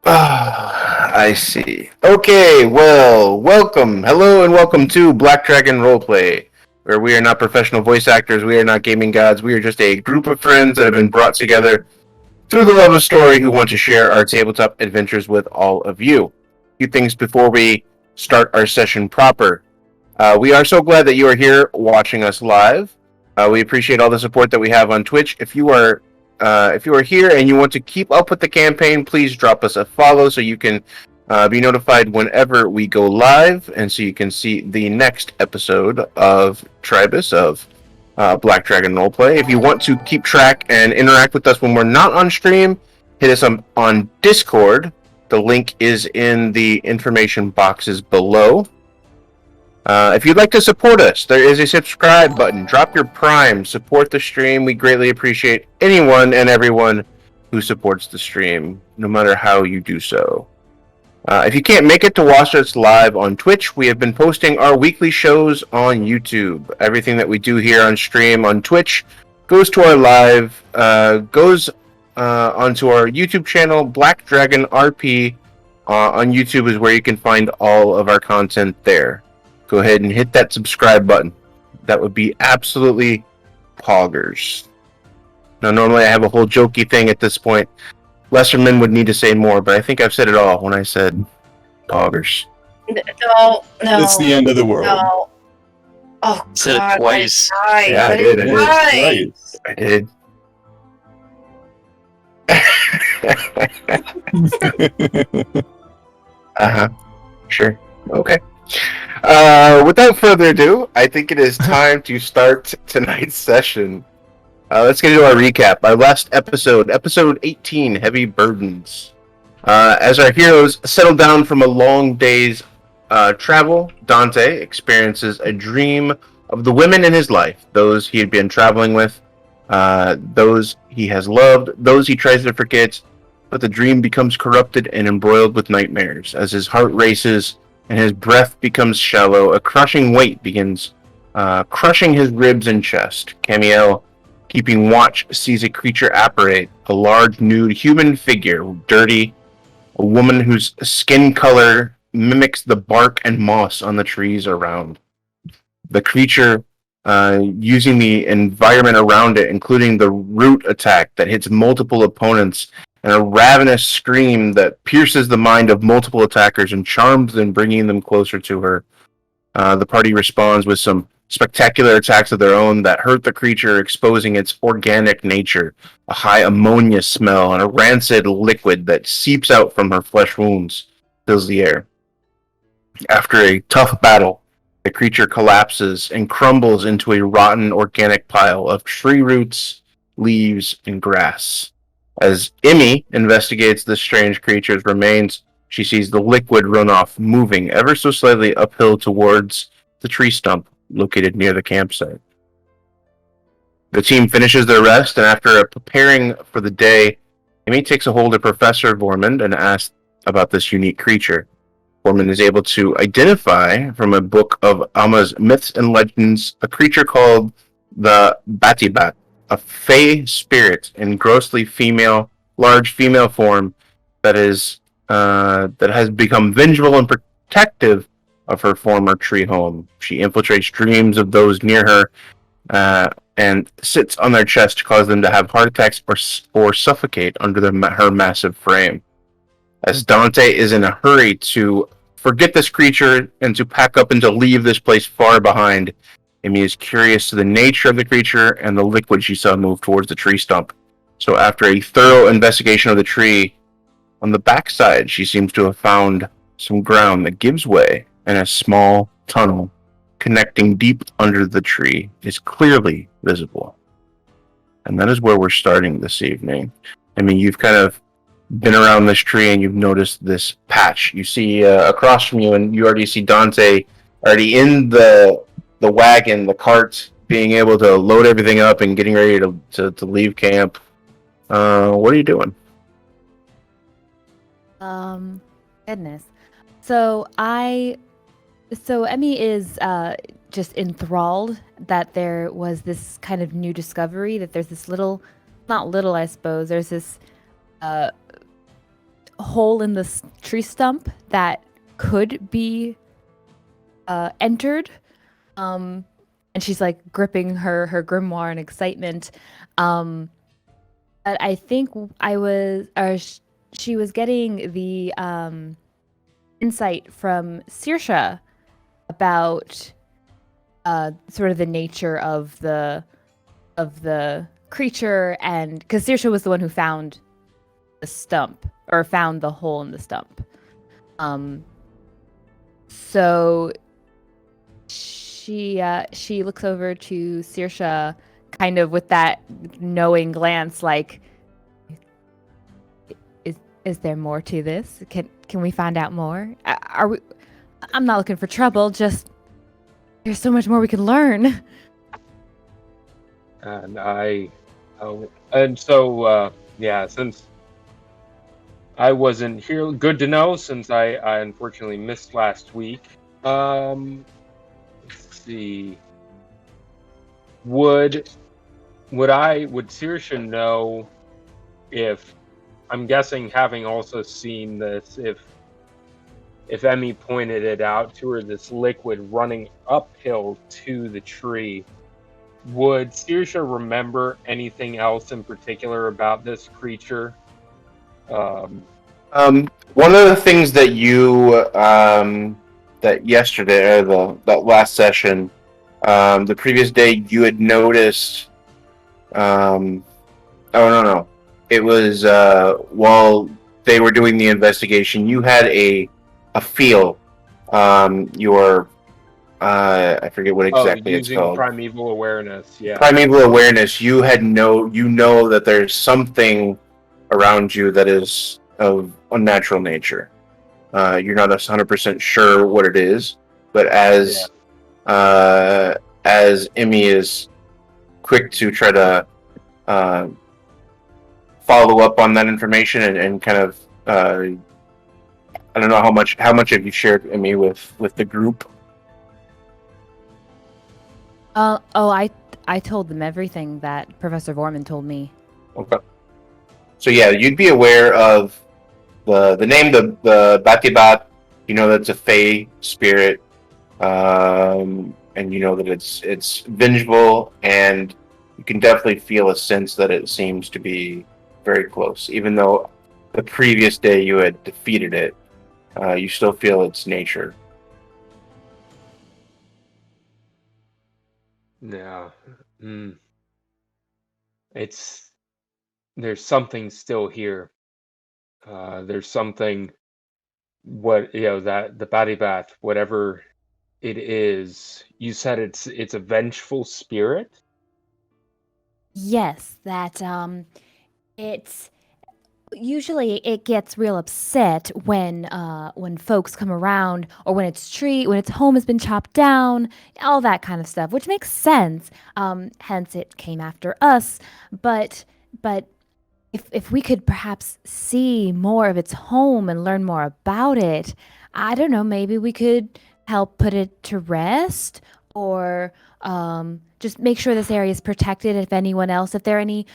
I see. Okay, well, welcome. Hello and welcome to Black Dragon Roleplay, where we are not professional voice actors, we are not gaming gods, we are just a group of friends that have been brought together through the love of story who want to share our tabletop adventures with all of you. A few things before we start our session proper. We are so glad that you are here watching us live. We appreciate all the support that we have on Twitch. If you are here and you want to keep up with the campaign, please drop us a follow so you can be notified whenever we go live, and so you can see the next episode of Tribus of Black Dragon Roleplay. If you want to keep track and interact with us when we're not on stream, hit us on Discord. The link is in the information boxes below. If you'd like to support us, there is a subscribe button. Drop your prime, support the stream. We greatly appreciate anyone and everyone who supports the stream, no matter how you do so. If you can't make it to watch us live on Twitch, we have been posting our weekly shows on YouTube. Everything that we do here on stream on Twitch goes to our live, goes onto our YouTube channel, Black Dragon RP. On YouTube is where you can find all of our content there. Go ahead and hit that subscribe button. That would be absolutely poggers. Now, normally I have a whole jokey thing at this point. Lesserman would need to say more, but I think I've said it all when I said poggers. No. It's the end of the world. No. Oh, Said God, it twice. Yeah, I did. Right. I did. Sure. Okay. Without further ado, I think it is time to start tonight's session. Let's get into our recap. Our last episode, episode 18, Heavy Burdens. As our heroes settle down from a long day's travel, Dante experiences a dream of the women in his life, those he had been traveling with, those he has loved, those he tries to forget, but the dream becomes corrupted and embroiled with nightmares. As his heart races and his breath becomes shallow, a crushing weight begins crushing his ribs and chest. Camiel, keeping watch, sees a creature apparate, a large nude human figure, dirty, a woman whose skin color mimics the bark and moss on the trees around. The creature, using the environment around it, including the root attack that hits multiple opponents, and a ravenous scream that pierces the mind of multiple attackers and charms them, bringing them closer to her. The party responds with some spectacular attacks of their own that hurt the creature, exposing its organic nature, a high ammonia smell, and a rancid liquid that seeps out from her flesh wounds, fills the air. After a tough battle, the creature collapses and crumbles into a rotten organic pile of tree roots, leaves, and grass. As Emmy investigates this strange creature's remains, she sees the liquid run off, moving ever so slightly uphill towards the tree stump located near the campsite. The team finishes their rest, and after preparing for the day, Emmy takes a hold of Professor Vormund and asks about this unique creature. Vormund is able to identify from a book of Alma's myths and legends a creature called the Batibat, a fey spirit in grossly large female form that has become vengeful and protective of her former tree home. She infiltrates dreams of those near her and sits on their chest to cause them to have heart attacks or suffocate under her massive frame. As Dante is in a hurry to forget this creature and to pack up and to leave this place far behind, Amy is curious to the nature of the creature and the liquid she saw move towards the tree stump. So after a thorough investigation of the tree, on the backside she seems to have found some ground that gives way, and a small tunnel connecting deep under the tree is clearly visible. And that is where we're starting this evening. I mean, you've kind of been around this tree and you've noticed this patch. You see across from you, and you already see Dante already in the wagon, the cart, being able to load everything up and getting ready to leave camp. What are you doing? Goodness. So Emmy is just enthralled that there was this kind of new discovery, that there's this little, not little, I suppose, there's this hole in the tree stump that could be entered. And she's like gripping her grimoire in excitement. But I think she was getting the insight from Saoirse about sort of the nature of the creature, and because Saoirse was the one who found the stump or found the hole in the stump. So she looks over to Saoirse kind of with that knowing glance, like, is there more to this? Can we find out more? Are we? I'm not looking for trouble. Just there's so much more we can learn. And so since I wasn't here, good to know. Since I unfortunately missed last week. Let's see. Would Saoirse know if, I'm guessing, having also seen this, if Emmy pointed it out to her, this liquid running uphill to the tree, would Saoirse remember anything else in particular about this creature? One of the things that you that yesterday, or that last session, the previous day, you had noticed. Oh no! It was while they were doing the investigation. You had a feel. Your I forget what exactly it's using called. primeval awareness. Yeah. Primeval awareness. You know that there's something around you that is of unnatural nature. You're not 100% sure what it is, but as Emmy is quick to try to follow up on that information and kind of I don't know how much have you shared, Emmy, with the group? I told them everything that Professor Vorman told me. Okay. So yeah, you'd be aware of the name, the Batibat. You know that's a Fey spirit, and you know that it's vengeful, and you can definitely feel a sense that it seems to be very close. Even though the previous day you had defeated it, you still feel its nature. Yeah. There's something still here. There's something, that the Batibat, whatever it is, you said it's a vengeful spirit? Yes, that it's usually it gets real upset when folks come around, or when its home has been chopped down, all that kind of stuff, which makes sense. Hence it came after us, but if we could perhaps see more of its home and learn more about it, I don't know, maybe we could help put it to rest, or just make sure this area is protected. If there are any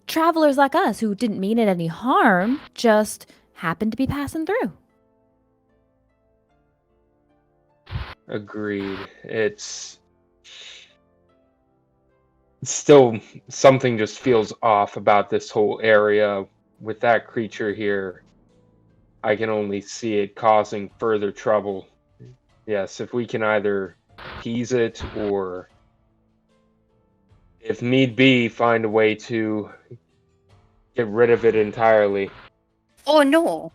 travelers like us who didn't mean it any harm, just happened to be passing through. Agreed. It's still, something just feels off about this whole area with that creature here. I can only see it causing further trouble. Yes, if we can either appease it, or if need be, find a way to get rid of it entirely. Oh no.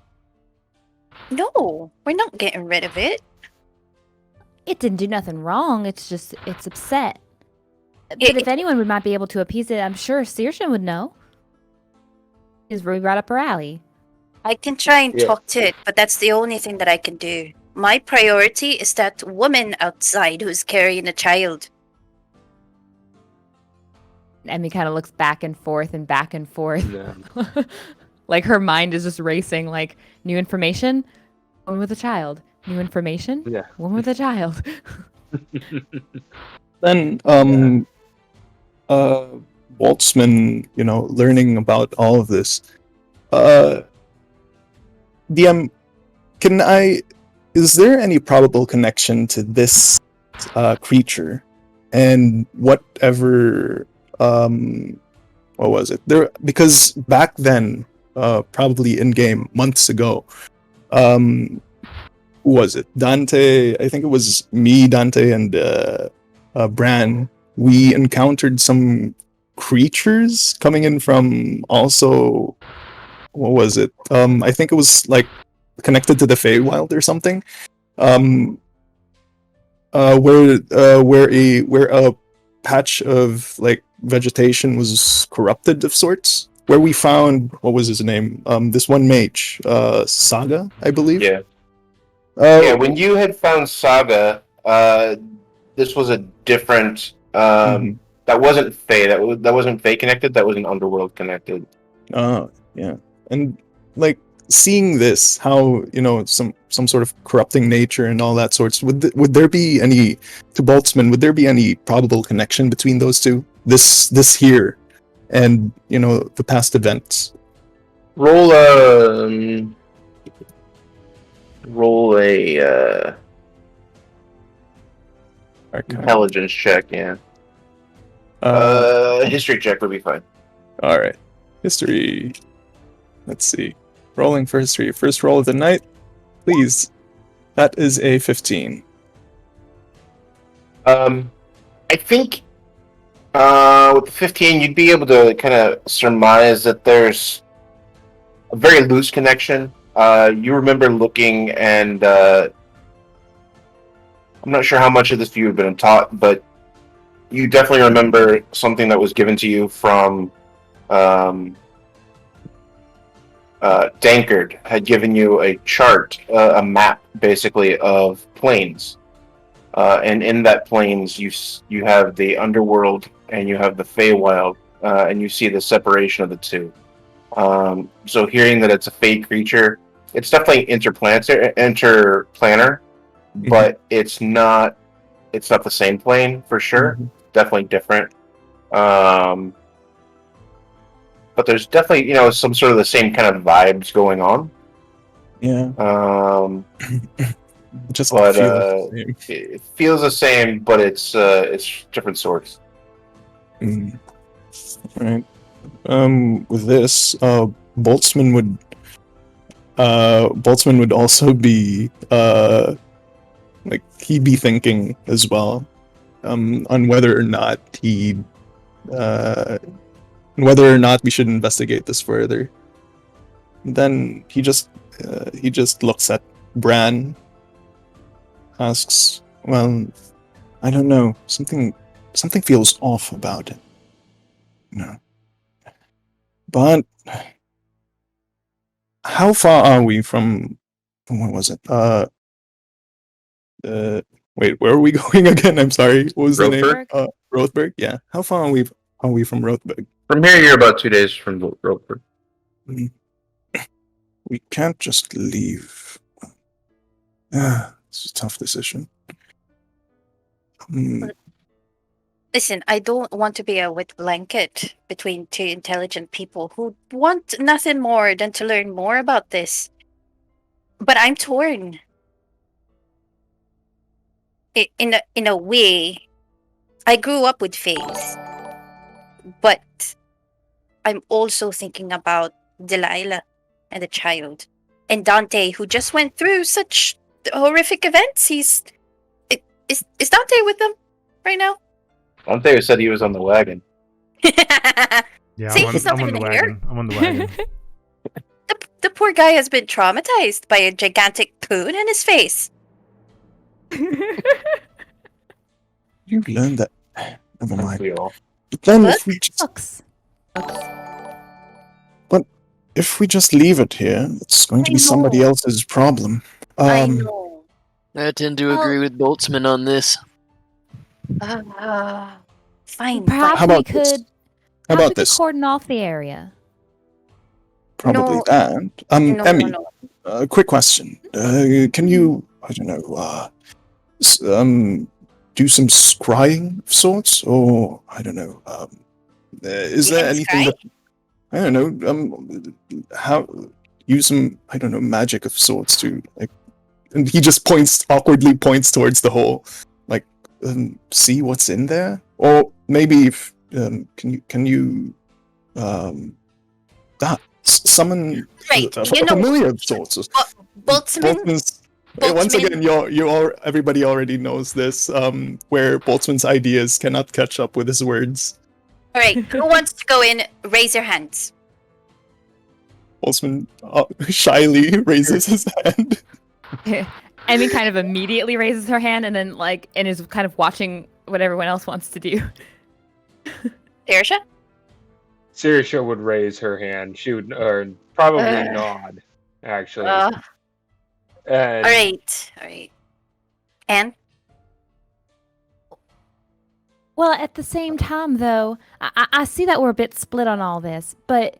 No, we're not getting rid of it. It didn't do nothing wrong. It's just it's upset. But It- if anyone might be able to appease it, I'm sure Saoirse would know. Is really right up her alley. I can try and Yeah. talk to it, but that's the only thing that I can do. My priority is that woman outside who's carrying a child. Emmy kind of looks back and forth and back and forth. Yeah. Like her mind is just racing, like, new information, woman with a child. New information, Yeah. woman with a child. Then, Boltzmann, learning about all of this, DM, is there any probable connection to this creature and whatever what was it? Because back then, probably in game months ago, who was it? Dante, I think it was me, Dante, and Bran. We encountered some creatures coming in from also, what was it? I think it was like connected to the Feywild or something. Where a patch of like vegetation was corrupted of sorts. Where we found, what was his name? This one mage, Saga, I believe. Yeah. Yeah. When you had found Saga, this was a different. That wasn't Fey. That wasn't Fey connected. That was an Underworld connected. Yeah. And like seeing this, how some sort of corrupting nature and all that sorts. Would there be any, to Boltzmann? Would there be any probable connection between those two? This here, and the past events. Roll a intelligence check. Yeah. History check would be fine. All right. History. Let's see. Rolling for history. First roll of the night. Please. That is a 15. I think with the 15, you'd be able to kind of surmise that there's a very loose connection. You remember looking, and I'm not sure how much of this you had been taught, but you definitely remember something that was given to you from Dankard had given you a chart, a map, basically, of planes. And in that planes, you have the Underworld and you have the Feywild, and you see the separation of the two. So hearing that it's a Fey creature, it's definitely interplanar, but it's not the same plane for sure. Definitely different. But there's definitely some sort of the same kind of vibes going on. Yeah. Just but it feels the same, but it's different sorts. Right. With this, Boltzmann would also be like he'd be thinking as well on whether or not we should investigate this further. Then he just looks at Bran, asks, "Well, I don't know. Something feels off about it. No. But how far are we from what was it? Wait, where are we going again? I'm sorry. What was the name? Rothberg. Yeah. How far are we from Rothberg? From here, you're about 2 days from Rothberg. We can't just leave. It's a tough decision. Listen, I don't want to be a wet blanket between two intelligent people who want nothing more than to learn more about this. But I'm torn. In a way, I grew up with faith, but I'm also thinking about Delilah and the child, and Dante, who just went through such horrific events. Is Dante with them right now? Dante said he was on the wagon. Yeah, See, I'm on the wagon. I'm on the wagon. The poor guy has been traumatized by a gigantic poon in his face. You learned that. Never mind. But then What? if we just, Sucks. but if we just leave it here, it's going to I be somebody know. else's problem. I know. I tend to agree with Boltzmann on this. Fine. Perhaps How we about this? could. How perhaps we about could this? cordon off the area. Probably No. that. No, Emmy, no. quick question. Can you, I don't know, do some scrying of sorts, or I don't know. Is You there can anything scry? that I don't know? How use some, I don't know, magic of sorts to like. And he just awkwardly points towards the hole, like, see what's in there, or maybe if can you summon Right, a familiar of sorts. Boltzmann. Once again, everybody already knows this. Where Boltzmann's ideas cannot catch up with his words. All right, who wants to go in? Raise your hands. Boltzmann shyly raises his hand. Emmy kind of immediately raises her hand and then and is kind of watching what everyone else wants to do. Saoirse? Saoirse would raise her hand. She would probably nod, actually. All And right. Anne? Well, at the same time, though, I see that we're a bit split on all this, but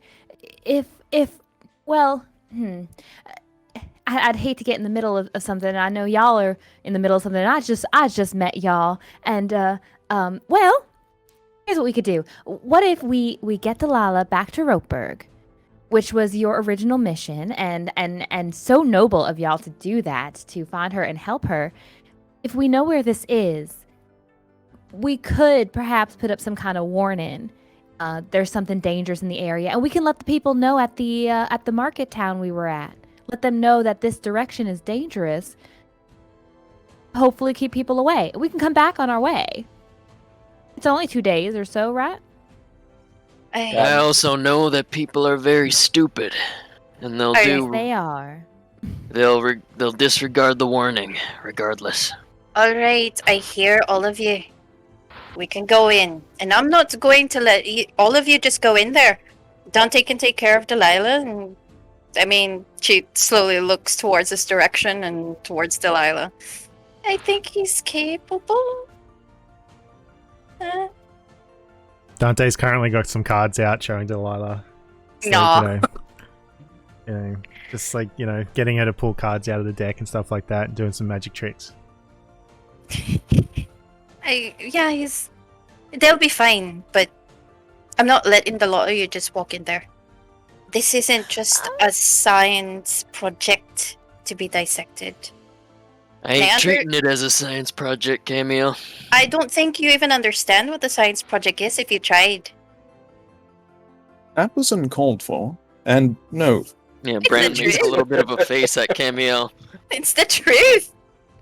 I'd hate to get in the middle of something. I know y'all are in the middle of something. I just met y'all, and well, here's what we could do. What if we get Delilah back to Ropeburg, which was your original mission, and so noble of y'all to do that, to find her and help her. If we know where this is, we could perhaps put up some kind of warning. There's something dangerous in the area, and we can let the people know at the market town we were at. Let them know that this direction is dangerous. Hopefully keep people away. We can come back on our way. It's only 2 days or so, right? I also know that people are very stupid, and they'll Yes, they are. They'll disregard the warning, regardless. All right, I hear all of you. We can go in, and I'm not going to let all of you just go in there. Dante can take care of Delilah, and I mean, she slowly looks towards this direction and towards Delilah. I think he's capable. Dante's currently got some cards out showing Delilah. So, No. Just getting her to pull cards out of the deck and stuff like that, and doing some magic tricks. They'll be fine, but I'm not letting the lot of you just walk in there. This isn't just a science project to be dissected. I ain't treating it as a science project, Camille. I don't think you even understand what the science project is if you tried. That was uncalled for, and no. Yeah, Brandon makes a little bit of a face at Camille. It's the truth.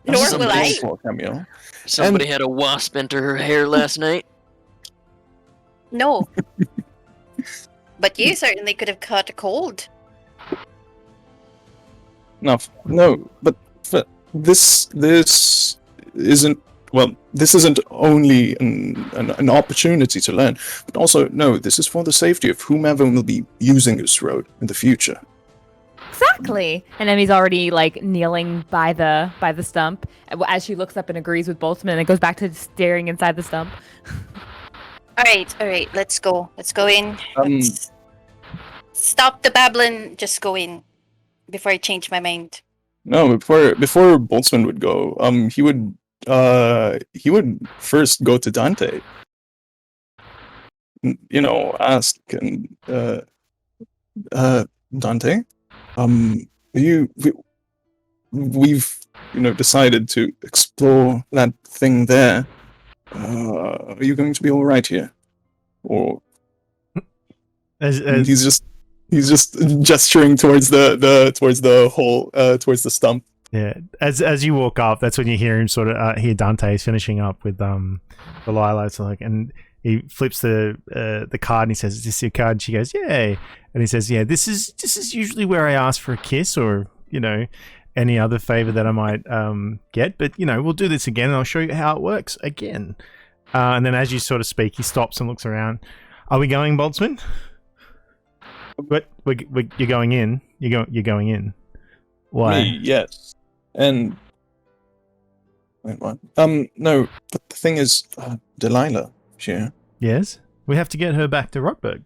Nor That was will I. uncalled for, Camille. Somebody had a wasp enter her hair last night. No. But you certainly could have caught a cold. No, but this isn't. Well, this isn't only an opportunity to learn, but also, no, this is for the safety of whomever will be using this road in the future. Exactly. And Emmy's already kneeling by the stump as she looks up and agrees with Boltzmann and goes back to staring inside the stump. All right, let's go. Let's go in. Let's stop the babbling. Just go in before I change my mind. No, before Boltzmann would go, he would first go to Dante. Ask Dante. We've decided to explore that thing there. Are you going to be all right here? Or he's just gesturing towards the hole, towards the stump. Yeah, as you walk up, that's when you hear him hear Dante finishing up with Delilah. And he flips the card and he says, "Is this your card?" And she goes, "Yeah." And he says, "Yeah, this is usually where I ask for a kiss or any other favor that I might get. But we'll do this again, and I'll show you how it works again." And then as you sort of speak, he stops and looks around. "Are we going, Boltzmann?" "But you're going in. You're going in." "Why?" Me, yes. And wait, what? No, but the thing is, Delilah, sure. "Yes, we have to get her back to Rockburg."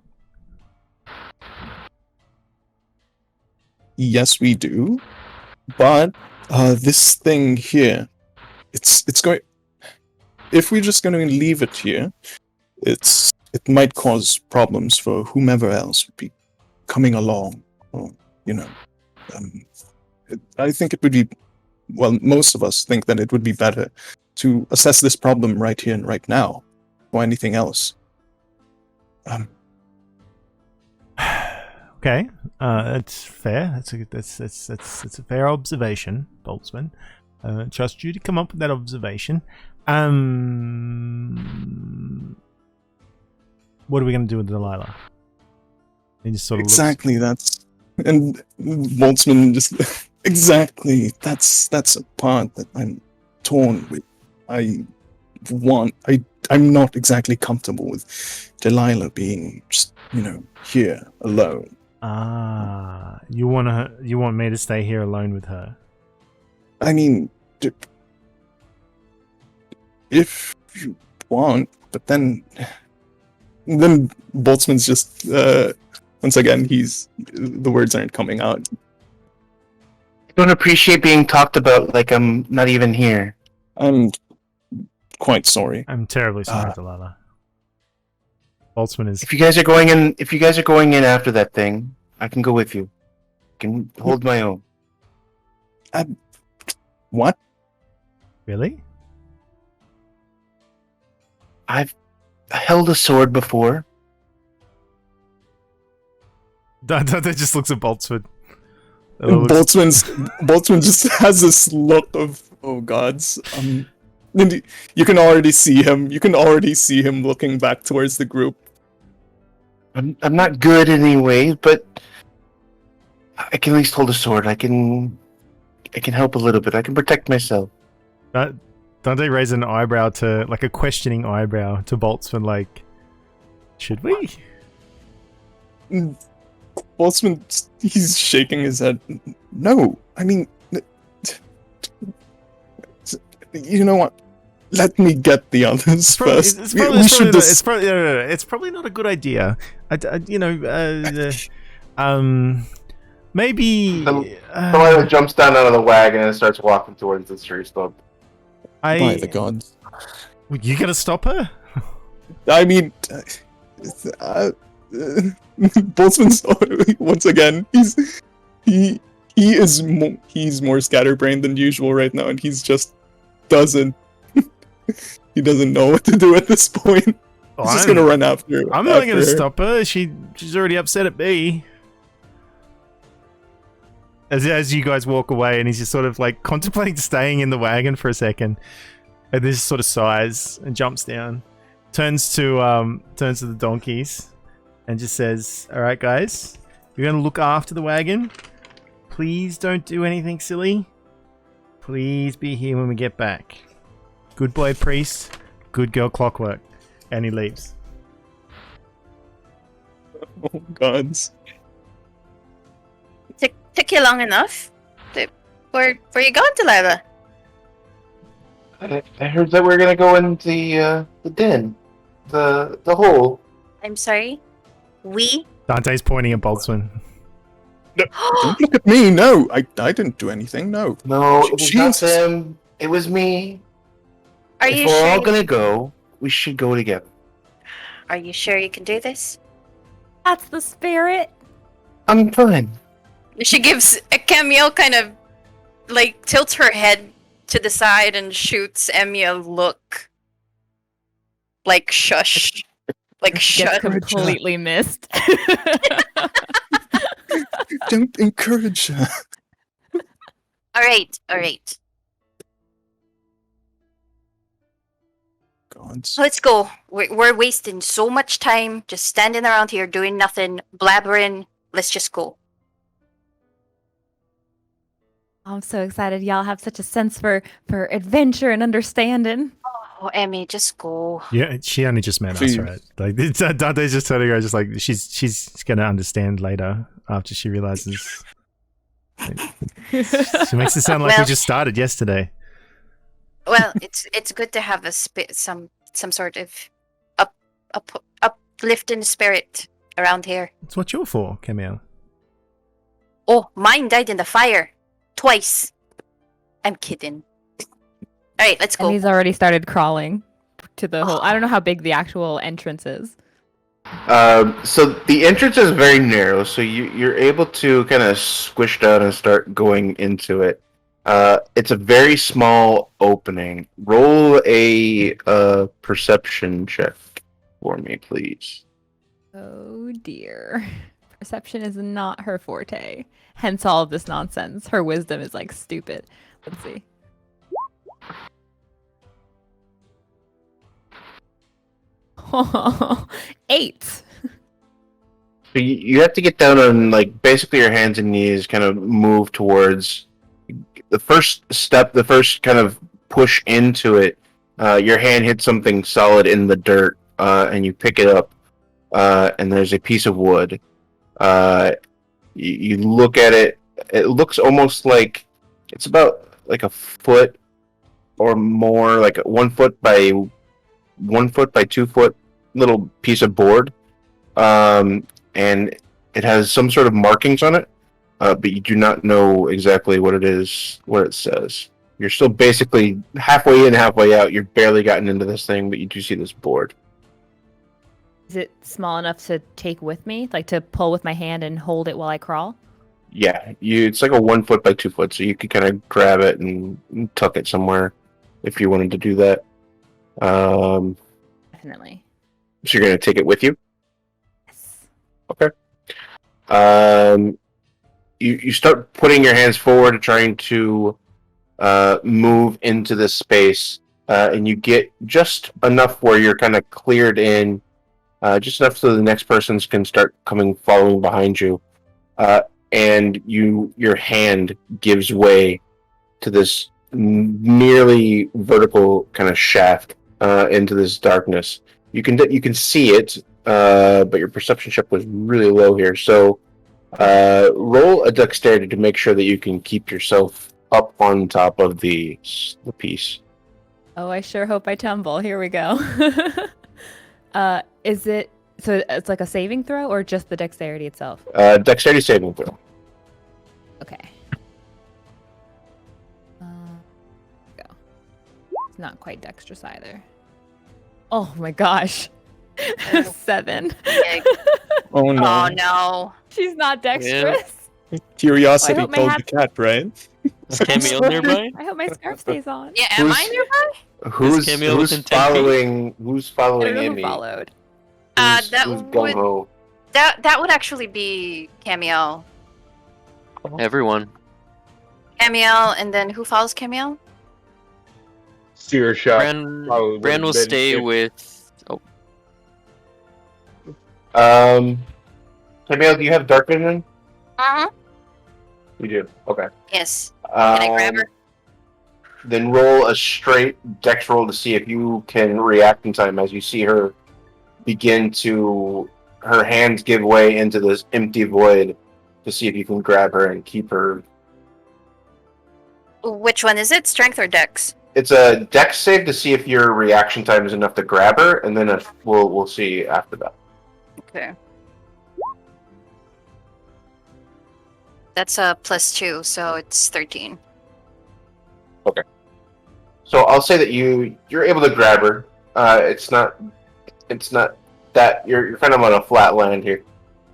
Yes, we do. But this thing here, it's going. If we're just going to leave it here, it might cause problems for whomever else would be coming along. Or, I think it would be, well, most of us think that it would be better to assess this problem right here and right now, or anything else. Okay, that's fair. That's a fair observation, Boltzmann. Trust you to come up with that observation. What are we going to do with Delilah? He just sort of Exactly, that's... And Boltzmann just... Exactly, that's a part that I'm torn with. I'm not exactly comfortable with Delilah being just, here, alone. You want me to stay here alone with her? I mean, if you want, but then Boltzmann's just once again the words aren't coming out. I don't appreciate being talked about like I'm not even here. I'm quite sorry. I'm terribly sorry, Delilah. Boltzmann is. If you guys are going in after that thing, I can go with you. I can hold my own. What? Really? I've held a sword before. Dante just looks at Boltzmann. Boltzmann just has this look of, oh gods. And you can already see him. You can already see him looking back towards the group. I'm not good anyway, but I can at least hold a sword. I can help a little bit. I can protect myself. Dante raised an eyebrow to, like a questioning eyebrow to Boltzmann, like, should we? Boltzmann, he's shaking his head. No, I mean, you know what? Let me get the others first. It's probably not a good idea. Maybe. Delilah jumps down out of the wagon and starts walking towards the tree stump. By the gods. You gonna stop her? I mean, Boltzmann's once again. He's more scatterbrained than usual right now, and he's just doesn't. He doesn't know what to do at this point. He's just gonna run after. I'm not gonna stop her. She's already upset at me. As you guys walk away, and he's just sort of like contemplating staying in the wagon for a second, and this sort of sighs and jumps down, turns to the donkeys, and just says, "All right, guys, you're gonna look after the wagon. Please don't do anything silly. Please be here when we get back. Good boy, priest. Good girl, clockwork." And he leaves. Oh gods. Took you long enough. Where you going, Delilah? I heard that we're gonna go in the den, the hole. I'm sorry. We? Dante's pointing at Boltzmann. Don't look at me. No, I didn't do anything. No. No, it was not them. It was me. Are if you we're sure? all gonna go, we should go together. Are you sure you can do this? That's the spirit. I'm fine. She gives a cameo kind of like tilts her head to the side and shoots Emmy a look. Like shush. Like Gets shut. completely missed. Don't encourage her. Alright. Gods. Let's go. We're wasting so much time just standing around here doing nothing, blabbering. Let's just go. I'm so excited. Y'all have such a sense for adventure and understanding. Oh, Emmy, just go. Yeah, she only just met us, right? Like Dante's just telling her, just like she's gonna understand later after she realizes. She makes it sound like we just started yesterday. Well, it's good to have some sort of uplifting spirit around here. It's what you're for, Camille. Oh, mine died in the fire. Twice. I'm kidding. Alright, let's go. And he's already started crawling to the hole. I don't know how big the actual entrance is. So the entrance is very narrow, so you're able to kind of squish down and start going into it. It's a very small opening. Roll a perception check for me, please. Oh dear. Perception is not her forte. Hence all of this nonsense. Her wisdom is like stupid. Let's see. Oh, 8. So you have to get down on like basically your hands and knees, kind of move towards the first step, the first kind of push into it. Your hand hits something solid in the dirt, and you pick it up, and there's a piece of wood. You look at it. It looks almost like it's about like a foot or more, like 1 foot by 1 foot by 2 foot little piece of board, and it has some sort of markings on it, but you do not know exactly what it is, what it says. You're still basically halfway in, halfway out. You've barely gotten into this thing, but you do see this board. Is it small enough to take with me? Like to pull with my hand and hold it while I crawl? Yeah, it's like a 1 foot by 2 foot, so you could kind of grab it and tuck it somewhere if you wanted to do that. Definitely. So you're going to take it with you? Yes. Okay. You start putting your hands forward, trying to move into this space, and you get just enough where you're kind of cleared in, just enough so the next persons can start following behind you, and your hand gives way to this nearly vertical kind of shaft into this darkness. You can see it, but your perception check was really low here. So roll a dexterity to make sure that you can keep yourself up on top of the piece. Oh, I sure hope I tumble. Here we go. Is it so? It's like a saving throw, or just the dexterity itself? Dexterity saving throw. Okay. Go. It's not quite dexterous either. Oh my gosh. 7. Oh no. Oh no. She's not dexterous. Curiosity I hope my told the hat- cat, right? Is Camille nearby? I hope my scarf stays on. Yeah, am I nearby? Who's Camille within 10 feet? following? Who's I following don't know who Emmy? followed. Who's That gung-ho? that would actually be Camille. Everyone. Camille, and then who follows Camille? Sear shot. Bran, probably would Bran have will been stay if- with. Oh, Camille, do you have dark vision? Uh-huh. You do. Okay. Yes. Can I grab her? Then roll a straight dex roll to see if you can react in time as you see her begin to her hands give way into this empty void to see if you can grab her and keep her. Which one is it? Strength or dex? It's a dex save to see if your reaction time is enough to grab her, and then we'll see after that. Okay. That's a +2, so it's 13. So I'll say that you're able to grab her. It's not that you're kind of on a flat land here.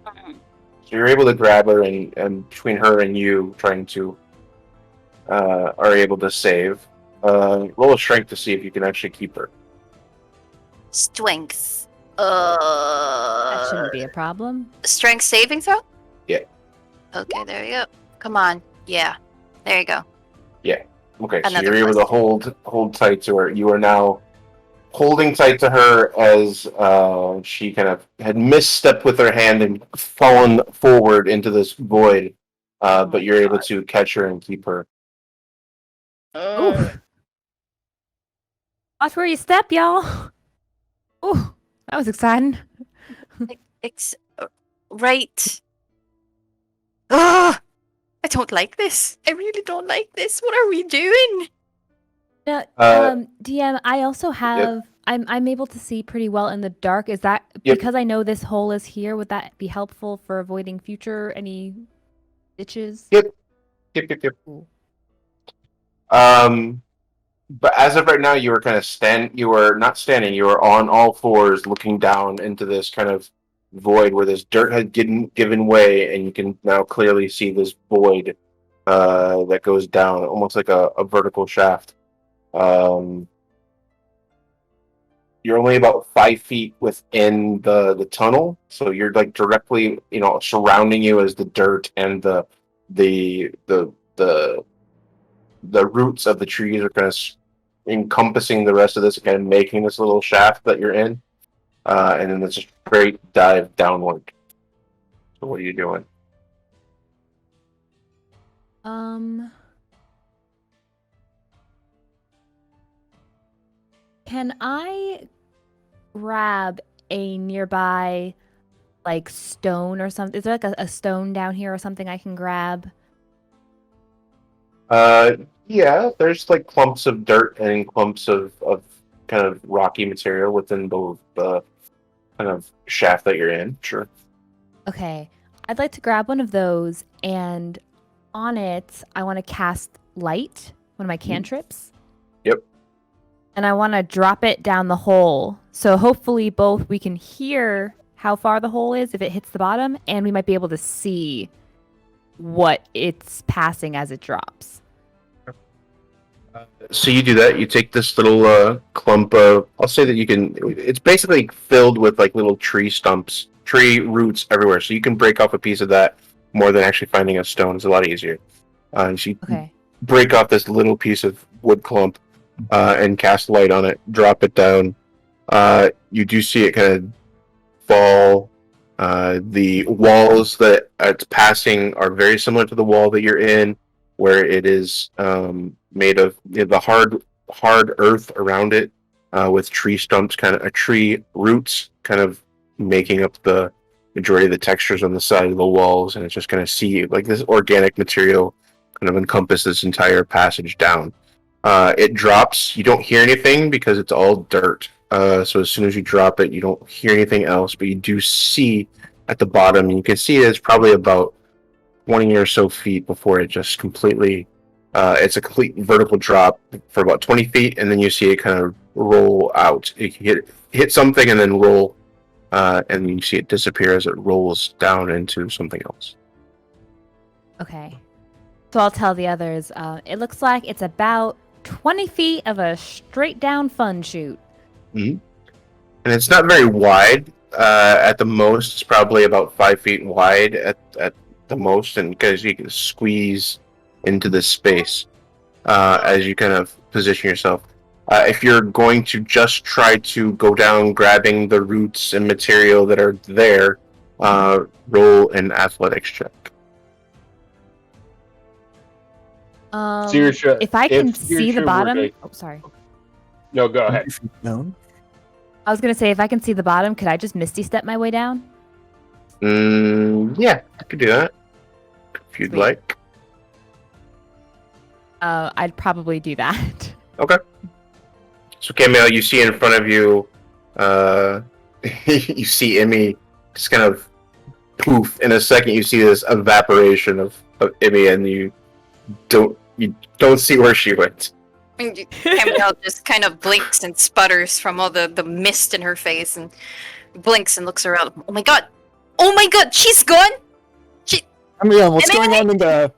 So you're able to grab her, and between her and you, trying to are able to save. Roll a strength to see if you can actually keep her. Strength. That shouldn't be a problem. Strength saving throw? Yeah. Okay, there you go. Come on. Yeah. There you go. Okay, so Another you're able to hold tight to her. You are now holding tight to her as she kind of had misstepped with her hand and fallen forward into this void. But you're able to catch her and keep her. Ooh. Watch where you step, y'all. Ooh, that was exciting. Right. Ugh! I don't like this. I really don't like this. What are we doing? Now, DM, I also have. I'm able to see pretty well in the dark. Is that because I know this hole is here? Would that be helpful for avoiding any ditches? Yep. Cool. But as of right now, you were kind of you were not standing. You were on all fours, looking down into this kind of void where this dirt had given way, and you can now clearly see this void that goes down, almost like a vertical shaft. You're only about 5 feet within the tunnel, so you're like directly, surrounding you as the dirt and the roots of the trees are kind of encompassing the rest of this, kind of making this little shaft that you're in, and then it's a straight dive downward. So what are you doing? Can I grab a nearby, like, stone or something? Is there like a stone down here or something I can grab? Yeah, there's like clumps of dirt and clumps of kind of rocky material within both the kind of shaft that you're in. Sure. Okay, I'd like to grab one of those, and on it, I want to cast light, one of my cantrips. Yep. And I want to drop it down the hole. So hopefully both we can hear how far the hole is if it hits the bottom, and we might be able to see what it's passing as it drops. So you do that. You take this little clump of. I'll say that you can. It's basically filled with like little tree stumps, tree roots everywhere. So you can break off a piece of that more than actually finding a stone. It's a lot easier. So you Okay. break off this little piece of wood clump and cast light on it. Drop it down. You do see it kind of fall. The walls that it's passing are very similar to the wall that you're in, where it is made of the hard earth around it, with tree stumps, kind of tree roots, kind of making up the majority of the textures on the side of the walls, and it's just kind of see like this organic material kind of encompass this entire passage down. It drops. You don't hear anything because it's all dirt. So as soon as you drop it, you don't hear anything else, but you do see at the bottom. You can see it's probably about 20 or so feet before it just completely. It's a complete vertical drop for about 20 feet, and then you see it kind of roll out. You can hit something and then roll, and you see it disappear as it rolls down into something else. Okay. So I'll tell the others, it looks like it's about 20 feet of a straight down fun chute. Mm-hmm. And it's not very wide. At the most, it's probably about 5 feet wide at the most, and because you can squeeze into this space as you kind of position yourself. If you're going to just try to go down grabbing the roots and material that are there, roll an athletics check. If I can see the bottom... Oh, sorry. No, go ahead. No. I was going to say, if I can see the bottom, could I just Misty Step my way down? Yeah, I could do that. If you'd Sweet. like. I'd probably do that. Okay. So, Camille, you see in front of you, you see Emmy just kind of poof. In a second, you see this evaporation of Emmy, and you don't see where she went. Camille just kind of blinks and sputters from all the mist in her face, and blinks and looks around. Oh my god! Oh my god! She's gone! Yeah, what's going on in the...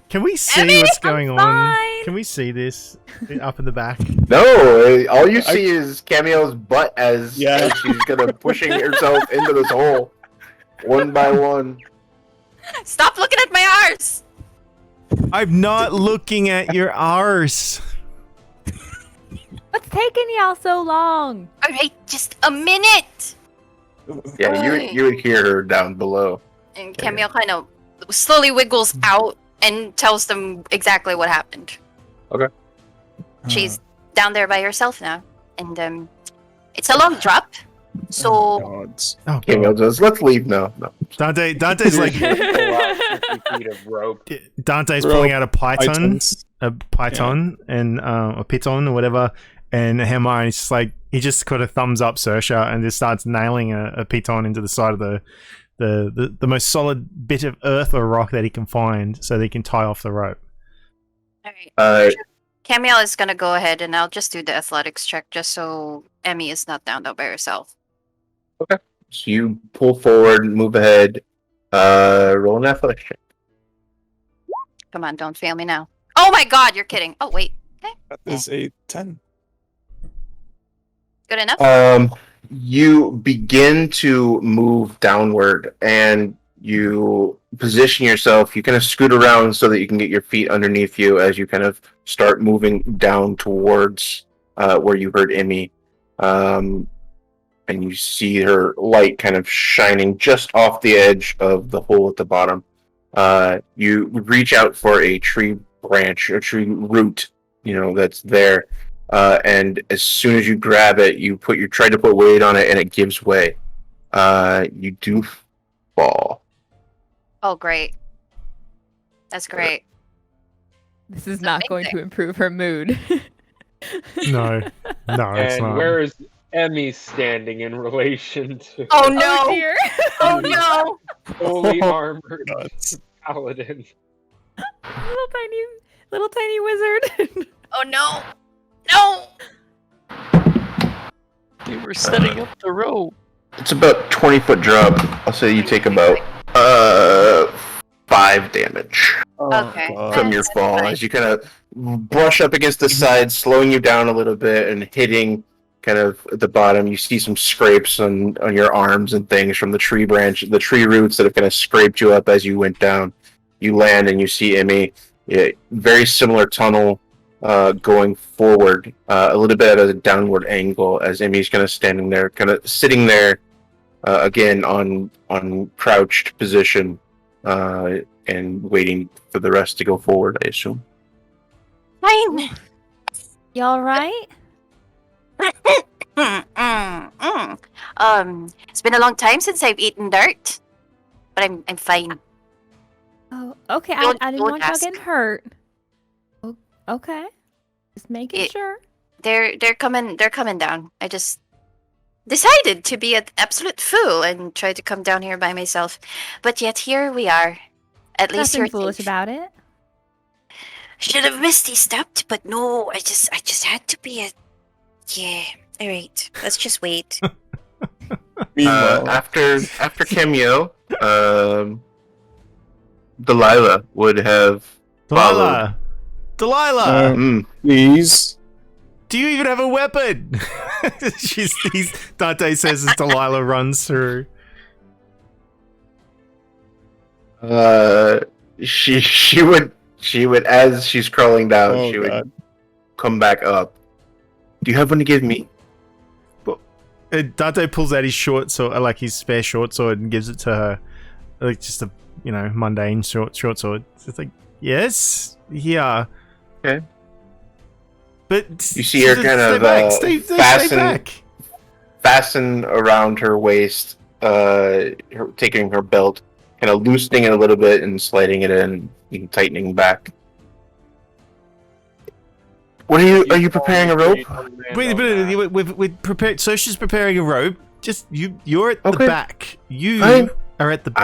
Can we see Emmy, what's going I'm on? fine. Can we see this up in the back? No, all you see is Camille's butt as she's gonna pushing herself into this hole, one by one. Stop looking at my arse! I'm not looking at your arse. What's taking y'all so long? Alright, just a minute! Yeah, you would hear her down below. And Camille kind of slowly wiggles out and tells them exactly what happened. Okay. She's down there by herself now. And it's a long drop. So Oh, Camille God. does. Let's leave now. No. Dante's like Pull out 50 feet of rope. Dante's pulling out a python, Pythons. and a piton or whatever, and Hermione's just like he just kind of thumbs up Saoirse and just starts nailing a piton into the side of the most solid bit of earth or rock that he can find, so that he can tie off the rope. alright. Camille is gonna go ahead and I'll just do the athletics check just so Emmy is not down there by herself. So you pull forward, move ahead. Roll an athletics check. Come on, don't fail me now. Oh my god, you're kidding. Oh, wait. Okay. That is a 10. Good enough? You begin to move downward, and you position yourself. You kind of scoot around so that you can get your feet underneath you as you kind of start moving down towards where you heard Emmy. And you see her light kind of shining just off the edge of the hole at the bottom. You reach out for a tree branch, a tree root, that's there. And as soon as you grab it, you try to put weight on it, and it gives way. You do fall. Oh, great. That's great. This is not going to improve her mood. No, it's And not. where is Emmy standing in relation to Oh no! Oh dear. Oh no! fully armored Nuts. paladin? little tiny wizard. Oh no! No! They were setting up the rope. It's about 20-foot drop. I'll say you take about 5 damage Okay. from your That's fall fine. as you kind of brush up against the side, slowing you down a little bit and hitting kind of at the bottom. You see some scrapes on your arms and things from the tree roots that have kind of scraped you up as you went down. You land and you see Emmy. Very similar tunnel going forward, a little bit at a downward angle as Emmy's kind of standing there, kind of sitting there again on crouched position and waiting for the rest to go forward, I assume. Fine. You all right? It's been a long time since I've eaten dirt, but I'm fine. Oh, okay. I Don't- didn't don't want y'all ask. getting hurt. Oh, okay. Just making It- sure. They're coming down. I just decided to be an absolute fool and try to come down here by myself, but yet here we are. At least Nothing you're foolish safe. about it. Should have Misty stepped, but no, I just had to be a. Yeah. All right. Let's just wait. Meanwhile, After Cameo, Delilah would have Delilah! please. Do you even have a weapon? Dante says as Delilah runs through. She would as she's crawling down, Oh, she God. would come back up. Do you have one to give me? Dante pulls out his short sword, like his spare short sword, and gives it to her, like just a mundane short sword. So it's like, yes, here. Okay. But You see her kind of stay back. fasten around her waist, taking her belt, kind of loosening it a little bit and sliding it in and tightening back. What are you preparing a rope? Wait, we've prepared. So she's preparing a rope. Just you're at the Okay. back. You Fine. are at the back.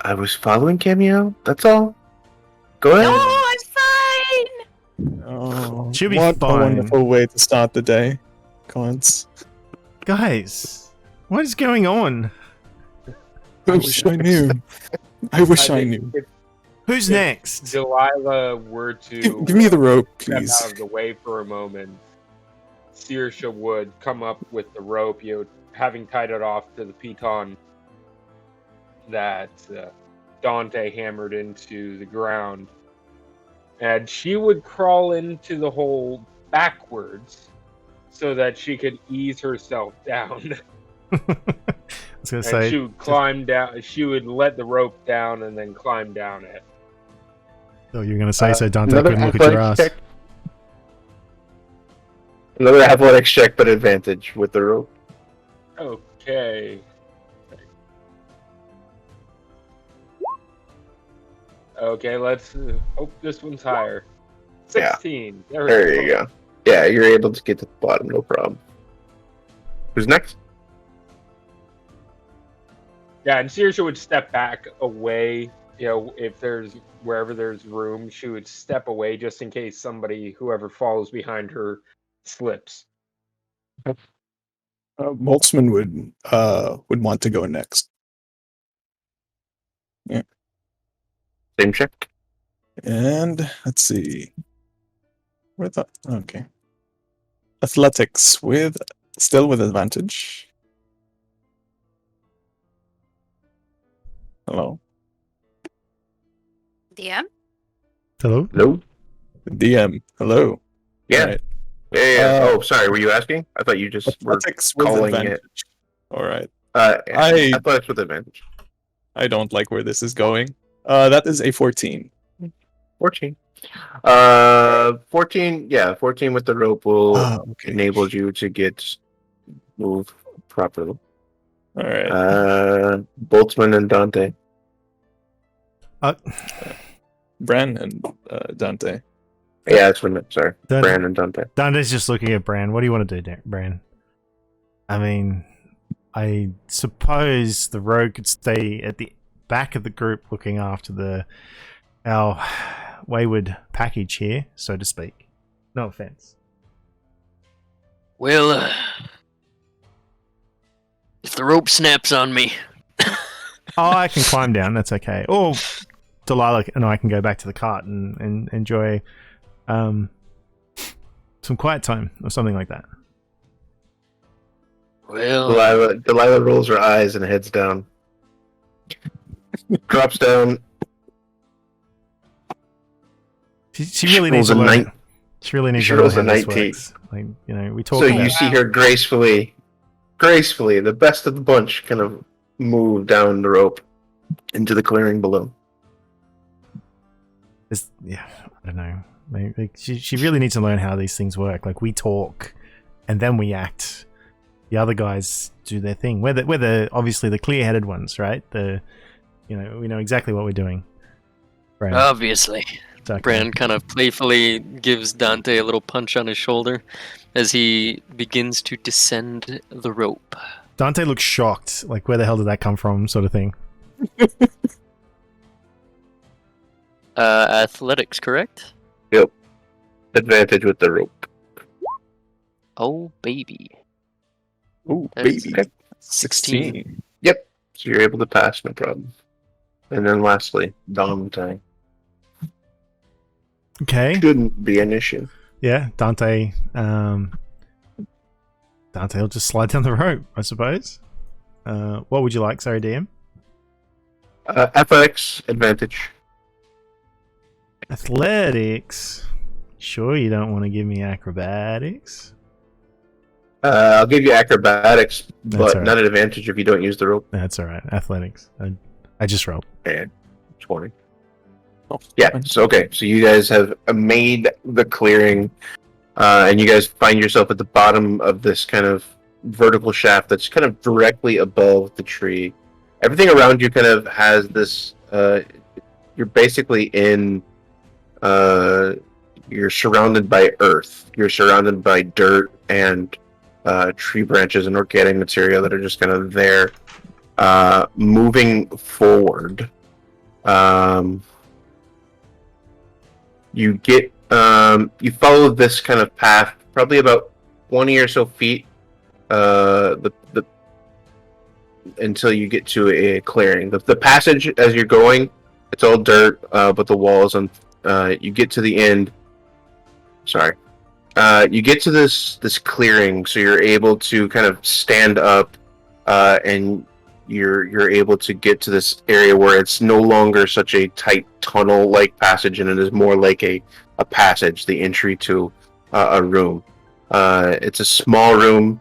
I was following Cameo. That's all. Go ahead. No, I'm fine. Oh, She'll be what fine. a wonderful way to start the day, Collins. Guys, what is going on? I wish I knew. I wish I think knew. If Who's If next? Delilah were to Give me the rope, step please. out of the way for a moment, Saoirse would come up with the rope, having tied it off to the piton that Dante hammered into the ground. And she would crawl into the hole backwards so that she could ease herself down. I was gonna And say. she would climb down. She would let the rope down and then climb down it. Oh, you're gonna say so Dante Another couldn't look at your ass. athletics check. Another athletics check, but advantage with the rope. Okay. Okay, let's hope this one's higher. Yeah. 16. There you go. Yeah, you're able to get to the bottom, no problem. Who's next? Yeah, and Saoirse would step back away. If wherever there's room, she would step away just in case whoever follows behind her, slips. Boltzmann would want to go next. Same check. And let's see. Okay. Athletics still with advantage. Hello. DM? Hello? No. DM. Hello. Yeah. Alright. Yeah. Oh, sorry. Were you asking? I thought you just were Athletics with calling advantage. it. All right. Athletics with advantage. I don't like where this is going. That is a 14. 14. 14. Yeah, 14 with the rope will Okay. enable you to move properly. All right. Boltzmann and Dante. Bran and Dante. Yeah, that's what I meant. Sorry, Dante. Bran and Dante. Dante's just looking at Bran. What do you want to do, Bran? I mean, I suppose the rogue could stay at the back of the group looking after our wayward package here, so to speak. No offense. Well, if the rope snaps on me. Oh, I can climb down. That's okay. Or Delilah and I can go back to the cart and enjoy some quiet time or something like that. Well, Delilah rolls her eyes and heads down. Drops down. She really needs to learn. She really needs to learn how this works. Like, we talk. So about you see her gracefully, the best of the bunch, kind of move down the rope into the clearing below. Yeah, I don't know. Like, she really needs to learn how these things work. Like, we talk, and then we act. The other guys do their thing. We're obviously the clear-headed ones, right? We know exactly what we're doing. Right. obviously. Exactly. Bran kind of playfully gives Dante a little punch on his shoulder as he begins to descend the rope. Dante looks shocked. Like, where the hell did that come from? Sort of thing. Athletics, correct? Yep. Advantage with the rope. Oh, baby. Ooh, That's baby. 16. Yep. So you're able to pass, no problem. And then lastly, Dante. Okay. Shouldn't be an issue. Yeah, Dante. Dante will just slide down the rope, I suppose. What would you like, sorry, DM? Athletics, advantage. Athletics. Sure, you don't want to give me acrobatics? I'll give you acrobatics, That's but all right. not an advantage if you don't use the rope. That's all right. Athletics. I just rolled. And 20. Yeah, so okay. So you guys have made the clearing, and you guys find yourself at the bottom of this kind of vertical shaft that's kind of directly above the tree. Everything around you kind of has this, you're basically in, you're surrounded by earth. You're surrounded by dirt and tree branches and organic material that are just kind of there. Moving forward, you get you follow this kind of path, probably about 20 or so feet, until you get to a clearing. The passage as you're going, it's all dirt, but the walls and you get to the end. Sorry. You get to this clearing, so you're able to kind of stand up, and you're able to get to this area where it's no longer such a tight tunnel-like passage, and it is more like a passage, the entry to a room. It's a small room,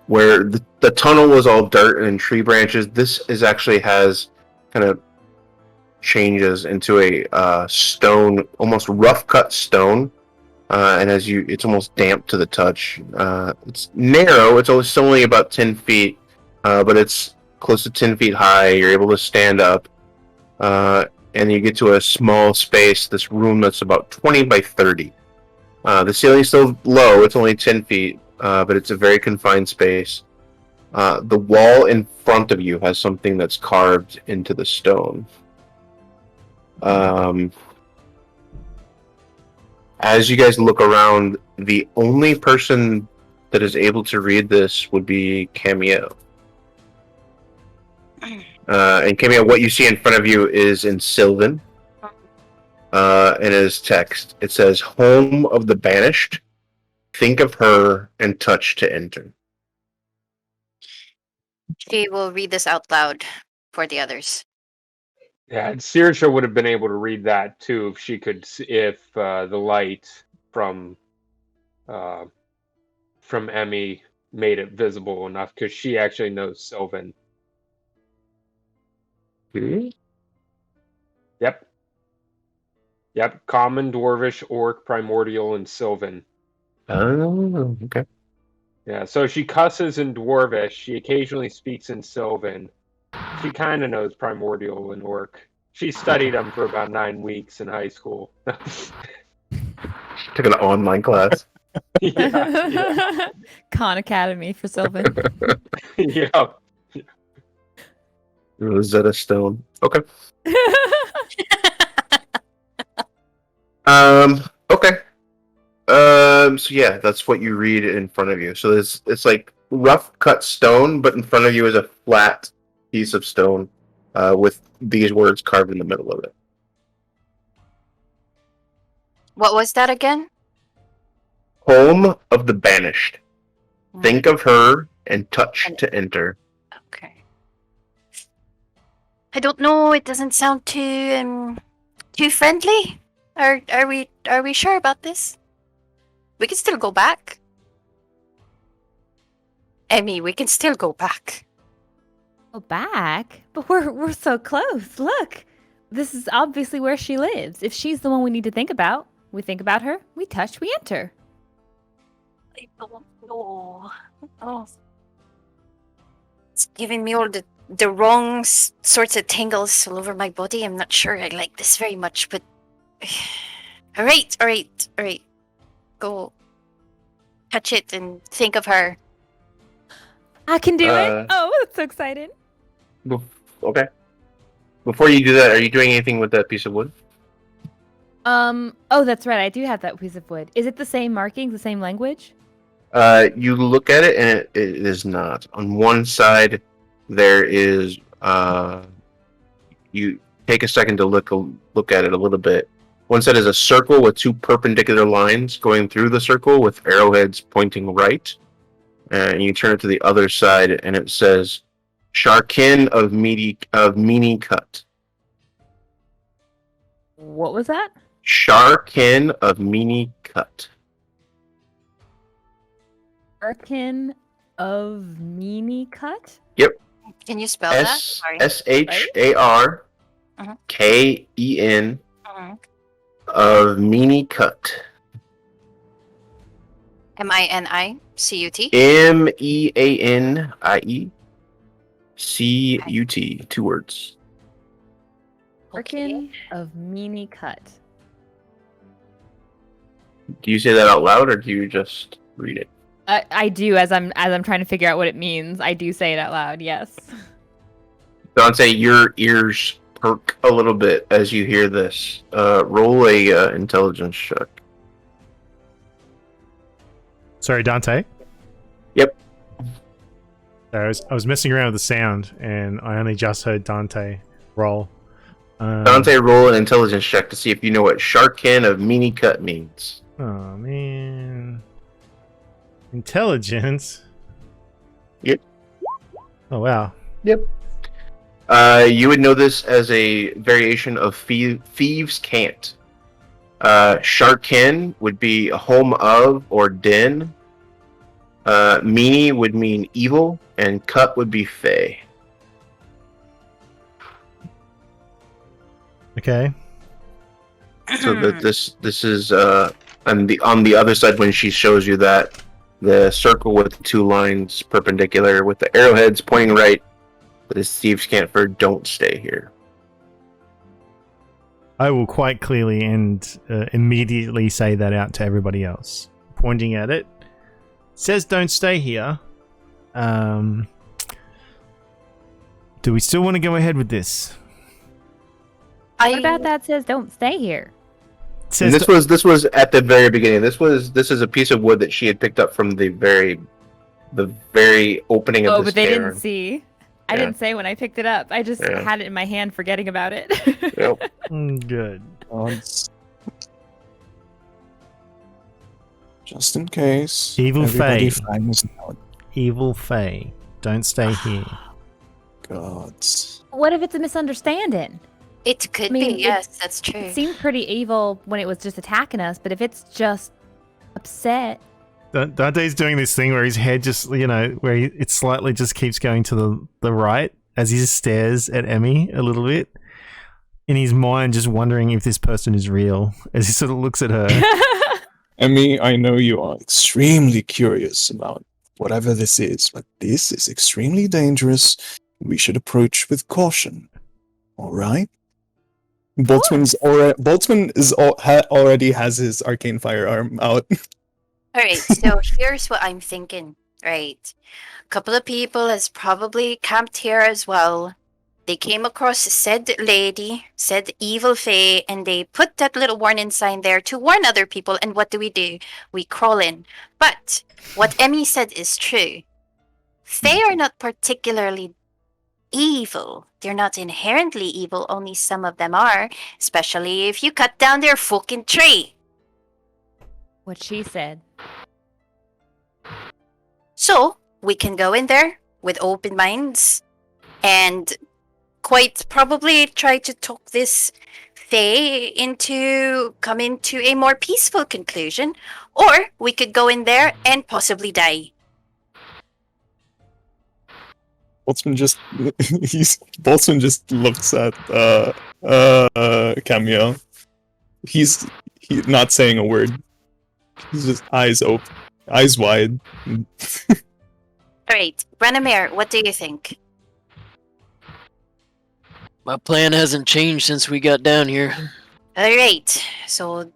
where the tunnel was all dirt and tree branches. This actually has kind of changes into a stone, almost rough cut stone, and it's almost damp to the touch. It's narrow. It's only about 10 feet, but it's close to 10 feet high. You're able to stand up, and you get to a small space. This room that's about 20 by 30. The ceiling's still low. It's only 10 feet, but it's a very confined space. The wall in front of you has something that's carved into the stone. As you guys look around the only person that is able to read this would be Cameo. And Cameo, what you see in front of you is in Sylvan. And it is text. It says, "Home of the Banished. Think of her and touch to enter." She will read this out loud for the others. Yeah, and Sirsha would have been able to read that too if she could, if the light from Emmy made it visible enough, because she actually knows Sylvan. Yep. Common, Dwarvish, Orc, Primordial, and Sylvan. Oh, okay. Yeah, so she cusses in Dwarvish. She occasionally speaks in Sylvan. She kind of knows Primordial and Orc. She studied them for about 9 weeks in high school. She took an online class. yeah. Khan Academy for Sylvan. Yeah. Rosetta Stone. Okay. Okay. So yeah, that's what you read in front of you. So it's like rough cut stone, but in front of you is a flat piece of stone with these words carved in the middle of it. What was that again? Home of the Banished. Think of her and touch to enter. Okay. I don't know. It doesn't sound too friendly. Are we sure about this? We can still go back. Emmy, we can still go back. Go back? But we're so close. Look. This is obviously where she lives. If she's the one we need to think about, we think about her, we touch, we enter. I don't know. Oh. It's giving me all the wrong sorts of tingles all over my body. I'm not sure I like this very much, but all right. Go touch it and think of her. I can do it. Oh, that's so exciting. Okay. Before you do that, are you doing anything with that piece of wood? Oh, that's right. I do have that piece of wood. Is it the same markings, the same language? You look at it, and it is not. On one side, there is. You take a second to look at it a little bit. One side is a circle with two perpendicular lines going through the circle with arrowheads pointing right. And you turn it to the other side, and it says, "Sharkin of meany cut." What was that? Sharkin of meany cut. Sharkin of meany cut? Yep. Can you spell that? Sorry. SHARKEN Mhm. of meany cut. MINICUT. MEANIECUT. 2 words. Sharkin of meany cut. Do you say that out loud, or do you just read it? I do as I'm trying to figure out what it means. I do say it out loud. Yes. Dante, your ears perk a little bit as you hear this. Roll a intelligence check. Sorry, Dante. Yep. Sorry, I was messing around with the sound, and I only just heard Dante roll. Dante, roll an intelligence check to see if you know what Sharkin of meany cut means. Oh man. Intelligence. Yep. Oh wow. Yep. You would know this as a variation of thieves' cant. Sharkin would be a home of or den. Meany would mean evil, and cut would be fey. Okay. So that this is on the other side when she shows you that the circle with the 2 lines perpendicular with the arrowheads pointing right, that is thieves' cant for don't stay here. I will quite clearly and immediately say that out to everybody else. Pointing at it. Says don't stay here. Do we still want to go ahead with this? What about that says don't stay here? And this was at the very beginning. This is a piece of wood that she had picked up from the very opening of the but they stair. didn't see. I Yeah. didn't say when I picked it up. I just Yeah. had it in my hand, forgetting about it. Yep. Good. Just in case. Evil everybody Fae. finds out. Evil Fae. Don't stay here. Gods. What if it's a misunderstanding? It could I mean, be, yes, that's true. It seemed pretty evil when it was just attacking us, but if it's just upset, Dante's doing this thing where his head just, where it slightly just keeps going to the right as he stares at Emmy a little bit. In his mind, just wondering if this person is real as he sort of looks at her. Emmy, I know you are extremely curious about whatever this is, but this is extremely dangerous. We should approach with caution. All right? Boltzmann already has his arcane firearm out. Alright, so here's what I'm thinking. Right. A couple of people has probably camped here as well. They came across said lady, said evil fae, and they put that little warning sign there to warn other people. And what do? We crawl in. But what Emmy said is true. Fae are not particularly evil. They're not inherently evil, only some of them are, especially if you cut down their fucking tree. what she said. So, we can go in there with open minds and quite probably try to talk this fae into coming to a more peaceful conclusion, or we could go in there and possibly die. Boltzmann just looks at Camille. He's not saying a word. He's just eyes open, eyes wide. Alright, Branimir, what do you think? My plan hasn't changed since we got down here. Alright, so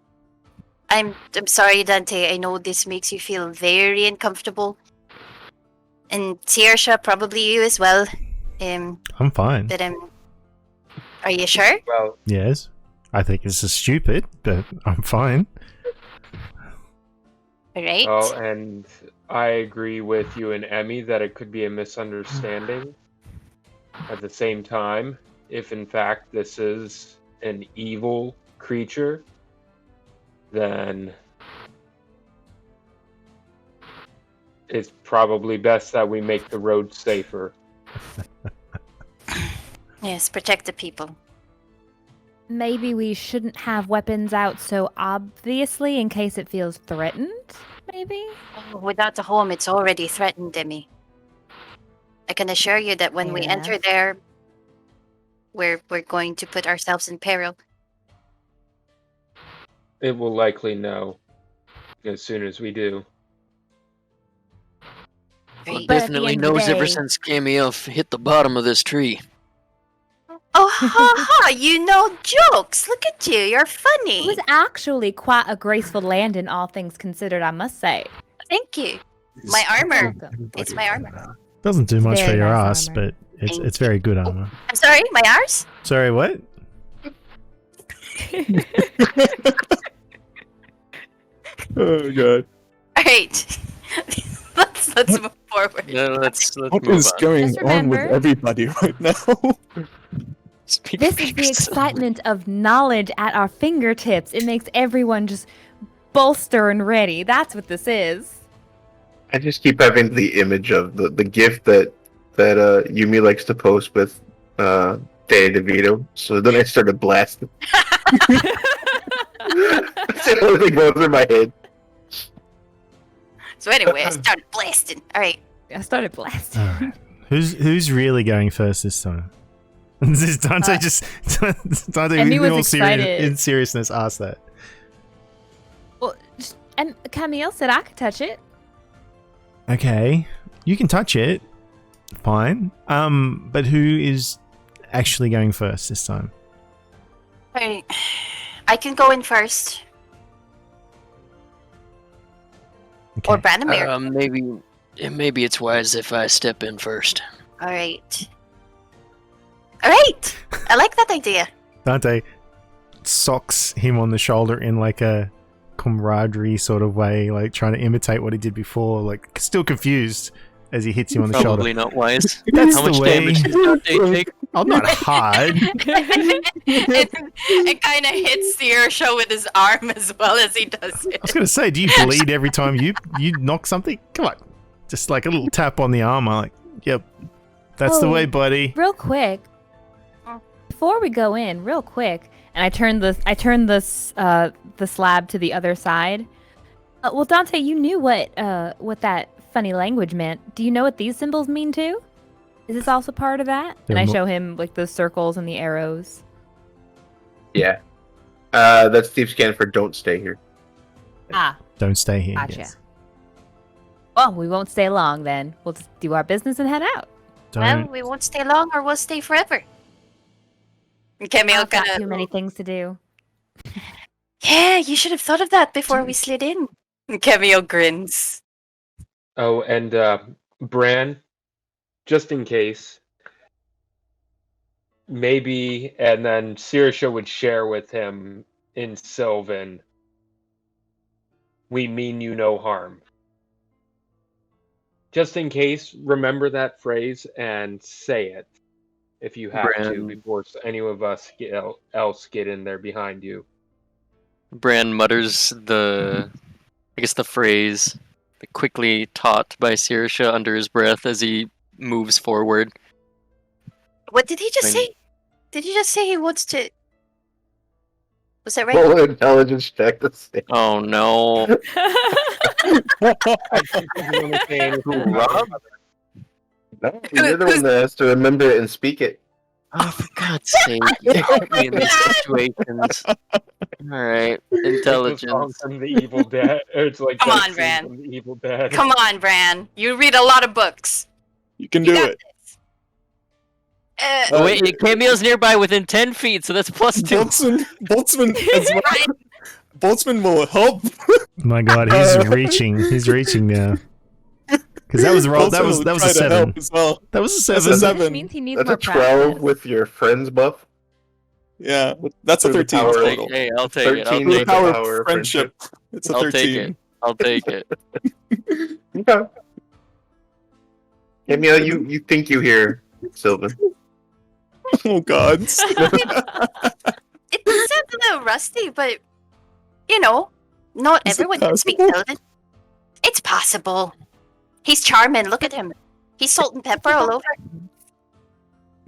I'm sorry, Dante, I know this makes you feel very uncomfortable. And Tiersha, probably you as well. I'm fine. But are you sure? Well, Yes. I think this is stupid, but I'm fine. Alright. oh, and I agree with you and Emmy that it could be a misunderstanding. At the same time, if in fact this is an evil creature, then it's probably best that we make the road safer. Yes, protect the people. Maybe we shouldn't have weapons out so obviously in case it feels threatened, maybe? Without the home, it's already threatened, Demi. I can assure you that when we enter Yeah. there, we're going to put ourselves in peril. It will likely know as soon as we do. Right. But at the Definitely end of the knows ever day- since Camille hit the bottom of this tree. Oh, ha ha! You know jokes! Look at you, you're It funny! was actually quite a graceful landing, all things considered, I must say. Thank you. My armor. Welcome. It's my armor. Doesn't do much Very for your nice ass, armor. but it's very good armor. I'm sorry, my ours? Sorry, what? Oh god. Alright. let's move forward. Yeah, let's What move is on. going Just on with remember- everybody right now? Speak This for is the yourself. excitement of knowledge at our fingertips. It makes everyone just bolster and ready. That's what this is. I just keep having the image of the gift that Yumi likes to post with Danny DeVito. So then I started blasting. That's the only thing goes through my head. So anyway, I started blasting. Alright. I started blasting. All right. Who's really going first this time? This is Dante Dante Emmy in was all excited. in seriousness asked that. Well, and Camille said I could touch it. Okay, you can touch it. Fine. But who is actually going first this time? Alright. I can go in first. Okay. Or Branimir. Maybe it's wise if I step in first. Alright. Alright! I like that idea. Dante socks him on the shoulder in like a camaraderie sort of way, like trying to imitate what he did before, like still confused as he hits him on the shoulder. Probably not wise. That's How the much way. damage does Dante take? I'm not hard. It kind of hits Searsha with his arm as well as he does I it. was gonna say, do you bleed every time you knock something? Come on, just like a little tap on the arm. I'm like, yep, that's the Oh. way, buddy. Real quick, before we go in, real quick, and I turn the slab to the other side. Well, Dante, you knew what that funny language meant. Do you know what these symbols mean too? Is this also part of that? And They're I mo- show him like the circles and the arrows. Yeah. That's Thief Scan for don't stay here. Ah, Don't stay here. gotcha. Yes. Well, we won't stay long then. We'll just do our business and head out. Well, Don't. we won't stay long or we'll stay forever. Camille I've got gonna... too many things to do. Yeah, you should have thought of that before we slid in. Camille grins. Oh, and Bran, just in case, maybe, and then Searsha would share with him in Sylvan, we mean you no harm. Just in case, remember that phrase and say it if you have to Bran. before any of us else get in there behind you. Bran mutters the phrase quickly taught by Searsha under his breath as he moves forward. What did he just When- say? Did he just say he wants to... Was that right? Roll an intelligence check to see. Oh no. Rob? No, you're the one that has to remember it and speak it. Oh, for God's sake. You put me in these situations. Alright. It's the song Intelligence. from the Evil Dead. It's like Come that on, scene Bran. from the Evil Dead. Come on, Bran. You read a lot of books. You can You do got it. this. Oh, wait, Camille's nearby within 10 feet, so that's plus 2. Boltzmann as well. Boltzmann will help. My God, he's reaching. He's reaching now. Because that was a roll. That was Boltzmann will a try to 7. help as well. That was a That's 7. a 7. means he needs That's more a 12 practice. with your friends buff. Yeah, that's a For the 13 power of- total. Hey, I'll take it. I'll 13 For the take power it. power of friendship, it's a I'll 13. take it. I'll take it. Okay. Camille, you think you hear Sylvan. Oh God. It sounds a little rusty, but, you know, not Is it everyone can speak possible? Sylvan. It's possible. He's charming. Look at him. He's salt and pepper all over.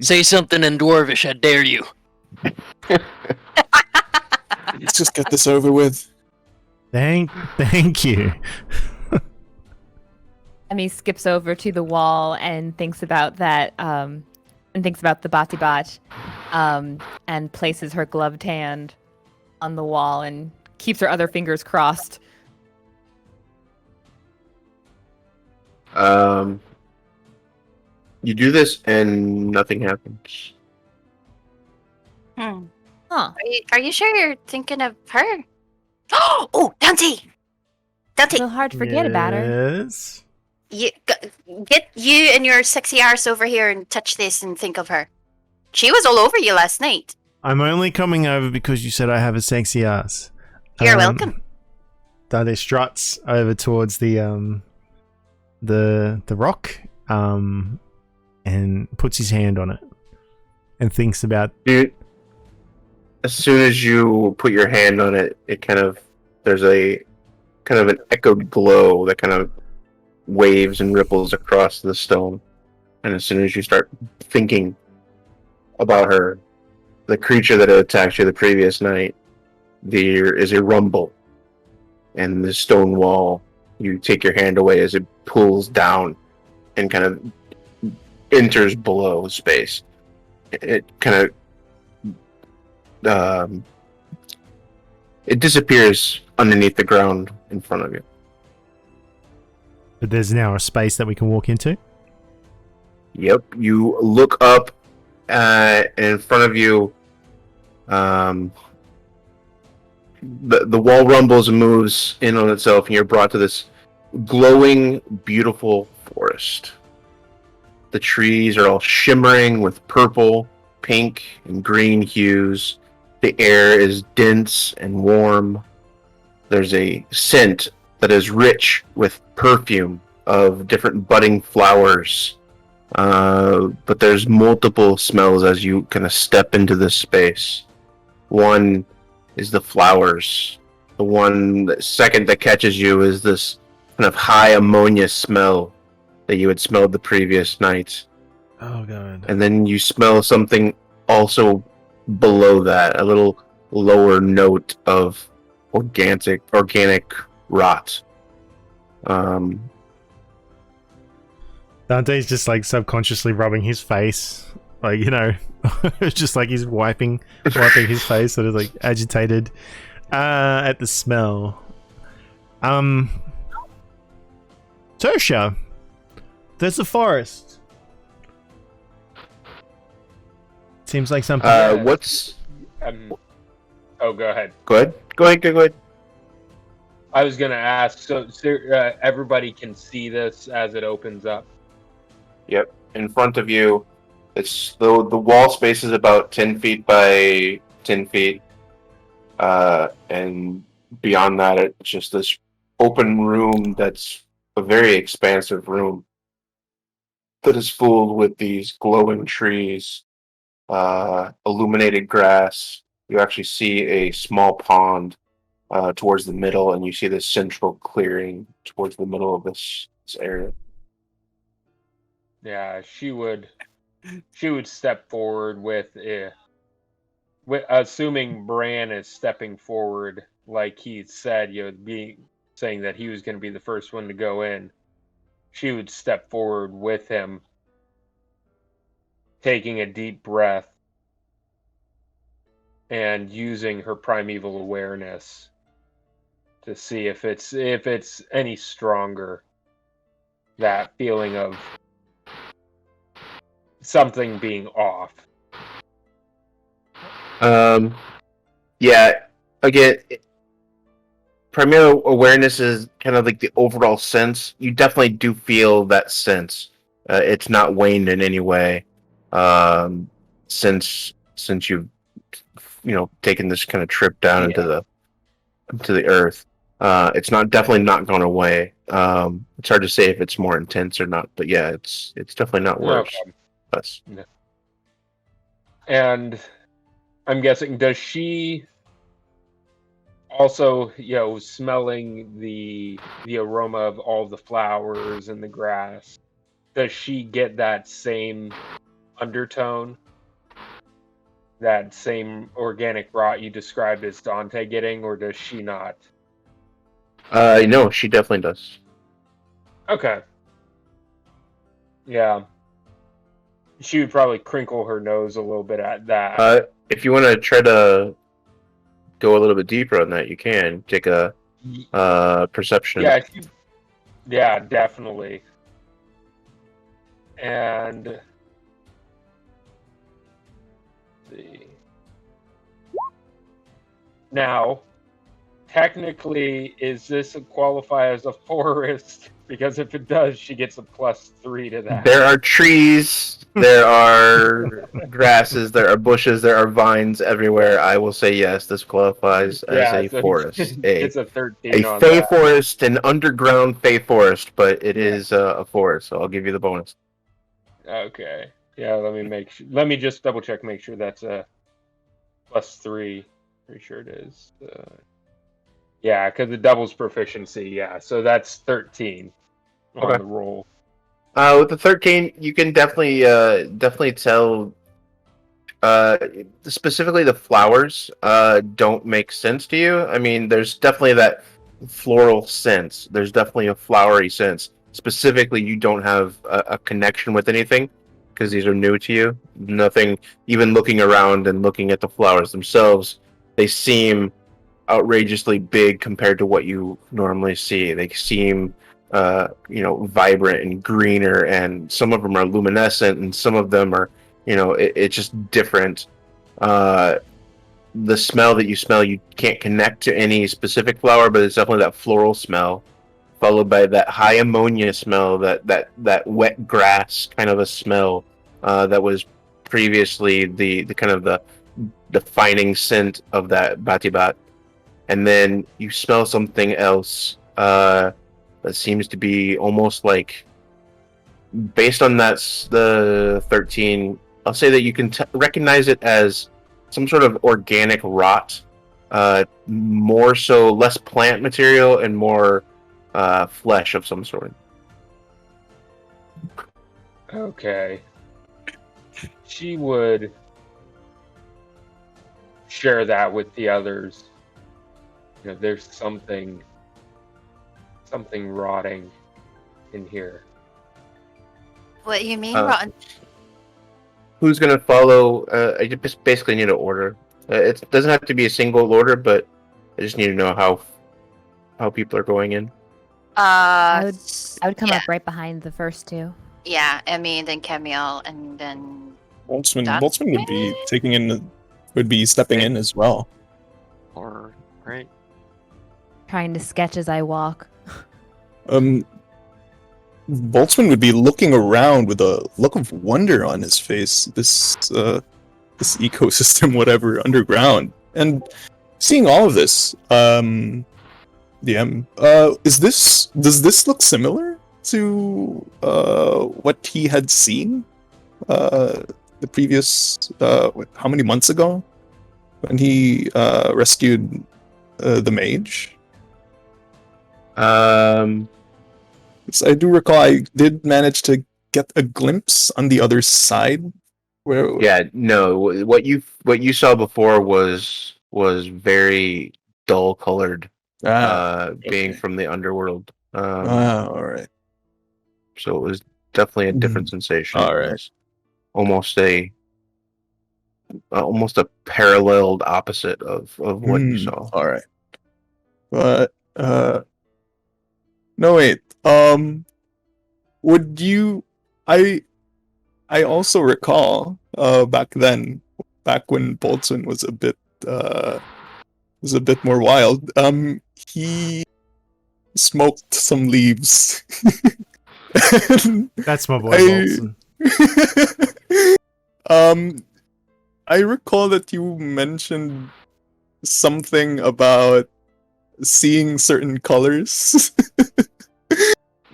Say something in Dwarvish, I dare you. Let's just get this over with. Thank you. And he skips over to the wall and thinks about that, and thinks about the Bati Bach, and places her gloved hand on the wall and keeps her other fingers crossed. You do this and nothing happens. Hmm. Huh. Are you sure you're thinking of her? Oh, Dante! A Dante, little hard to forget about her. Yes. get you and your sexy arse over here and touch this and think of her. She was all over you last night. I'm only coming over because you said I have a sexy ass. You're welcome. Dante struts over towards the rock, and puts his hand on it, and thinks about. Dude, as soon as you put your hand on it, there's a kind of an echoed glow that kind of waves and ripples across the stone. And as soon as you start thinking about her, the creature that attacked you the previous night, there is a rumble. And the stone wall, you take your hand away as it pulls down and kind of enters below space. It kind of it disappears underneath the ground in front of you. But there's now a space that we can walk into. Yep, you look up, and in front of you, the wall rumbles and moves in on itself, and you're brought to this glowing, beautiful forest. The trees are all shimmering with purple, pink, and green hues, The air is dense and warm. There's a scent that is rich with perfume of different budding flowers. But there's multiple smells as you kind of step into this space. One is the flowers. The second that catches you is this kind of high ammonia smell that you had smelled the previous night. Oh god. And then you smell something also below that, a little lower note of organic rot. Dante's just like subconsciously rubbing his face, like, you know, just like he's wiping his face, sort of like agitated at the smell. Tertia, there's a forest. Seems like something. What's? Oh, go ahead. Go ahead. I was gonna ask. So everybody can see this as it opens up. Yep. In front of you, it's the wall space is about 10 feet by 10 feet, and beyond that, it's just this open room that's a very expansive room that is full with these glowing trees, illuminated grass. You actually see a small pond towards the middle, and you see this central clearing towards the middle of this area. Yeah, she would step forward with assuming Bran is stepping forward, like he said, saying that he was going to be the first one to go in. She would step forward with him, taking a deep breath and using her primeval awareness to see if it's any stronger. That feeling of something being off. Yeah. Again, primeval awareness is kind of like the overall sense. You definitely do feel that sense. It's not waned in any way. Since you've taken this kind of trip down into the earth. It's definitely not gone away. It's hard to say if it's more intense or not, but yeah, it's definitely not worse. Us. No. And I'm guessing, does she also, smelling the aroma of all the flowers and the grass, does she get that same undertone? That same organic rot you described as Dante getting, or does she not? No, she definitely does. Okay. Yeah. She would probably crinkle her nose a little bit at that. If you want to try to go a little bit deeper on that, you can take a perception. Yeah, definitely. And let's see. Now, technically, is this qualify as a forest? Because if it does, she gets a +3 to that. There are trees, there are grasses, there are bushes, there are vines everywhere. I will say yes, this qualifies as a forest. It's a 13 a on fey that. forest, an underground fey forest, but it is a forest, so I'll give you the bonus. Okay. Yeah, let me just double check, make sure that's a +3. Pretty sure it is. Yeah, because it doubles proficiency. Yeah, so that's 13 on the roll. With the 13, you can definitely tell. Specifically, the flowers don't make sense to you. I mean, there's definitely that floral sense. There's definitely a flowery sense. Specifically, you don't have a connection with anything because these are new to you. Nothing. Even looking around and looking at the flowers themselves, they seem outrageously big compared to what you normally see. They seem vibrant and greener, and some of them are luminescent and some of them are it's just different. The smell that you smell, you can't connect to any specific flower, but it's definitely that floral smell followed by that high ammonia smell, that wet grass kind of a smell that was previously the kind of defining scent of that batibat, and then you smell something else that seems to be almost like, based on the 13. I'll say that you can recognize it as some sort of organic rot, more so less plant material and more flesh of some sort. Okay. She would share that with the others. You know, there's something rotting in here. What do you mean, Uh, rotten? Who's gonna follow? I just basically need an order. It doesn't have to be a single order, but I just need to know how people are going in. I would come yeah. up right behind the first two. Yeah, Emmy, and then Camille, and then Done. Boltzmann would be stepping in as well. Or right. Trying to sketch as I walk. Boltzmann would be looking around with a look of wonder on his face. This ecosystem, whatever, underground, and seeing all of this. Does this look similar to what he had seen the previous how many months ago when he rescued the mage? I do recall I did manage to get a glimpse on the other side. What you saw before was very dull colored, being from the underworld. All right. So it was definitely a different sensation. All It right. was almost a paralleled opposite of what you saw. All right. But no, wait. Would you? I also recall back when Boltzmann was a bit more wild. He smoked some leaves. That's my boy Boltzmann. I recall that you mentioned something about seeing certain colors.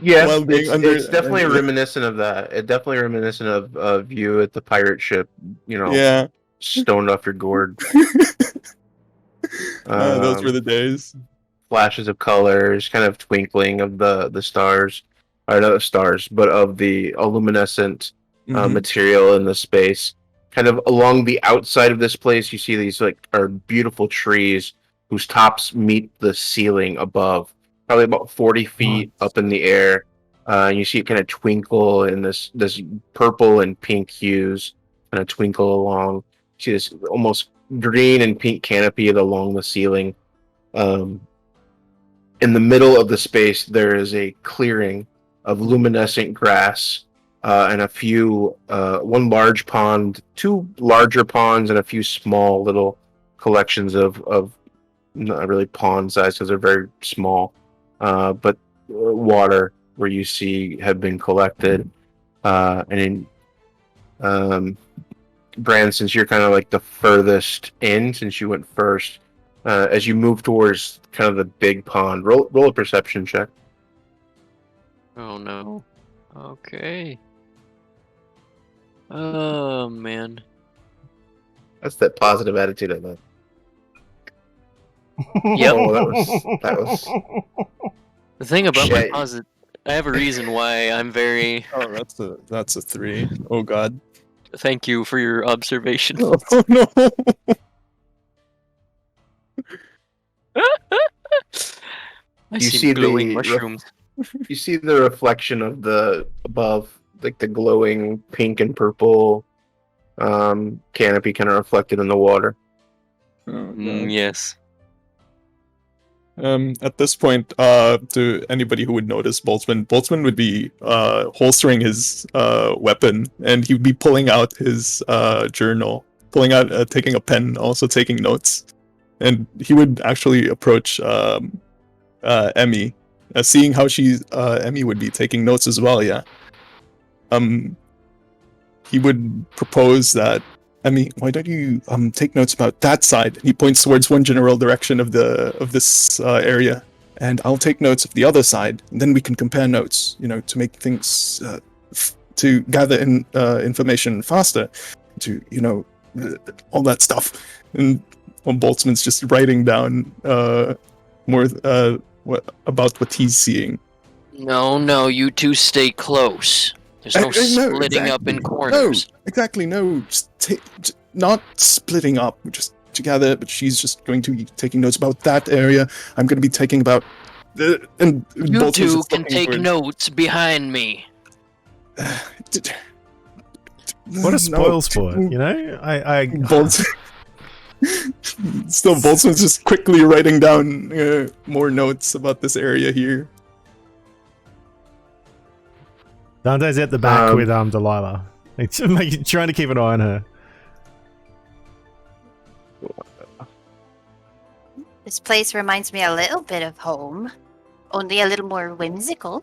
Yeah, While being it's definitely reminiscent of that. It's definitely reminiscent of you at the pirate ship, Yeah. stoned off your gourd. Those were the days. Flashes of colors, kind of twinkling of the stars, or not the stars, but of the luminescent material in the space. Kind of along the outside of this place, you see these are beautiful trees whose tops meet the ceiling above, probably about 40 feet up in the air. And you see it kind of twinkle in this purple and pink hues, kind of twinkle along. You see this almost green and pink canopy along the ceiling. In the middle of the space, there is a clearing of luminescent grass and a few, one large pond, two larger ponds, and a few small little collections of not really pond size because they're very small, but water where you see have been collected. And in Brand, since you're kind of like the furthest in, since you went first, as you move towards kind of the big pond, roll a perception check. Oh no. Okay. Oh man. That's that positive attitude I love. Yep. Oh, that was. The thing about my Shit. positive, I have a reason why I'm very. Oh, that's a 3. Oh God. Thank you for your observation. Oh no. I You see see glowing the mushrooms. You see the reflection of the above, like the glowing pink and purple canopy kind of reflected in the water. Yes. At this point, to anybody who would notice Boltzmann would be holstering his weapon, and he would be pulling out his journal, taking a pen, also taking notes, and he would actually approach Emmy, seeing how Emmy would be taking notes as well. Yeah. He would propose that Emmy, why don't you take notes about that side? He points towards one general direction of this area, and I'll take notes of the other side, and then we can compare notes. To make things to gather information faster, to all that stuff. And Boltzmann's just writing down more about what he's seeing. No, you two stay close. There's no splitting up in corners. No, exactly, no. Just not splitting up, just together, but she's just going to be taking notes about that area. I'm going to be taking about... and you two can take notes behind me. What a spoil sport, I Still, Boltzmann's just quickly writing down more notes about this area here. Dante's at the back with Delilah. It's trying to keep an eye on her. This place reminds me a little bit of home, only a little more whimsical.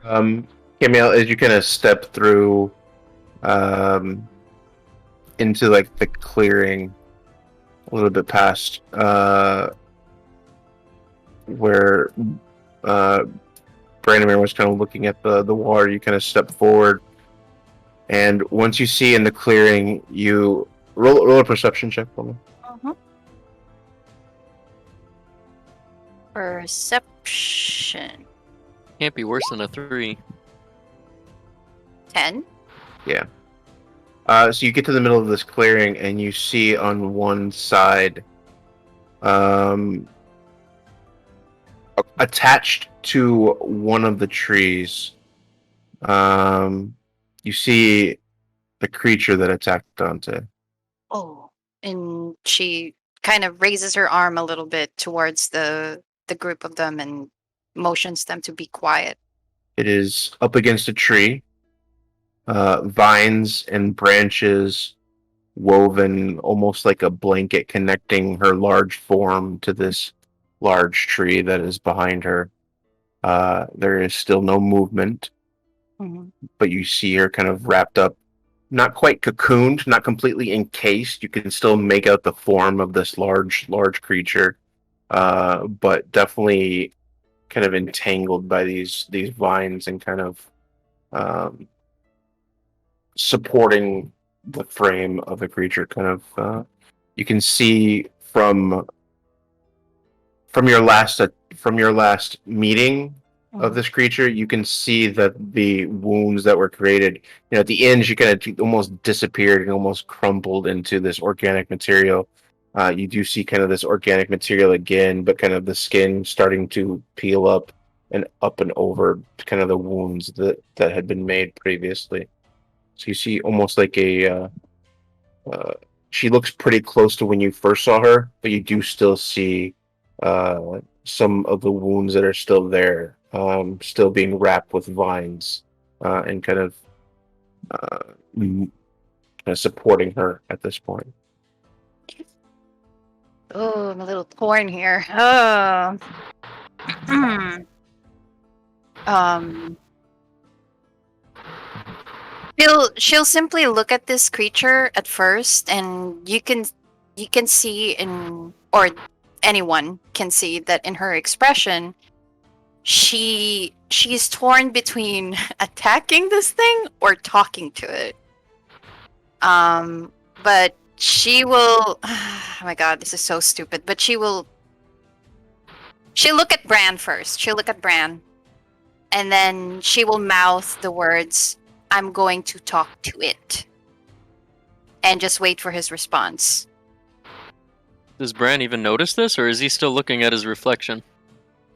Camille, as you kind of step through into like the clearing, a little bit past where Brandon was kind of looking at the water, you kind of step forward, and once you see in the clearing, you roll a perception check for me. Perception. Can't be worse than a 3. 10. Yeah. So you get to the middle of this clearing, and you see on one side, attached to one of the trees, you see the creature that attacked Dante. Oh, and she kind of raises her arm a little bit towards the group of them and motions them to be quiet. It is up against a tree, vines and branches woven almost like a blanket connecting her large form to this large tree that is behind her. There is still no movement, but you see her kind of wrapped up, not quite cocooned, not completely encased. You can still make out the form of this large creature, but definitely kind of entangled by these vines and kind of supporting the frame of the creature. Kind of, you can see from your last meeting of this creature, you can see that the wounds that were created, at the end, she kind of almost disappeared and almost crumpled into this organic material. You do see kind of this organic material again, but kind of the skin starting to peel up and over kind of the wounds that had been made previously. So you see almost like she looks pretty close to when you first saw her, but you do still see some of the wounds that are still there, still being wrapped with vines and kind of supporting her at this point. Oh, I'm a little torn here. Oh. She'll simply look at this creature at first, and you can see or anyone can see that in her expression, she's torn between attacking this thing or talking to it. But she will. Oh my god, this is so stupid. But she'll look at Bran first. She'll look at Bran, and then she will mouth the words, "I'm going to talk to it," and just wait for his response. Does Bran even notice this, or is he still looking at his reflection?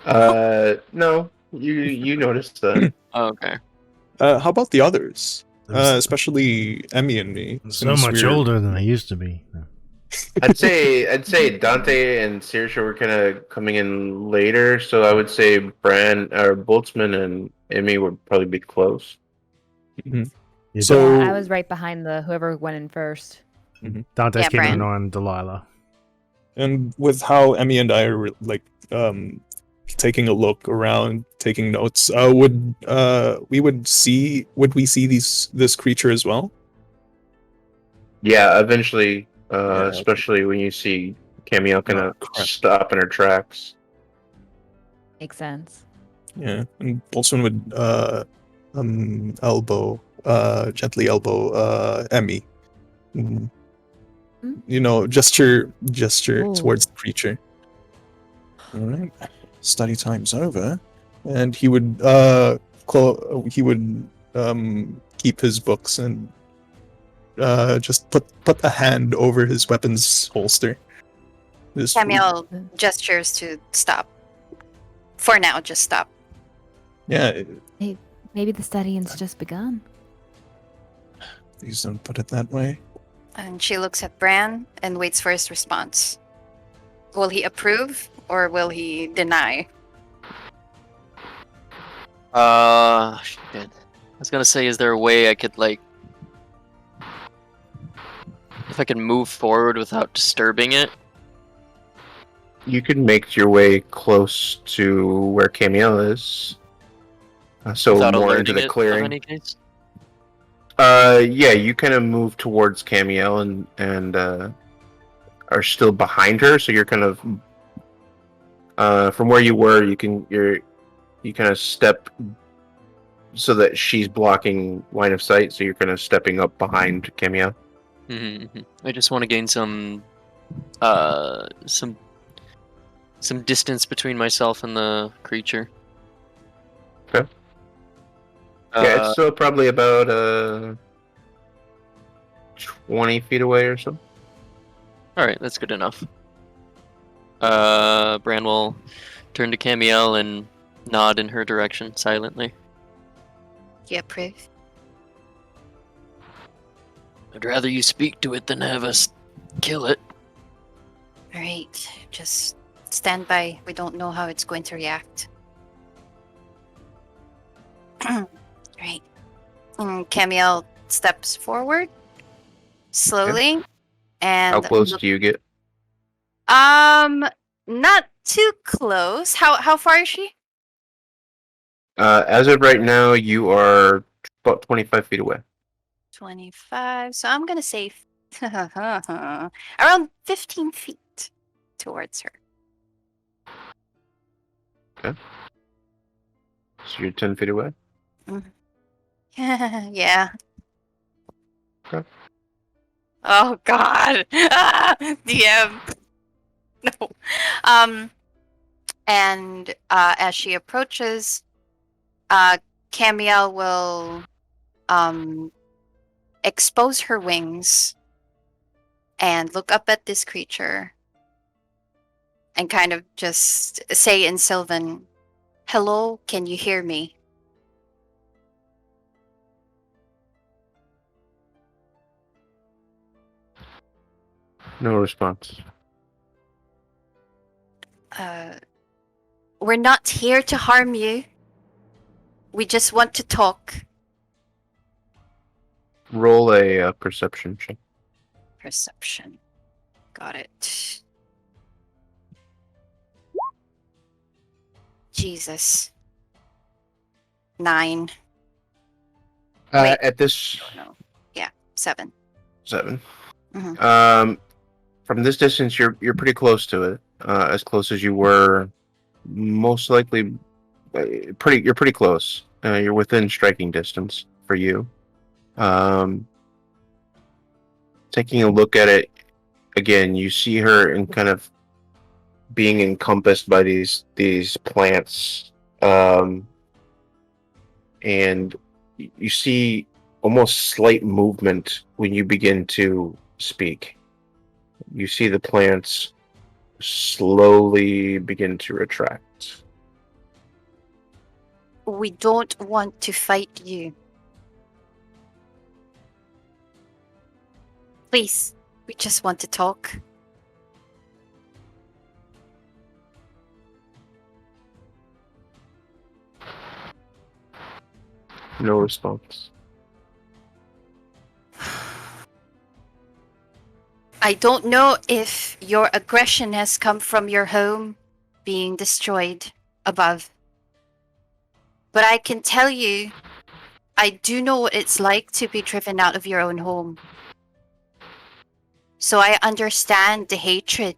No, you noticed that. Oh, okay. How about the others? Especially Emmy and me. So much older than I used to be. I'd say Dante and Searing were kind of coming in later, so I would say Boltzmann and Emmy would probably be close. Mm-hmm. So I was right behind whoever went in first. Dante's keeping Bran. an eye on Delilah. And with how Emmy and I are taking a look around, taking notes. Would we see this creature as well? Yeah, eventually, Yeah. especially when you see Camille kind of crap. stop in her tracks. Makes sense. Yeah, and Boltzmann would gently elbow Emmy. Mm. You know, gesture Oh. towards the creature. All right, study time's over, and he would keep his books and just put a hand over his weapon's holster. Just- Camille gestures to stop. For now, just stop. Yeah, Maybe the studying's just begun. please don't put it that way. And she looks at Bran and waits for his response. Will he approve or will he deny? Shit. I was gonna say, is there a way I could, like, if I can move forward without disturbing it? You can make your way close to where Camille is. So Without more alerting into the it, clearing. of any case? Yeah, you kind of move towards Camille and are still behind her, so you're kind of from where you were. You kind of step so that she's blocking line of sight. So you're kind of stepping up behind Camille. Mm-hmm. I just want to gain some distance between myself and the creature. Okay. Yeah, it's still probably about 20 feet away or so. All right, that's good enough. Bran will turn to Camille and nod in her direction silently. Do you approve? I'd rather you speak to it than have us kill it. Alright, just stand by. We don't know how it's going to react. Right. Camille steps forward slowly and How close do you get? not too close. How far is she? As of right now, you are about 25 feet away. 25. So I'm gonna say around 15 feet towards her. So you're 10 feet away? Yeah. Okay. Oh God. DM. No. And as she approaches, Camille will expose her wings and look up at this creature and kind of just say in Sylvan, "Hello, can you hear me?" No response. We're not here to harm you. We just want to talk. Roll a perception check. Perception. Got it. Jesus. 9. Wait. At this No. Yeah, 7. 7. Mhm. From this distance, you're pretty close to it. As close as you were, most likely. You're pretty close. You're within striking distance for you. Taking a look at it again, you see her in kind of being encompassed by these plants, and you see almost slight movement when you begin to speak. You see the plants slowly begin to retract. We don't want to fight you. Please, we just want to talk. No response. I don't know if your aggression has come from your home being destroyed, above. But I can tell you, I do know what it's like to be driven out of your own home. So I understand the hatred.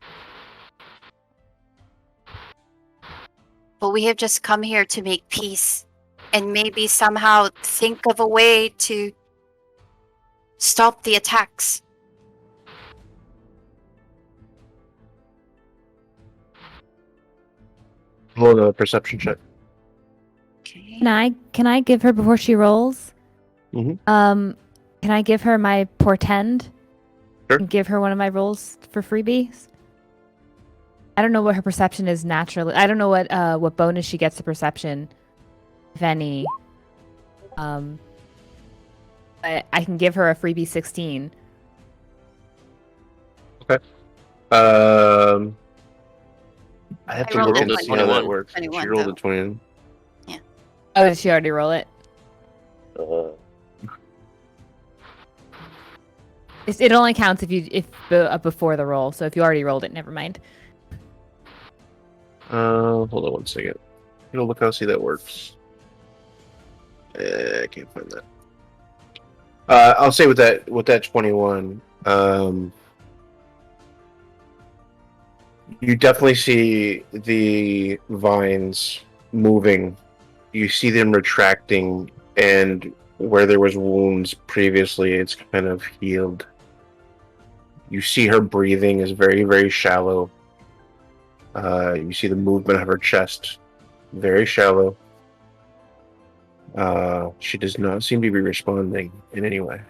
But we have just come here to make peace and maybe somehow think of a way to stop the attacks. Roll a perception check. Okay. Can I give her before she rolls? Mhm. Can I give her my portend? Sure. And give her one of my rolls for freebies? I don't know what her perception is naturally. I don't know what bonus she gets to perception, if any. But I can give her a freebie 16. I have I to rolled look a and see how that 21. works. 21, She rolled though. a 20. Oh, did she already roll it? It only counts if before the roll. So if you already rolled it, never mind. Hold on one second. I'm gonna look how see that works. I can't find that. I'll say with that 21, you definitely see the vines moving. You see them retracting, and where there was wounds previously, it's kind of healed. You see her breathing is very, very shallow. You see the movement of her chest, very shallow. She does not seem to be responding in any way.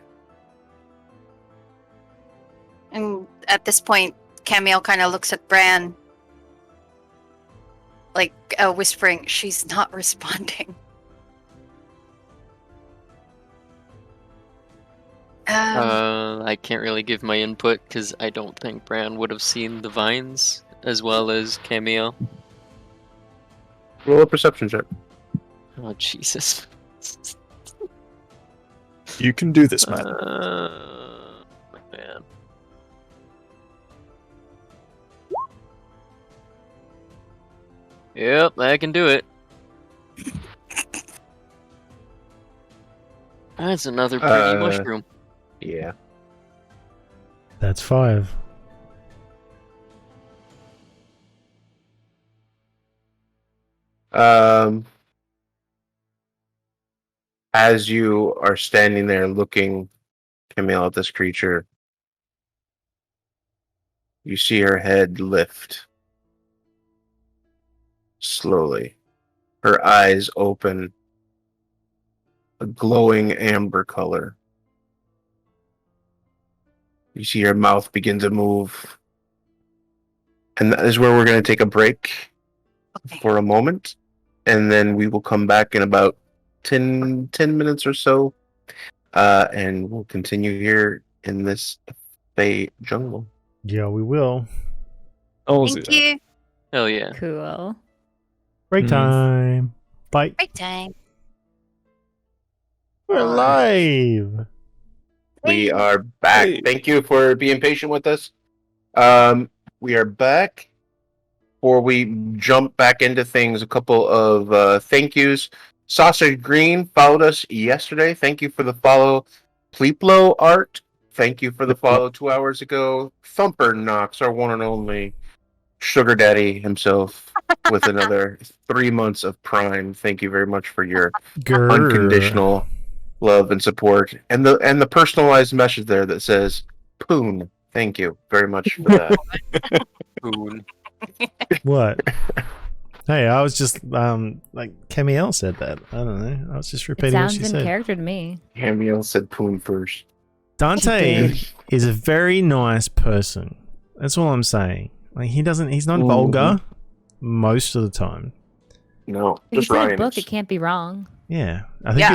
And at this point, Camille kind of looks at Bran, like whispering, "She's not responding." I can't really give my input because I don't think Bran would have seen the vines as well as Camille. Roll a perception check. Oh Jesus! You can do this, man. Man. Yep, I can do it. That's another pretty mushroom. Yeah. That's 5. As you are standing there looking, Camille, at this creature, you see her head lift slowly. Her eyes open, a glowing amber color. You see her mouth begin to move. And that is where we're going to take a break Okay. for a moment. And then we will come back in about 10 minutes or so. And we'll continue here in this Fey jungle. Yeah, we will. Thank you. Hell yeah. Cool. Break Mhm. time. Bye. Break time. We're live. We are back. Hey. Thank you for being patient with us. We are back. Before we jump back into things, a couple of thank yous. Sausage Green followed us yesterday. Thank you for the follow. Pleeplo Art, thank you for the follow 2 hours ago. Thumper Knox, our one and only sugar daddy himself, with another 3 months of Prime. Thank you very much for your Grr. unconditional love and support, and the personalized message there that says "Poon." Thank you very much for that. Boon. What? Hey, I was just like Camille said that. I don't know. I was just It repeating what sounds she in said. character to me. Camille said "Poon" first. Dante is a very nice person. That's all I'm saying. Like he's not vulgar most of the time. No, If just it's in a Ryan. book, it can't be wrong. Yeah. I think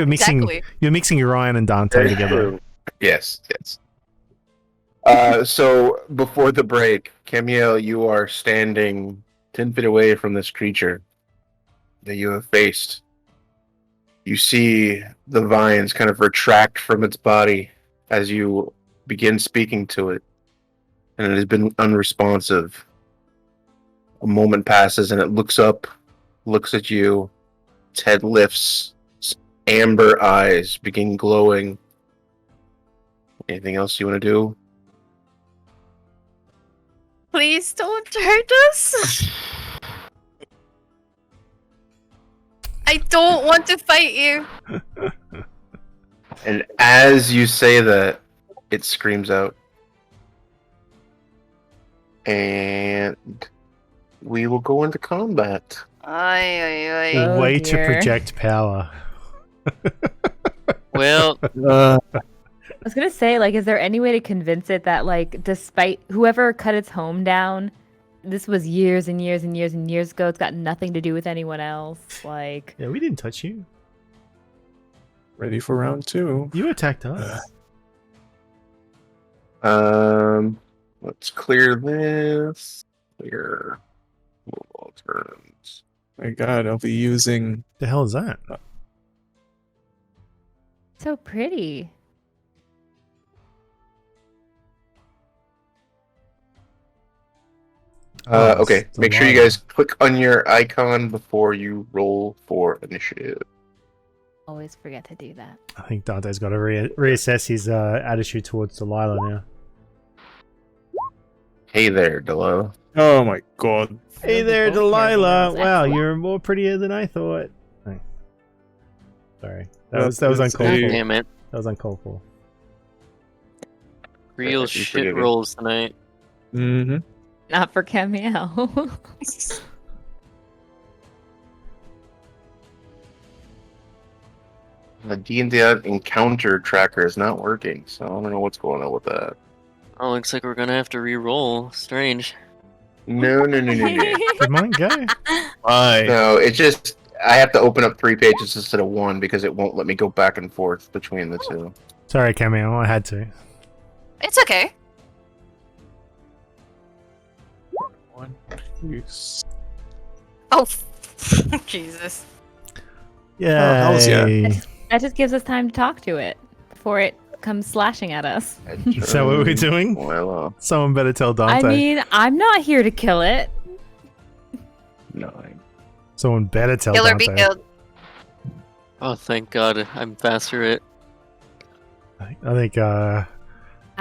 you're mixing Ryan and Dante together. Yes. So before the break, Camille, you are standing 10 feet away from this creature that you have faced. You see the vines kind of retract from its body as you begin speaking to it, and it has been unresponsive. A moment passes and it looks up, looks at you. Its head lifts. Its amber eyes begin glowing. Anything else you want to do? Please don't hurt us. I don't want to fight you. And as you say that, it screams out. And we will go into combat. Ay. Oh, Way to dear. project power. Well, Uh, I was gonna say, like, is there any way to convince it that, like, despite whoever cut its home down, this was years and years and years and years ago. It's got nothing to do with anyone else. Like, Yeah, we didn't touch you. ready for round 2. You attacked us. Let's clear this. Clear. Move all turns. My god, I'll be using... The hell is that? so pretty. Okay, it's a make sure you line. guys click on your icon before you roll for initiative. Always forget to do that. I think Dante's got to reassess his attitude towards Delilah now. Hey there, Delilah. Oh my god. Hey Those there, both character Delilah. models, Wow, excellent. you're more prettier than I thought. Oh. Sorry, that was That's uncalled a- for. damn it. That was uncalled for. Real you shit forgive me. rolls tonight. Mm-hmm. Not for Cameo. The D&D encounter tracker is not working, so I don't know what's going on with that. Oh, looks like we're gonna have to re-roll. Strange. No. Did mine go? Why? No, it just... I have to open up 3 pages instead of 1 because it won't let me go back and forth between the two. Sorry, Cameo. I had to. It's okay. One, two, Oh, Jesus. Yeah. hells yeah. That just gives us time to talk to it before it comes slashing at us. Is that what we're doing? Well, Someone better tell Dante. I mean, I'm not here to kill it. 9. Someone better tell Kill or Dante. be killed. Oh, thank God, I'm faster at. I think. I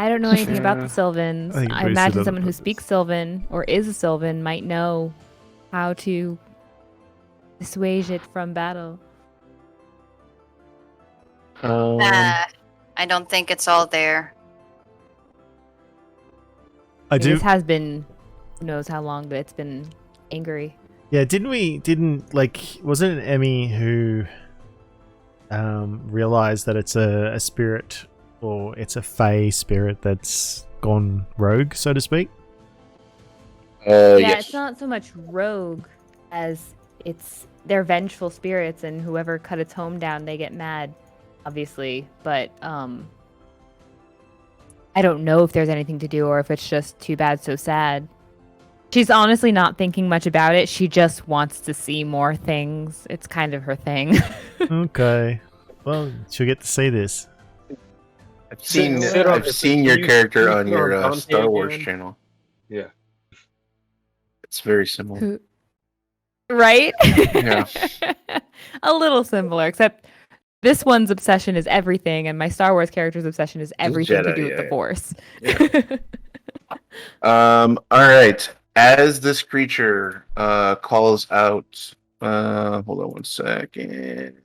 don't know anything about the Yeah. Sylvans. I think I Bruce imagine doesn't someone who know this. speaks Sylvan or is a Sylvan might know how to dissuade it from battle. I don't think it's all there. I do. This has been who knows how long, but it's been angry. Yeah, wasn't it Emmy who realized that it's a spirit, or it's a fey spirit that's gone rogue, so to speak? Yeah, Yes. it's not so much rogue as they're vengeful spirits, and whoever cut its home down, they get mad, obviously. But I don't know if there's anything to do or if it's just too bad, so sad. She's honestly not thinking much about it. She just wants to see more things. It's kind of her thing. Okay. Well, she'll get to see this. I've seen Sit on- I've seen your you- character you on sit your on Dante Star Wars again? channel. Yeah. It's very similar. Right? Yeah. A little similar, except this one's obsession is everything, and my Star Wars character's obsession is everything to Jedi, do with yeah, the yeah. Force. All right. As this creature calls out, hold on one second.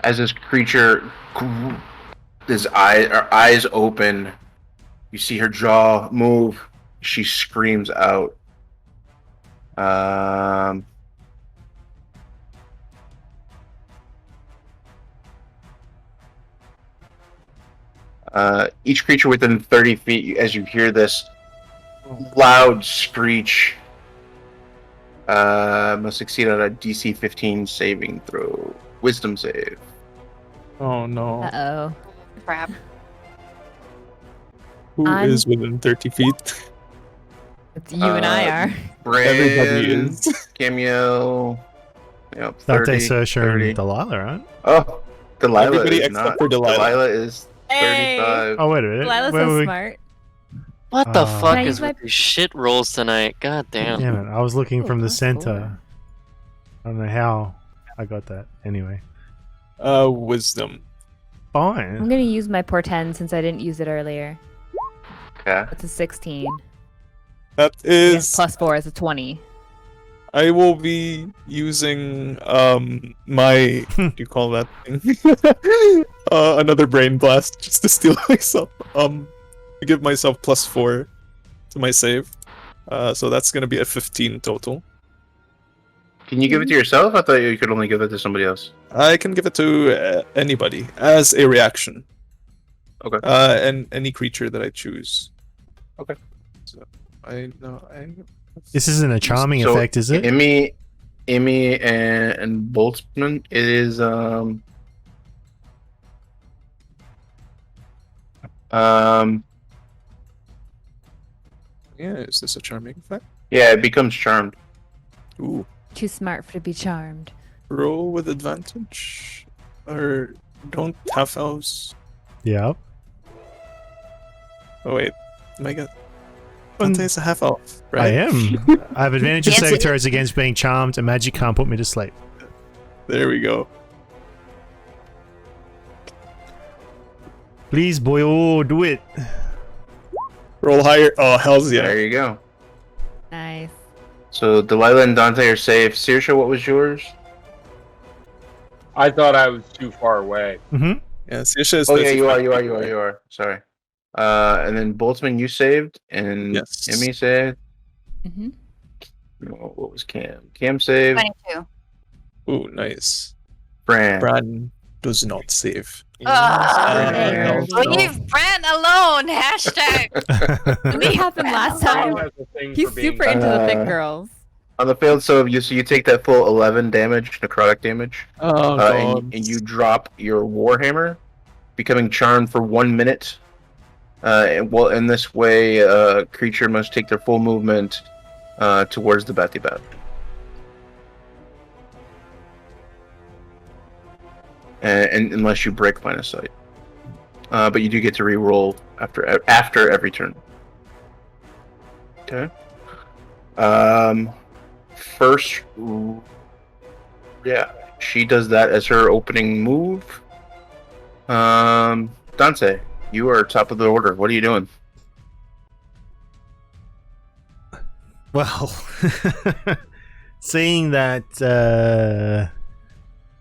As this creature, her eyes open, you see her jaw move. She screams out. Each creature within 30 feet, as you hear this loud screech, must succeed on a DC 15 saving throw. Wisdom save. Oh no. Uh-oh. Crap. Who I'm- is within 30 feet? It's you and I are. Brand, Everybody is. Cameo, Yep, Dante, 30, Saoirse, 30. and Delilah, right? Oh, Delilah Everybody is except not. for Delilah. is Hey! 35. Oh, wait a minute. Delilah's Where were so we- smart. What the Can fuck I is use my- with these shit rolls tonight? God damn. Damn it, I was looking Ooh, from the plus center. I don't know how I got that. Anyway. Wisdom. I'm Fine. gonna use my portend since I didn't use it earlier. Okay. It's a 16. That is. Plus 4 is a 20. I will be using my what do you call that thing? Another brain blast just to steal myself. To give myself +4 to my save. So that's gonna be a 15 total. Can you give it to yourself? I thought you could only give it to somebody else. I can give it to anybody as a reaction. Okay. And any creature that I choose. Okay. So I know I. This isn't a charming So, effect, is it? Emmy, and Boltzmann. It is Yeah, is this a charming effect? yeah, it becomes charmed. Ooh. Too smart for to be charmed. Roll with advantage, or don't half elves. Yep. Oh wait, my god, Dante's a half elf, right? I am. I have advantage of Yes, saving it- throws against being charmed, and magic can't put me to sleep. There we go. Please, boy, oh, do it. Roll higher. Oh hell's yeah! There you go. Nice. So Delilah and Dante are safe. Saoirse, what was yours? I thought I was too far away. Mm-hmm. Yeah, Saoirse is Oh yeah, 35. you are. Sorry. And then Boltzmann, you saved, and Yes. Emmy saved. Mm-hmm. Oh, what was Cam? Cam saved. 22. Ooh, nice. Fran. Bran does not save. Bran. Leave Bran alone. Hashtag. What happened last time? Has a thing He's for being super into the thick Uh, girls. On the failed save, you take that full 11 damage, necrotic damage, Oh and you drop your warhammer, becoming charmed for 1 minute. And well, in this way, creature must take their full movement towards the Batibat. And unless you break line of sight, but you do get to re-roll after every turn. Okay. First, yeah, she does that as her opening move. Dante, you are top of the order. What are you doing? Well, seeing that,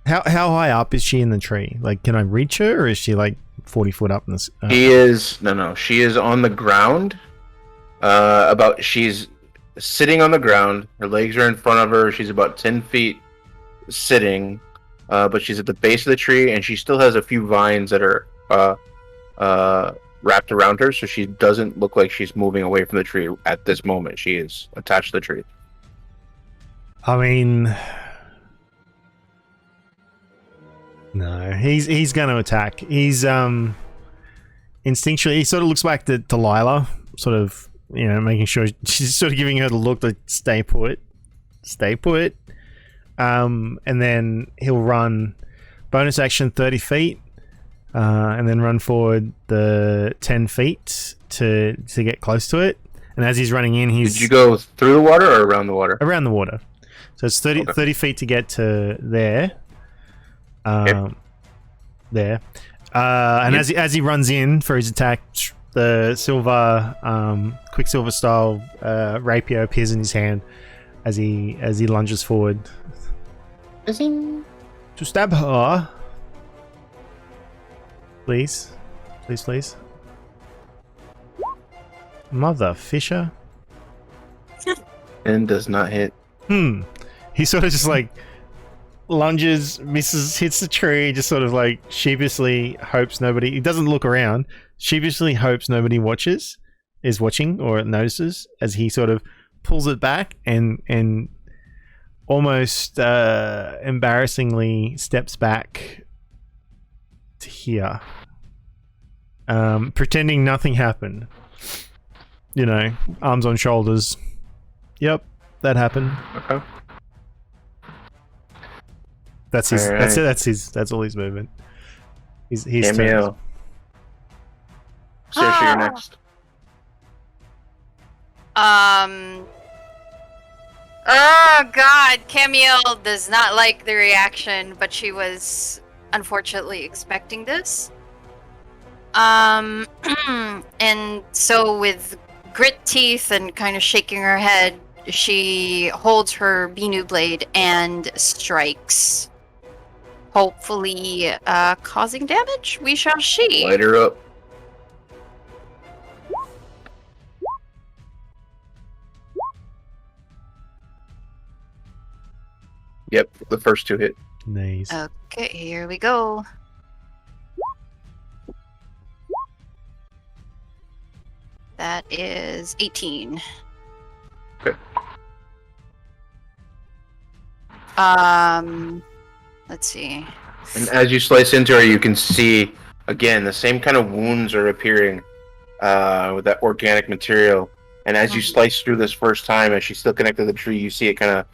how high up is she in the tree? Like, can I reach her, or is she like 40 foot up in this? She is on the ground. She's sitting on the ground. Her legs are in front of her. She's about 10 feet sitting, but she's at the base of the tree, and she still has a few vines that are wrapped around her, so she doesn't look like she's moving away from the tree at this moment. She is attached to the tree. I mean, no, he's going to attack. He's instinctually, he sort of looks back to Delilah, sort of, you know, making sure she's sort of giving her the look to stay put. And then he'll run bonus action 30 feet, and then run forward the 10 feet to get close to it. And as he's running in, Did you go through the water or around the water? around the water. So it's 30 feet to get to there. There. And as he runs in for his attack, the silver, Quicksilver style rapier appears in his hand as he lunges forward to stab her. Please. Mother Fisher. And does not hit. He sort of just like lunges, misses, hits the tree, just sort of like sheepishly hopes nobody. He doesn't look around. Sheepishly hopes nobody is watching or notices as he sort of pulls it back and almost embarrassingly steps back to here, pretending nothing happened. You know, arms on shoulders. Yep, that happened. Okay. That's his. All That's it. right. That's all his movement. He's turns. Cameo. Saoirse, you're next. Oh God, Camille does not like the reaction, but she was unfortunately expecting this. And so with grit teeth and kind of shaking her head, she holds her Binu blade and strikes. Hopefully, causing damage? We shall see. Light her up. Yep, the first 2 hit. Nice. Okay, here we go. That is 18. Okay. Let's see. And as you slice into her, you can see, again, the same kind of wounds are appearing with that organic material. And as you slice through this first time, as she's still connected to the tree, you see it kind of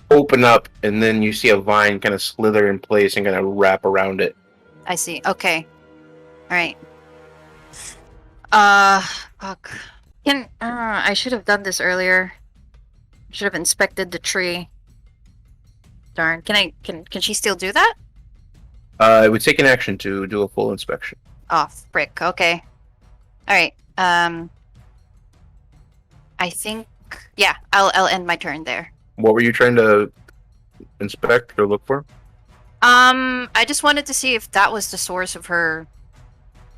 open up, and then you see a vine kind of slither in place and kind of wrap around it. I see. Okay. All right. Fuck. I should have done this earlier. Should have inspected the tree. Darn. Can she still do that? It would take an action to do a full inspection. Oh, frick. Okay. All right. I think. Yeah. I'll end my turn there. What were you trying to inspect or look for? I just wanted to see if that was the source of her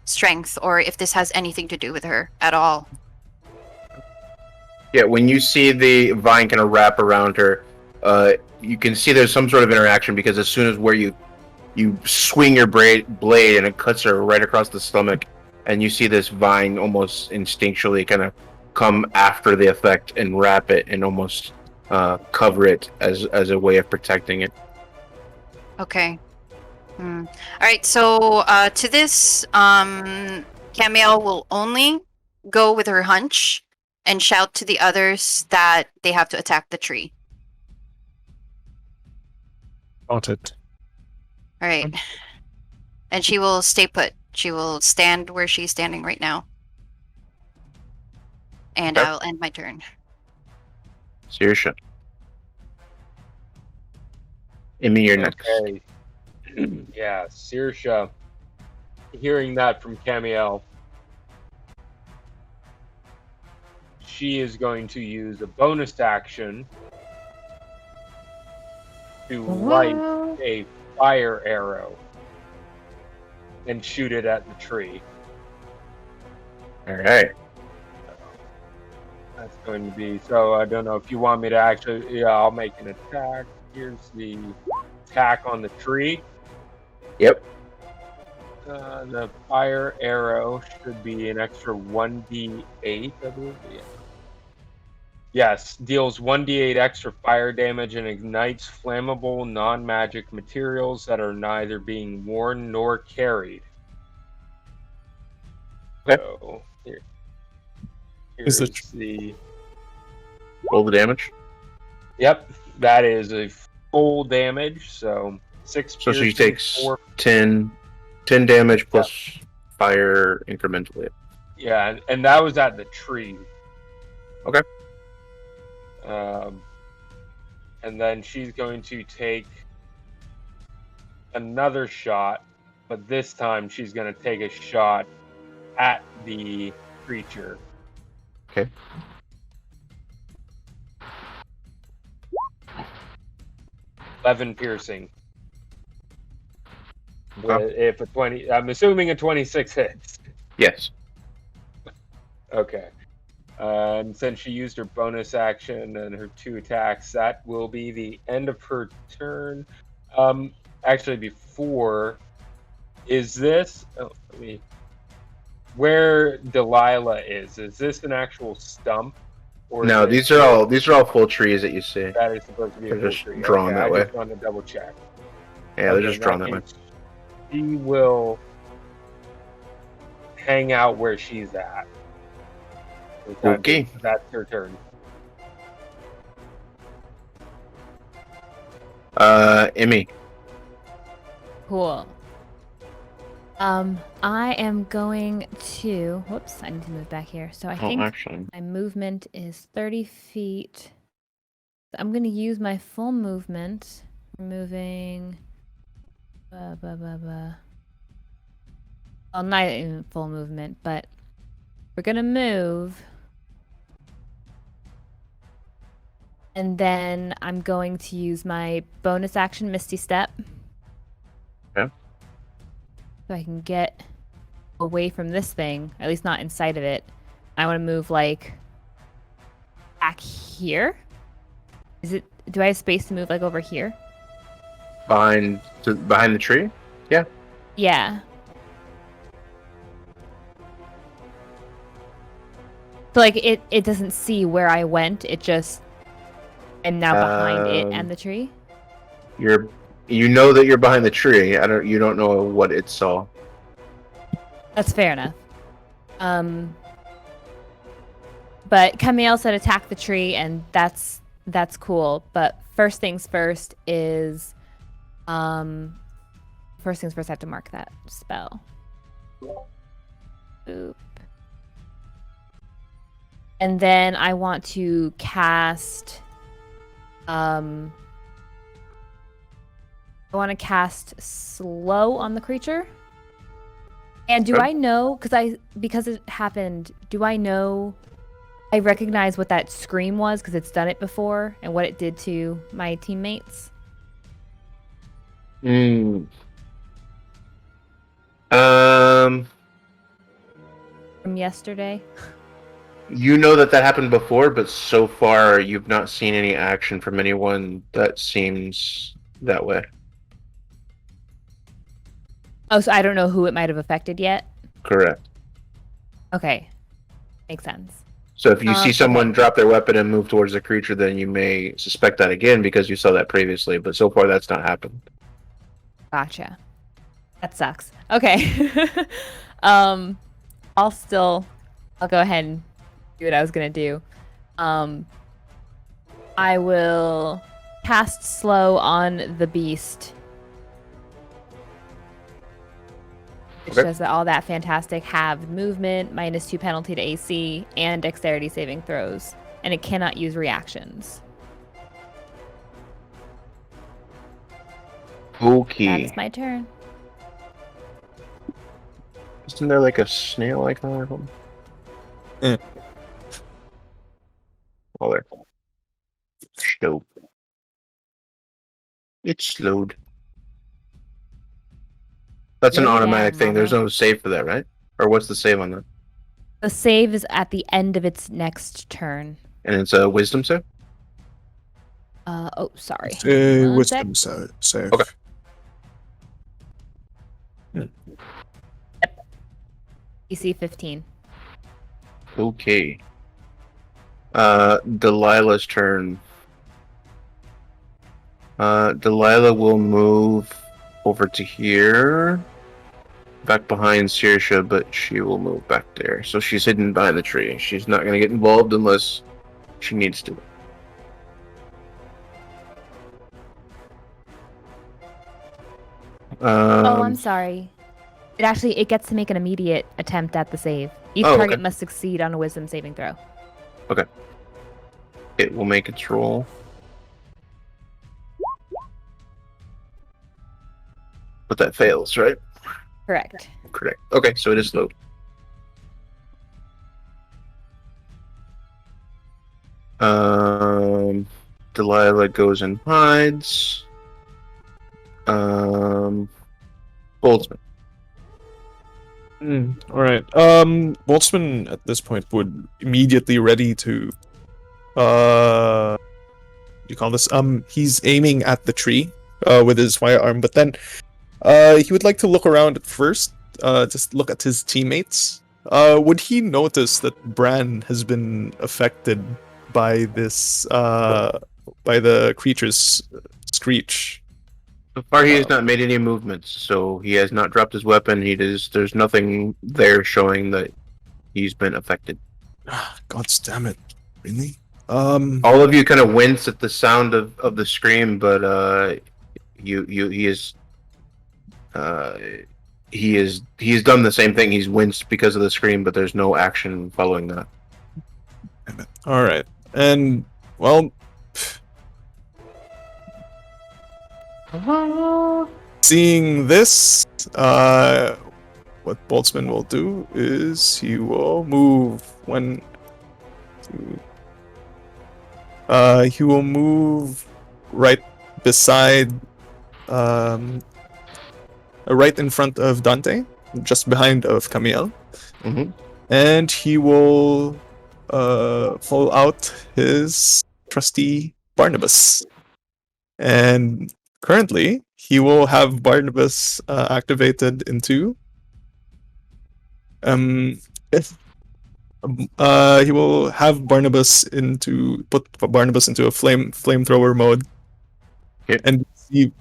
strength, or if this has anything to do with her at all. Yeah, when you see the vine kind of wrap around her, you can see there's some sort of interaction, because as soon as where you swing your blade and it cuts her right across the stomach, and you see this vine almost instinctually kind of come after the effect and wrap it and almost cover it as a way of protecting it. Okay. All right. So to this, Camille will only go with her hunch and shout to the others that they have to attack the tree. Noted. All right. And she will stay put. She will stand where she's standing right now. And Okay. I'll end my turn. Saoirse. Emmy, you're next. Okay. Yeah, Saoirse, hearing that from Camiel, she is going to use a bonus action to light a fire arrow and shoot it at the tree. All right. That's going to be, so I don't know if you want me to actually, yeah, I'll make an attack. Here's the attack on the tree. Yep. The fire arrow should be an extra 1d8, I believe. Yeah. Yes, deals 1d8 extra fire damage and ignites flammable non-magic materials that are neither being worn nor carried. Okay. So, Is here's it- the... Roll the damage. Yep, that is a full damage, so 6 So she piercing, takes 4 10 damage plus fire incrementally. Yeah, and that was at the tree. Okay. And then she's going to take another shot, but this time she's going to take a shot at the creature. Okay. $11 piercing. Okay. If a 20, I'm assuming a 26 hits. Yes. Okay. And since she used her bonus action and her 2 attacks, that will be the end of her turn. Actually, before, is this... Oh, let me... Where Delilah is this an actual stump? Or No, is these are all full trees that you see. That is supposed to be a They're full just tree. drawn Okay, that I way. just wanted to double check. Yeah, they're Okay, just drawn that way. means She will hang out where she's at. Okay. That's her turn. Emmy, Cool. I am going to. Whoops, I need to move back here. So I think Actually. my movement is 30 feet. I'm going to use my full movement. Moving. Well, not even full movement, but we're going to move. And then I'm going to use my bonus action Misty Step. Okay. So I can get away from this thing, at least not inside of it. I want to move like back here. Do I have space to move like over here? Behind the tree? Yeah. Yeah. So like it doesn't see where I went. It just I'm now behind it and the tree. You know that you're behind the tree. You don't know what it saw. That's fair enough. But Camille said attack the tree, and that's cool. But first things first is, I have to mark that spell. Boop. And then I want to cast. I want to cast slow on the creature. And do Okay. I know because it happened? Do I know? I recognize what that scream was because it's done it before and what it did to my teammates. Hmm. From yesterday. You know that happened before, but so far you've not seen any action from anyone that seems that way. Oh, so I don't know who it might have affected yet. Correct. Okay, makes sense. So if you see someone okay. drop their weapon and move towards the creature, then you may suspect that again because you saw that previously. But so far, that's not happened. Gotcha. That sucks. Okay. I'll go ahead and do what I was gonna do. I will cast slow on the beast. Which Okay. does all that fantastic halved movement, -2 penalty to AC, and dexterity saving throws. And it cannot use reactions. Okay. That's my turn. Isn't there like a snail icon or something? Eh. Oh, there. Slow. It's slowed. That's an Slow automatic down, thing. There's mama. no save for that, right? Or what's the save on that? The save is at the end of its next turn. And it's a wisdom save? Oh, sorry. One sec. Wisdom save. Okay. DC 15. Okay. Delilah's turn. Delilah will move over to here. Back behind Saoirse, but she will move back there. So she's hidden behind the tree. She's not going to get involved unless she needs to. I'm sorry. It gets to make an immediate attempt at the save. Each target okay. must succeed on a wisdom saving throw. Okay. It will make its roll. But that fails, right? Correct. Correct. Okay, so it is slowed. Delilah goes and hides. Boltzmann. All right. Boltzmann at this point would immediately ready to. What do you call this? He's aiming at the tree, with his firearm, but then, he would like to look around at first, just look at his teammates. Would he notice that Bran has been affected by this, by the creature's screech? So far, he has not made any movements, so he has not dropped his weapon. There's nothing there showing that he's been affected. God damn it! Really? All of you kind of wince at the sound of the scream, but he is he's done the same thing. He's winced because of the scream, but there's no action following that. All right, and well, seeing this, what Boltzmann will do is he will move he will move right beside, right in front of Dante, just behind of Camille, Mm-hmm. and he will pull out his trusty Barnabas, and currently he will have Barnabas activated into he will have Barnabas put Barnabas into a flamethrower mode. Okay. And see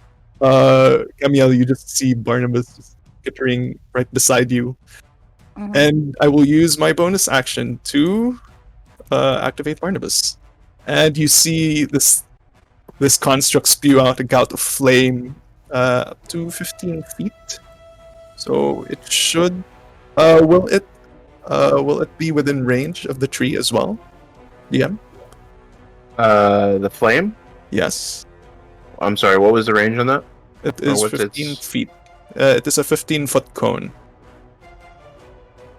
Camille, you just see Barnabas just skittering right beside you. Mhm. And I will use my bonus action to activate Barnabas. And you see this construct spew out a gout of flame up to 15 feet. So it should will it be within range of the tree as well? DM? The flame? Yes. I'm sorry, what was the range on that? It Or is what's 15 its- feet. It is a 15-foot cone.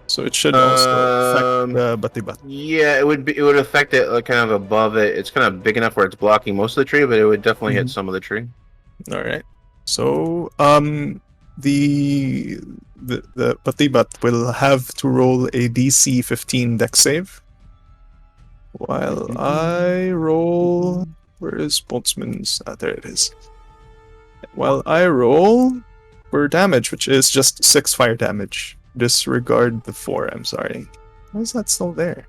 So it should also affect the Batibat. Yeah, it would affect it like kind of above it. It's kind of big enough where it's blocking most of the tree, but it would definitely hit some of the tree. Alright. So the Batibat will have to roll a DC 15 dex save. While I roll, where is Boltzmann's? There it is. While I roll for damage, which is just 6 fire damage. Disregard the 4, I'm sorry. Why is that still there?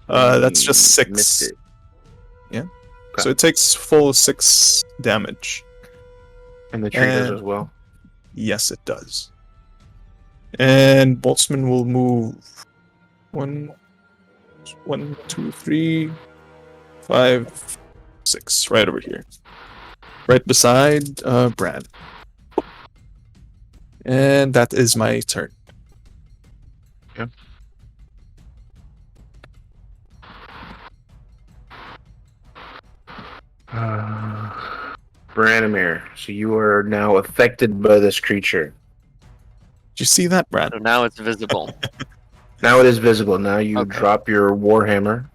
That's just 6. Missed it. Yeah. Okay. So it takes full 6 damage. And the tree does as well. Yes, it does. And Boltzmann will move 1, 2, 3, 5, 6, right over here. Right beside Brad. And that is my turn. Yeah. Branimir, so you are now affected by this creature. Did you see that, Brad? So now it's visible. Now it is visible. Now you Okay. drop your warhammer.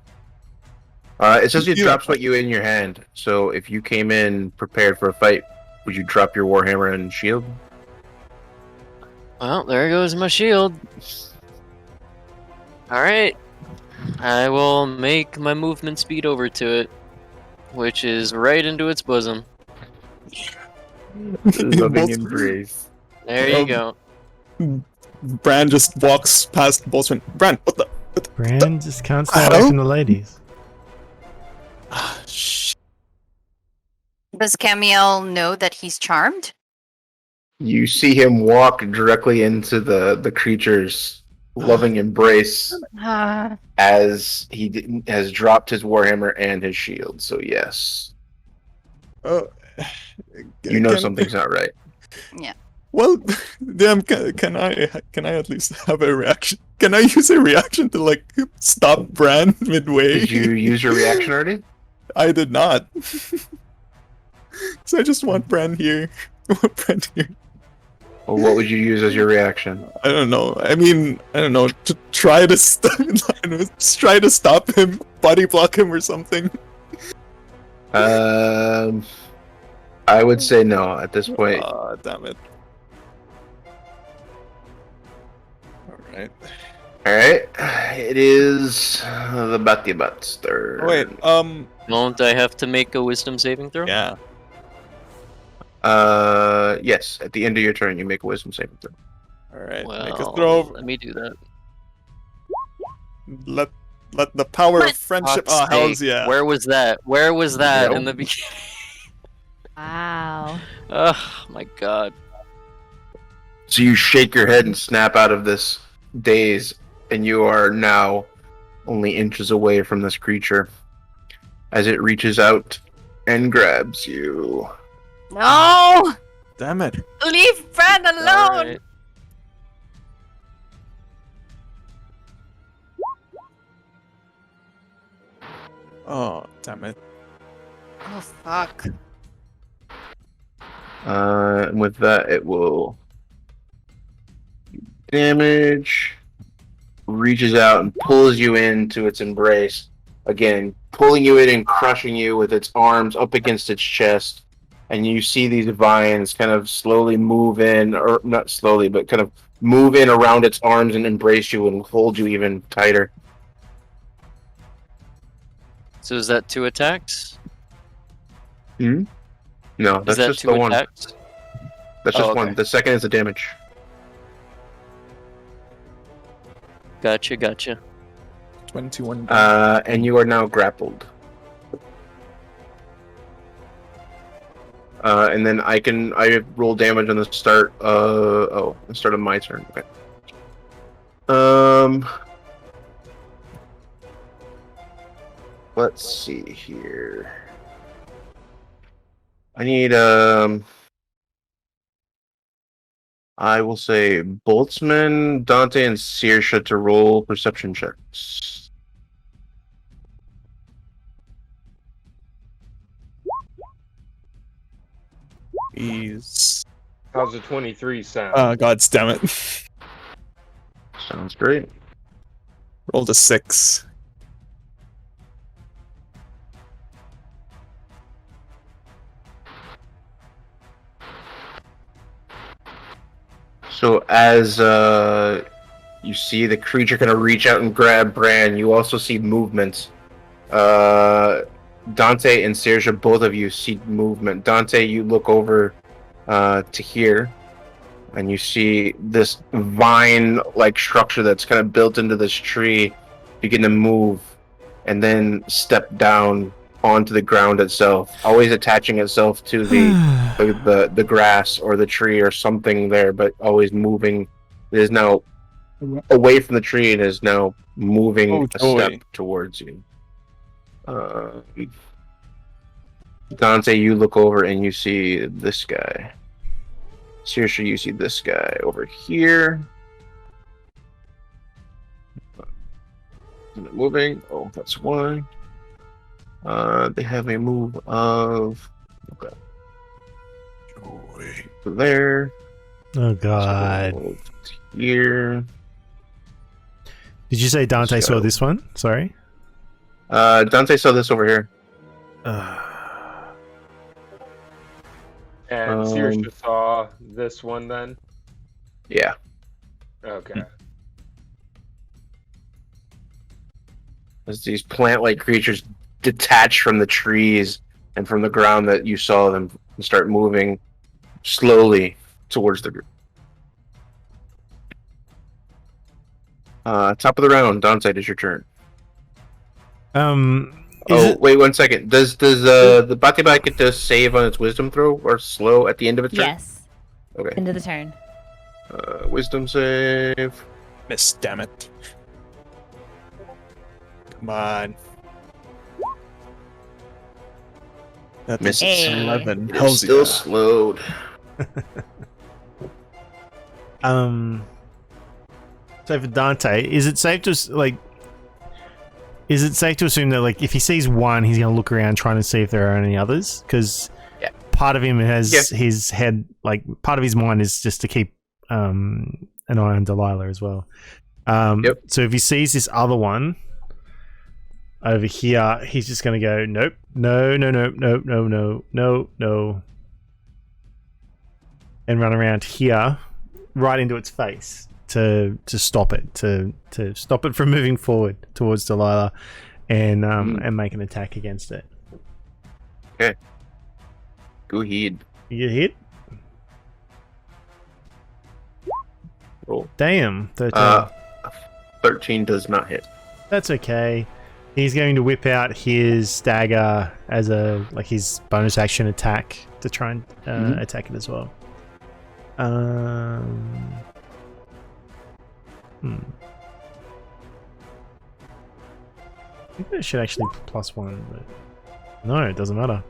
It says it Yeah. drops what you in your hand. So if you came in prepared for a fight, would you drop your warhammer and shield? Well, there goes my shield. Alright. I will make my movement speed over to it, which is right into its bosom. Loving Boltzmann- embrace. There you go. Bran just walks past Boltzmann. Bran, what the? Bran just can't stay away Hello? from the ladies. Shh. Does Camille know that he's charmed? You see him walk directly into the creature's loving embrace as he has dropped his warhammer and his shield. So yes, Oh, you know can- something's not right. Well, damn, can I at least have a reaction? Can I use a reaction to like stop Bran midway? Did you use your reaction already? I did not. So I just want Bran here. I want Bran here. Well, what would you use as your reaction? I don't know. I mean, I don't know. To try to just try to stop him, body block him or something. I would say no at this point. Damn it. Alright. All right, it is the Batibat's turn. Oh, wait, Don't I have to make a wisdom saving throw? yeah. Yes. At the end of your turn, you make a wisdom saving throw. Alright, Well, make a throw. let me do that. Let the power of But- friendship. Fuck's Oh, hells sake, yeah. Where was that? Where was that Yep. in the beginning? Wow. Oh my god. So you shake your head and snap out of this daze, and you are now only inches away from this creature as it reaches out and grabs you. No! Damn it. Leave Bran alone. Alright. Oh, damn it. Oh fuck. And with that, it will damage. Reaches out and pulls you into its embrace. Again, pulling you in and crushing you with its arms up against its chest. And you see these vines kind of slowly move in, or not slowly, but kind of move in around its arms and embrace you and hold you even tighter. So is that 2 attacks? No, Is that's that just 2 the one. attacks? That's just Oh, okay. one. The second is the damage. Gotcha. 21. And you are now grappled. And then I roll damage on the start. The start of my turn. Okay. Let's see here. I need I will say Boltzmann, Dante, and Saoirse to roll perception checks. He's... How's a 23 sound? God damn it. Sounds great. Rolled a 6. So as you see the creature kind of reach out and grab Bran, you also see movement. Dante and Saoirse, both of you see movement. Dante, you look over to here, and you see this vine-like structure that's kind of built into this tree begin to move, and then step down onto the ground itself, always attaching itself to the grass or the tree or something there, but always moving. It is now away from the tree and is now moving a step towards you. Dante, you look over and you see this guy. Saoirse, you see this guy over here. Isn't it moving? Oh, that's one. They have a move of there. Oh god. So, here. Did you say Dante saw this one? Sorry. Dante saw this over here. And Saoirse saw this one then? Yeah. Okay. As these plant-like creatures detach from the trees and from the ground that you saw them and start moving slowly towards the group. Top of the round, Dante, it is your turn. Wait 1 second. Does the Batibak get to save on its wisdom throw or slow at the end of its turn? Yes. Okay. End of the turn. Wisdom save. Miss, damn it. Come on. That Misses. Hey. 11. It is Hell's still yeah. slowed. So for Dante, is it safe to assume that like if he sees one, he's gonna look around trying to see if there are any others? Because part of him has his head, like part of his mind is just to keep an eye on Delilah as well. So if he sees this other one over here, he's just gonna go nope, no, and run around here, right into its face. To stop it, to stop it from moving forward towards Delilah, and make an attack against it. Okay. Go ahead. You get hit. Roll. Damn. 13. 13 does not hit. That's okay. He's going to whip out his dagger as his bonus action attack to try and attack it as well. I think that should actually +1, but no, it doesn't matter.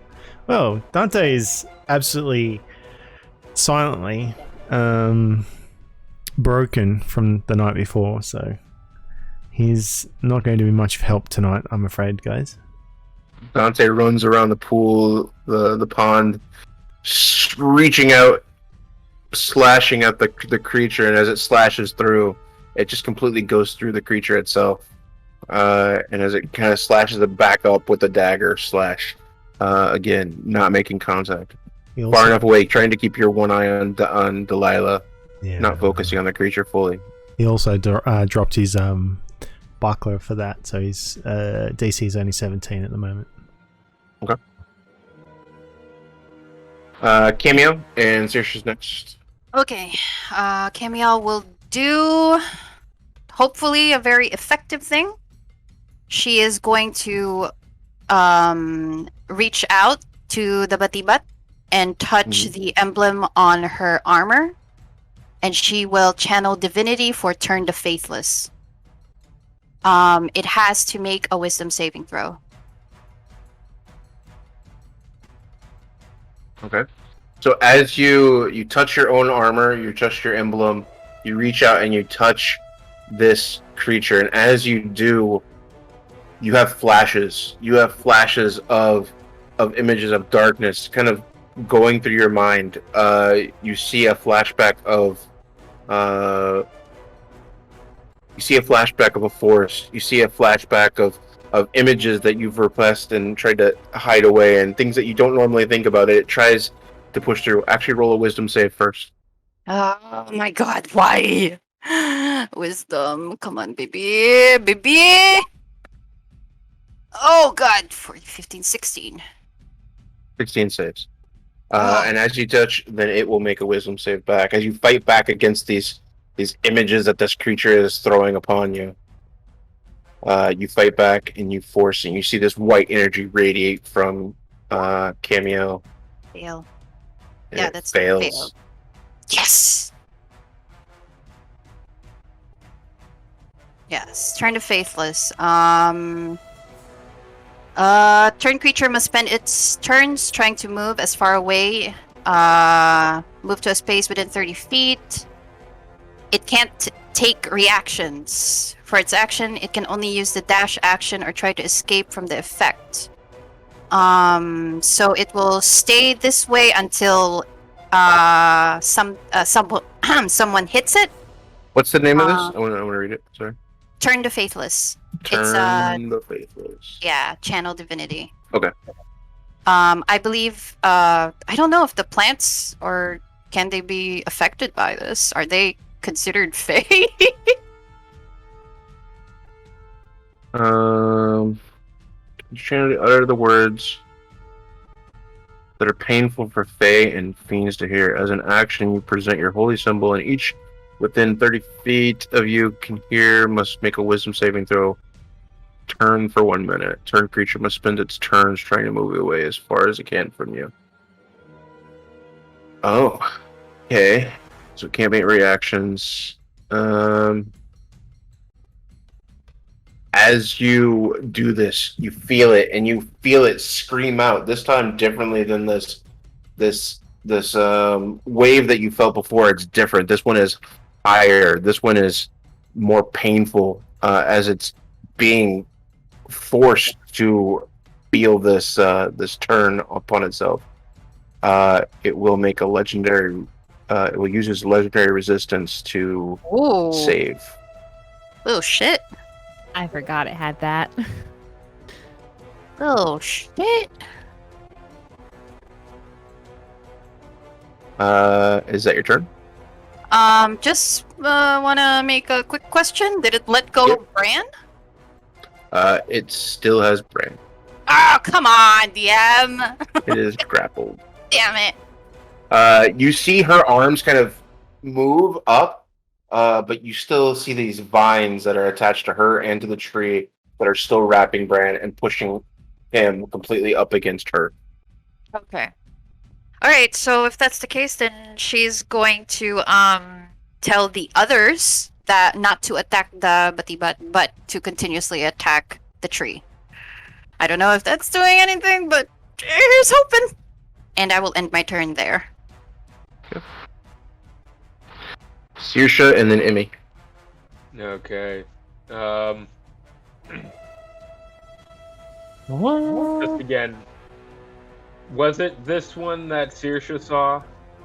Well, Dante is absolutely silently broken from the night before, so he's not going to be much help tonight, I'm afraid, guys. Dante runs around the pool, the pond, reaching out, slashing at the creature, and as it slashes through, it just completely goes through the creature itself. And as it kind of slashes it back up with the dagger slash, again, not making contact. Far enough away, trying to keep your one eye on Delilah, not focusing on the creature fully. He also dropped his buckler for that, so his DC is only 17 at the moment. Okay. Cameo, and Saoirse's next. Okay, Camille will do hopefully a very effective thing. She is going to reach out to the Batibat and touch the emblem on her armor, and she will channel divinity for Turn the Faithless. It has to make a wisdom saving throw. Okay. So as you touch your own armor, you touch your emblem, you reach out and you touch this creature, and as you do, you have flashes. You have flashes of images of darkness kind of going through your mind. You see a flashback of a forest. You see a flashback of images that you've repressed and tried to hide away, and things that you don't normally think about. It tries to push through. Actually, roll a wisdom save first. Oh my god, why? Wisdom, come on, baby. Oh god, 15, 16. 16 saves. And as you touch, then it will make a wisdom save back. As you fight back against these images that this creature is throwing upon you, you fight back and you force, and you see this white energy radiate from Cameo. Fail. And Yeah, it that's fails. fail. Yes. Yes. Turn to Faithless. Turn creature must spend its turns trying to move as far away. Move to a space within 30 feet. It can't take reactions. For its action, it can only use the dash action or try to escape from the effect. So it will stay this way until someone hits it. What's the name of this? I want to read it. Sorry. Turn to Faithless. Turn the Faithless. Yeah, channel divinity. Okay. I believe I don't know if the plants or can they be affected by this? Are they considered fey? Trying to utter the words that are painful for Fae and fiends to hear. As an action, you present your holy symbol, and each within 30 feet of you can hear must make a wisdom saving throw. Turn for 1 minute. Turn creature must spend its turns trying to move away as far as it can from you. Oh, okay. So it can't make reactions. As you do this, you feel it, and you feel it scream out. This time, differently than this wave that you felt before. It's different. This one is higher. This one is more painful, as it's being forced to feel this turn upon itself. It will make a legendary. It will use its legendary resistance to save. Oh shit! I forgot it had that. Oh shit! Is that your turn? Just wanna make a quick question. Did it let go of Bran? It still has brain. Oh, come on, DM! It is grappled. Damn it! You see her arms kind of move up, but you still see these vines that are attached to her and to the tree that are still wrapping Bran and pushing him completely up against her. Okay. Alright, so if that's the case, then she's going to tell the others that not to attack the Batibat, but to continuously attack the tree. I don't know if that's doing anything, but here's hoping. And I will end my turn there. Okay. Saoirse, and then Emmy. Okay. Just again, was it this one that Saoirse saw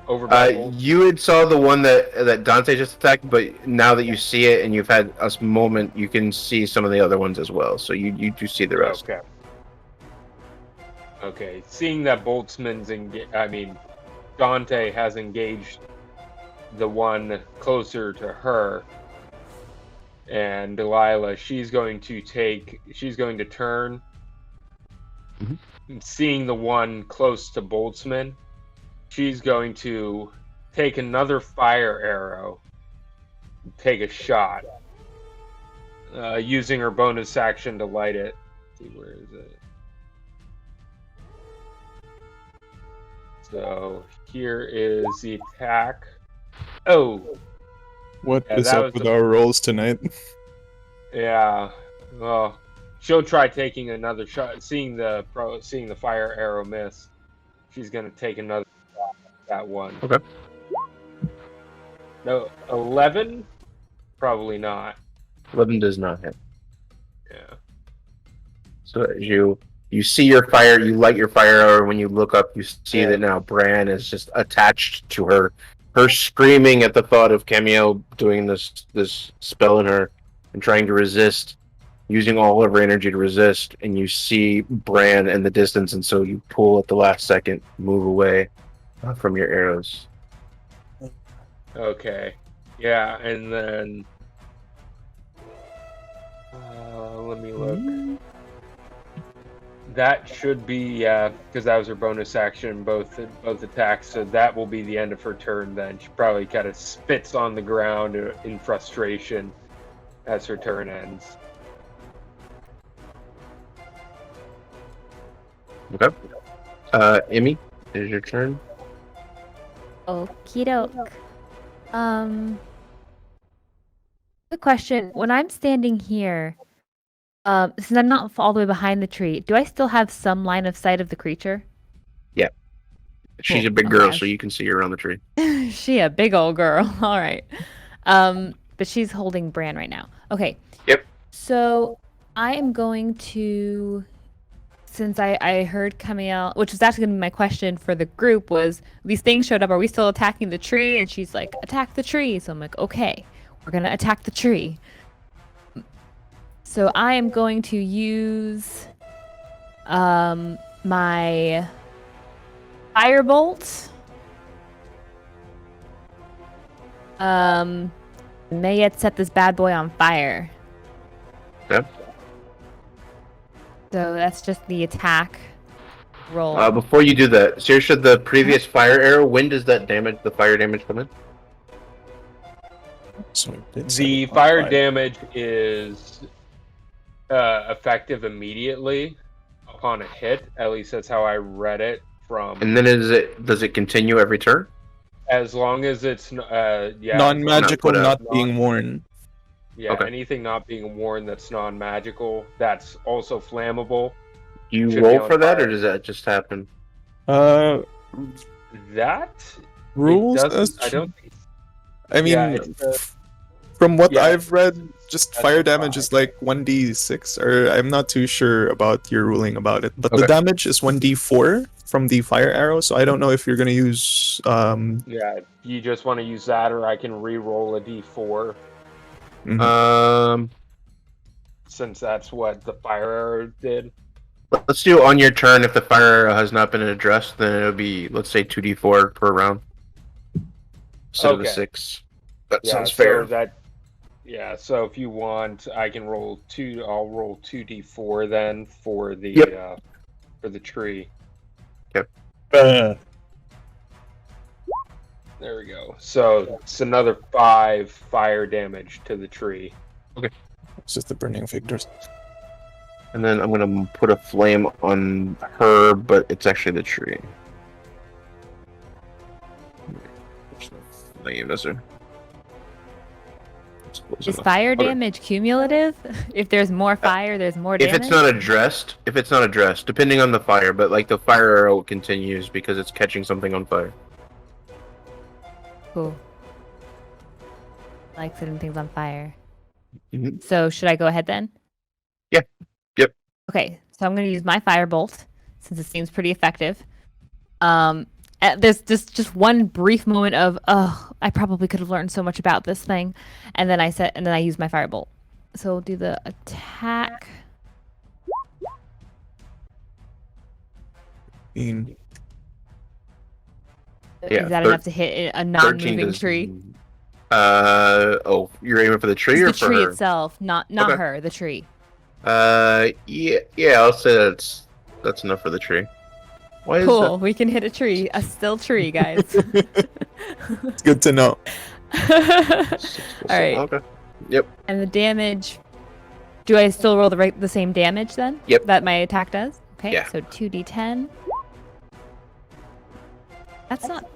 over by Boltzmann? You had saw the one that Dante just attacked, but now that you see it and you've had a moment, you can see some of the other ones as well. So you do see the rest. Okay. Okay. Seeing that Dante has engaged the one closer to her, and Delilah, she's going to turn. Mhm. Seeing the one close to Boltzmann, she's going to take another fire arrow, take a shot, using her bonus action to light it. Let's see, where is it? So here is the attack. Oh, What Yeah, is that up was with the- our rolls tonight? yeah. Well, she'll try taking another shot. Seeing the fire arrow miss, she's gonna take another shot at that one. Okay. No, 11? Probably not. 11 does not hit. Yeah. So as you see your fire, you light your fire arrow. When you look up, you see Yeah. that now Bran is just attached to her. Her screaming at the thought of Cameo doing this spell in her and trying to resist, using all of her energy to resist, and you see Bran in the distance, and so you pull at the last second, move away from your arrows. Okay. Yeah, and then let me look. That should be because that was her bonus action, both attacks. So that will be the end of her turn. Then she probably kind of spits on the ground in frustration as her turn ends. Okay. Emmy, is your turn. Okie doke. Good question. When I'm standing here, since I'm not all the way behind the tree, do I still have some line of sight of the creature? She's Cool. a big girl, Okay. so you can see her around the tree. She a big old girl. All right. But she's holding Bran right now. Okay. Yep. So I am going to, since I heard coming out, which was actually going to be my question for the group, was these things showed up. Are we still attacking the tree? And she's like, attack the tree. So I'm like, okay, we're going to attack the tree. So I am going to use my Firebolt. May yet set this bad boy on fire. Okay. So that's just the attack roll. Before you do that, Saoirse, the previous fire arrow, when does that damage, the fire damage come in? So it's The on fire damage is effective immediately upon a hit. At least that's how I read it from. And then does it continue every turn? As long as it's non-magical, put out. not being worn. Yeah, Okay. anything not being worn that's non-magical, that's also flammable. Do you Should be roll on for that, fire. or does that just happen? Uh, That rules. it doesn't- as I don't think. I mean, Yeah, it's, from what yeah, I've read, just that's fire damage fine. is like 1d6, or I'm not too sure about your ruling about it. But Okay. the damage is 1d4 from the fire arrow, so I don't know if you're gonna use. Yeah, you just want to use that, or I can re-roll a d4 Mhm. since that's what the fire arrow did. Let's do on your turn. If the fire arrow has not been addressed, then it'll be, let's say, 2d4 per round instead of the Okay. 6. That Yeah, sounds fair. So if you want, I can roll two. I'll roll 2d4 then for the Yep. for the tree. There we go. So it's another 5 fire damage to the tree. It's just the burning victors. And then I'm gonna put a flame on her, but it's actually the tree. There's no flame, is there? It's close Is enough. fire Okay. damage cumulative? If there's more fire, there's more If damage? it's not addressed, depending on the fire, but like the fire arrow continues because it's catching something on fire. Cool. like setting things on fire. Mhm. So should I go ahead then? Yeah. Yep. Okay, so I'm going to use my firebolt since it seems pretty effective. There's just one brief moment of, oh, I probably could have learned so much about this thing, and then I use my firebolt. So we'll do the attack. Yeah, Is that enough to hit a 13 non-moving does- tree? Oh, you're aiming for the tree or The for tree her? itself, not Okay. her. The tree. Yeah, I'll say that's enough for the tree. Why is Cool. We can hit a tree, a still tree, guys. It's good to know. that? All right. Okay. Yep. And the damage. Do I still roll the same damage then? Yep. That my attack does. Okay. Yeah. So 2d10. That's not.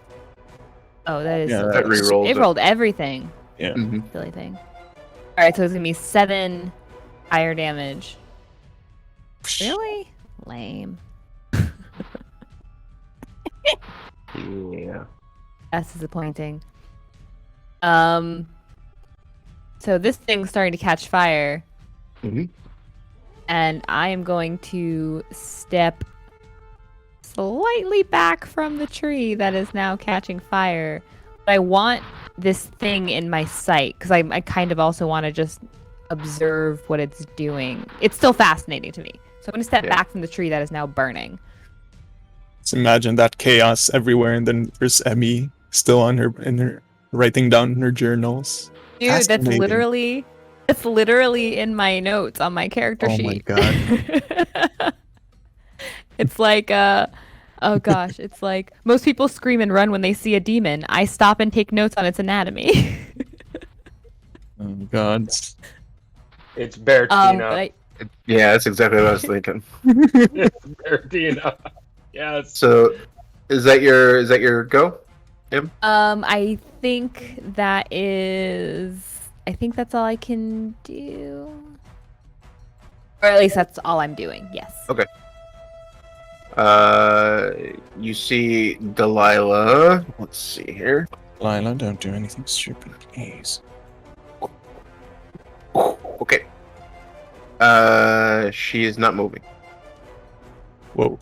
Oh, that is. Yeah, That re-rolls It it. rolled everything. Yeah. Mhm. Silly thing. All right, so it's gonna be 7 higher damage. Really? Lame. Yeah. That's disappointing. So this thing's starting to catch fire, Mhm. and I am going to step slightly back from the tree that is now catching fire. But I want this thing in my sight because I kind of also want to just observe what it's doing. It's still fascinating to me. So I'm going to step Yeah. back from the tree that is now burning. Just imagine that chaos everywhere, and then there's Emmy still on her writing down in her journals. Dude, that's Fascinating. literally in my notes on my character Oh my sheet. God. It's like oh gosh, it's like most people scream and run when they see a demon. I stop and take notes on its anatomy. Oh God. It's Bertina. But Yeah, that's exactly what I was thinking. It's Bertina. Yes. So, is that your go? I think that's all I can do. Or at least that's all I'm doing. Yes. Okay. You see Delilah. Let's see here. Lila, don't do anything stupid, please. Okay. She is not moving. Whoa.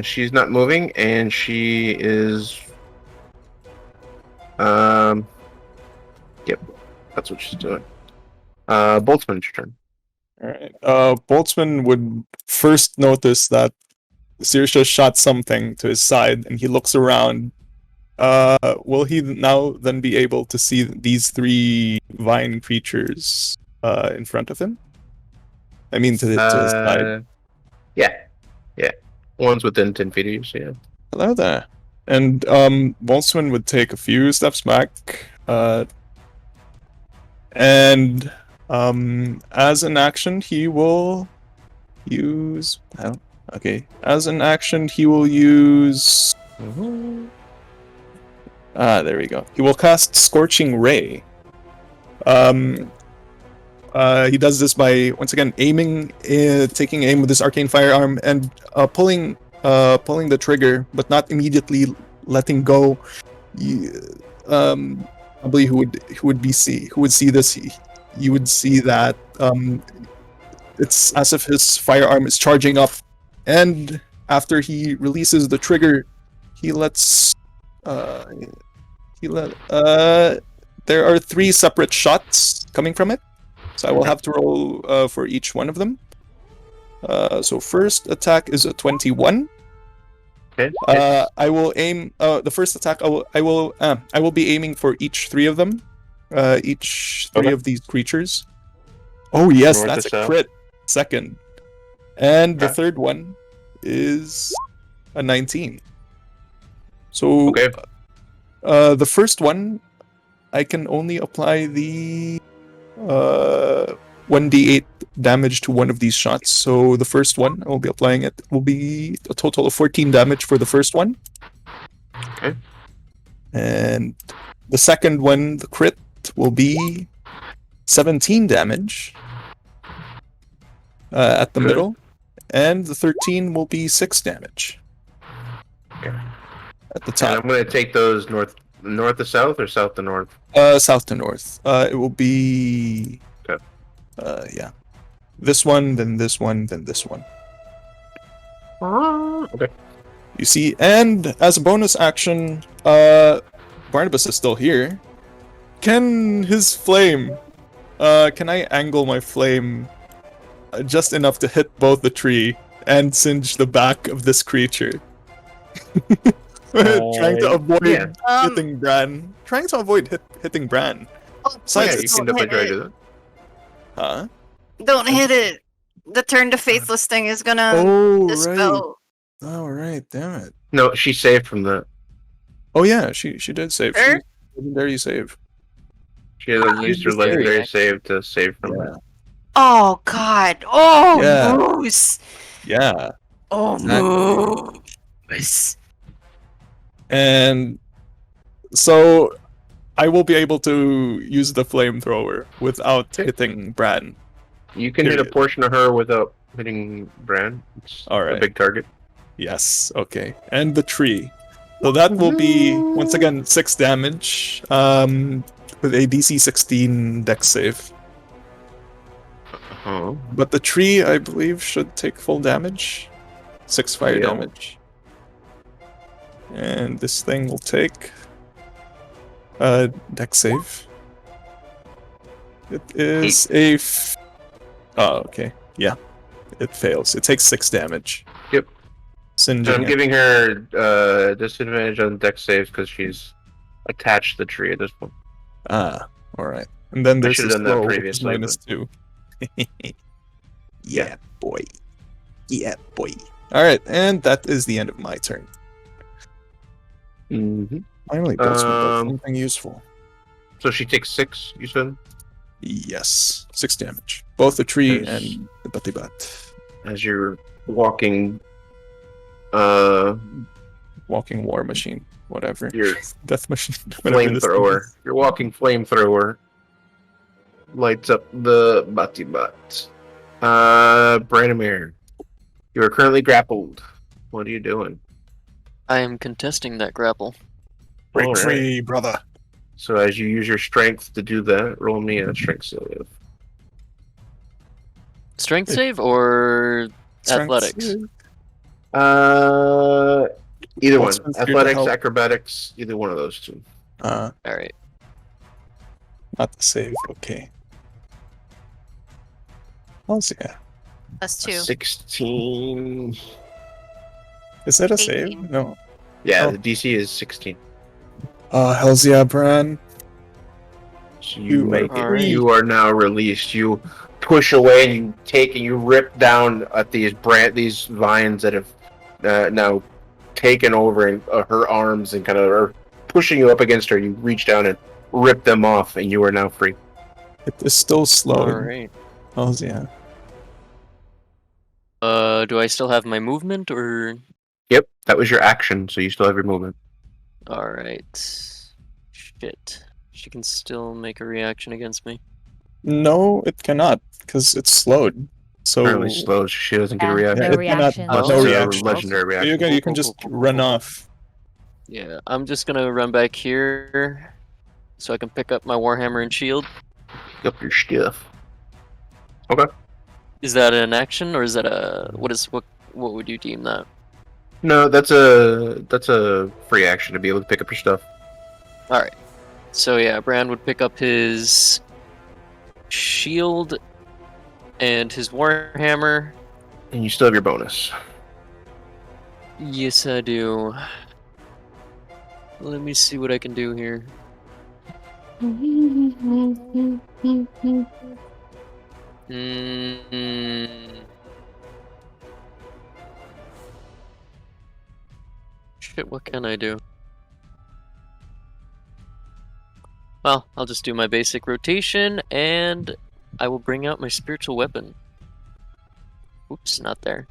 She's not moving, and she is. Yep, that's what she's doing. Boltzmann, it's your turn. Alright. Boltzmann would first notice that Saoirse shot something to his side, and he looks around. Will he now then be able to see these 3 vine creatures in front of him? I mean, to his side. Yeah. One's within 10 feet of you, so yeah. Hello there. And Boltzmann would take a few steps back. And as an action, he will use. As an action, he will use. There we go. He will cast Scorching Ray. He does this by once again taking aim with his arcane firearm and pulling the trigger, but not immediately letting go. Probably who would see this, you would see that it's as if his firearm is charging up, and after he releases the trigger, there are 3 separate shots coming from it. So I will have to roll for each one of them. So first attack is a 21. Okay. I will aim. The first attack I will be aiming for each 3 of them. Each 3 Okay. of these creatures. Oh yes, North that's to a south. crit. Second, and the Okay. third one is a 19. So Okay. the first one, I can only apply the 1d8 damage to one of these shots. So the first one I will be applying it will be a total of 14 damage for the first one. Okay. And the second one, the crit, will be 17 damage at the Good. middle. And the 13 will be 6 damage Okay. at the And top. I'm going to take those north to south or south to north? South to north. It will be. Okay. Yeah. This one, then this one, then this one. Okay. You see, and as a bonus action, Barnabas is still here. Can his flame, can I angle my flame just enough to hit both the tree and singe the back of this creature? Trying to avoid yeah. hitting Bran. Trying to avoid hitting Bran. Oh, Besides, Yeah, you it's- can definitely try to do that. Huh? Don't hit it. The turn the faithless thing is gonna Oh, right. dispel. Oh, right. Damn it. No, she's saved from that. Oh, yeah. She did save. Sure. Legendary save. She used her Legendary legendary action. save to save from Yeah. that. Oh God! Oh Yeah. Moose! Yeah. Oh Exactly. Moose! And so I will be able to use the flamethrower without hitting Bran. You can hit a Period. portion of her without hitting Bran. It's Alright. a big target. Yes, okay. And the tree. So that will be, once again, 6 damage, with a DC 16 dex save. Oh. But the tree, I believe, should take full damage. 6 fire Yeah. damage. And this thing will take dex save. It is oh, okay. Yeah. It fails. It takes 6 damage. Yep. Singeing So I'm it. giving her disadvantage on dex saves because she's attached to the tree at this point. Ah, alright. And then there's should've the done that slow, which is previously, -2. Yeah, boy. Yeah, boy. Alright, and that is the end of my turn. Mm-hmm. Finally, Boltzmann does Um, something useful. So she takes 6, you said? Yes, 6 damage. Both the tree Nice. and the Batibat. As you're walking, Walking war machine, whatever. your Death machine. whatever this thing flamethrower. is. Your walking flamethrower lights up the Batibat. Branimir, you are currently grappled. What are you doing? I am contesting that grapple. Retreat, brother. So as you use your strength to do that, roll me a strength save. Strength save or Strength athletics? save. Either one. Boltzmann's here to Athletics, help. acrobatics, either one of those two. Alright. Not the save, okay. Yeah. Plus 2. 16. Is that a 18. save? No. Yeah, Oh. the DC is 16. Hell's yeah, Bran. So You you make are it. free. You are now released. You push away and you take and you rip down at these vines that have now taken over in, her arms and kind of are pushing you up against her. You reach down and rip them off, and you are now free. It is still slow. Alright. Hell's yeah. Do I still have my movement or? Yep, that was your action, so you still have your movement. Alright. Shit. She can still make a reaction against me. No, it cannot, because it's slowed. So Apparently slow. She doesn't get a Yeah, reaction. no it reaction. cannot. Unless No it's a reaction. legendary reaction. You can just run off. Yeah, I'm just gonna run back here so I can pick up my Warhammer and shield. Pick up your stuff. Is that an action or is that a what would you deem that? No, that's a free action to be able to pick up your stuff. Alright. So yeah, Bran would pick up his shield and his Warhammer. And you still have your bonus. Yes, I do. Let me see what I can do here. Shit, what can I do? Well, I'll just do my basic rotation, and I will bring out my spiritual weapon. Oops, not there.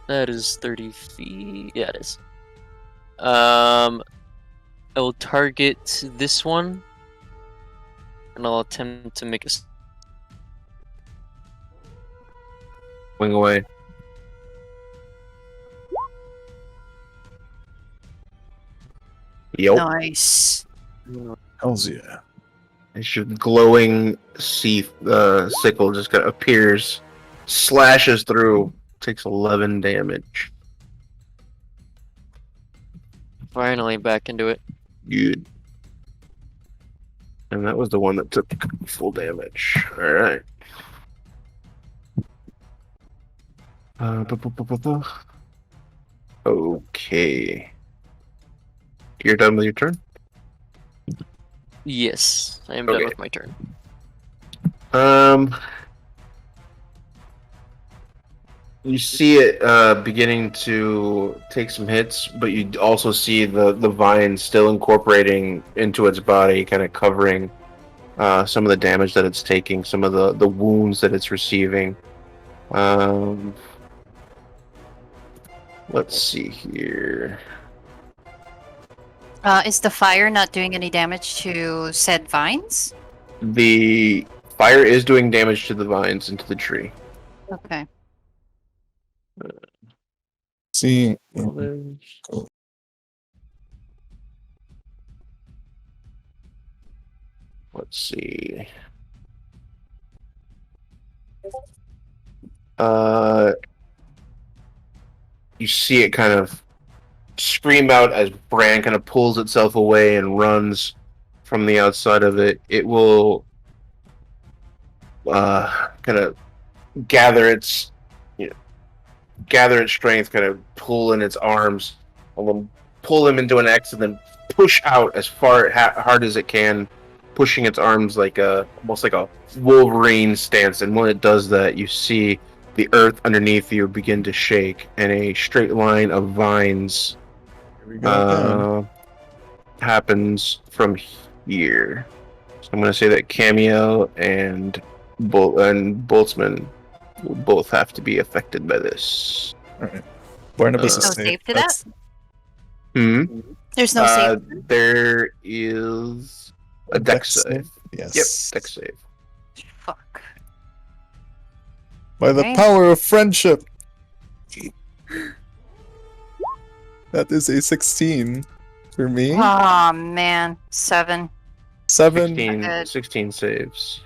That is 30 feet. Yeah, it is. I will target this one, and I'll attempt to make a. Wing away. Yep. Nice. Hells yeah. As your glowing sickle just kind of appears, slashes through, takes 11 damage. Finally back into it. Good. And that was the one that took full damage. Alright. Okay. You're done with your turn? Yes, I am done Okay. with my turn. You see it beginning to take some hits, but you also see the vine still incorporating into its body, kind of covering some of the damage that it's taking, some of the wounds that it's receiving. Let's see here. Is the fire not doing any damage to said vines? The fire is doing damage to the vines into the tree. Okay. See, Let's see. You see it kind of scream out as Bran kind of pulls itself away and runs from the outside of it. It will kind of gather its strength, kind of pull in its arms, and then pull them into an X, and then push out as hard as it can, pushing its arms like almost like a Wolverine stance. And when it does that, you see the earth underneath you begin to shake, and a straight line of vines here we go again. happens from here. So I'm going to say that Cameo and Boltzmann will both have to be affected by this. Alright. Barnabas There's is no safe. save to that? Hmm. There's no save. There is a dex save. Yes. Yep, dex save. Fuck. By the Okay. power of friendship. That is a 16 for me. Oh man, 7. 7. 16, Okay. 16 saves.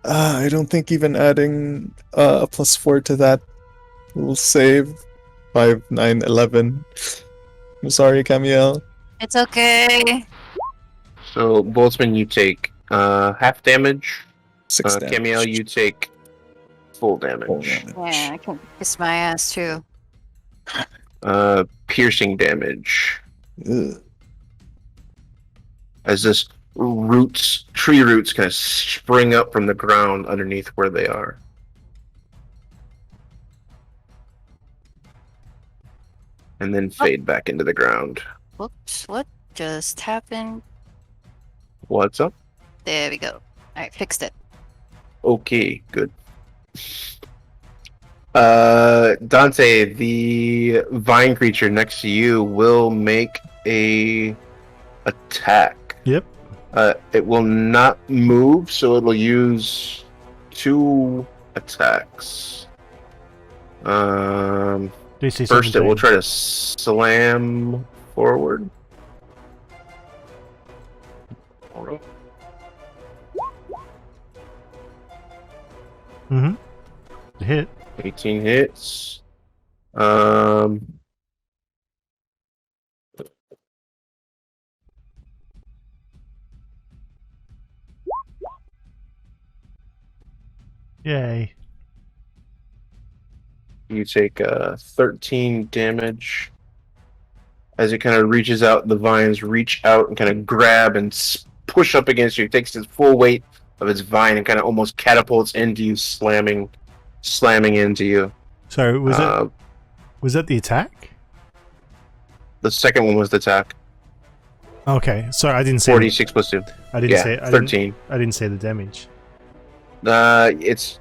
I don't think even adding a +4 to that will save. 5, 9, 11. I'm sorry, Camiel. It's okay. So, Boltzmann, you take half damage. 6 damage. Cameo, you take full damage. Full damage. Yeah, I can kiss my ass too. Piercing damage. Ugh. As this tree roots kind of spring up from the ground underneath where they are. And then fade back into the ground. Whoops, what just happened? What's up? There we go. Alright, fixed it. Okay, good. Dante, the vine creature next to you will make a attack. Yep. It will not move, so it'll use 2 attacks. DC First, it 17. will try to slam forward. Hit. 18 hits. Yay. You take 13 damage. As it kind of reaches out, the vines reach out and kind of grab and push up against you. It takes its full weight of its vine and kind of almost catapults into you, slamming into you. So was that the attack? The second one was the attack. Okay, sorry, I didn't say 46 plus 2. I didn't Yeah, say 13. I didn't say the damage. It's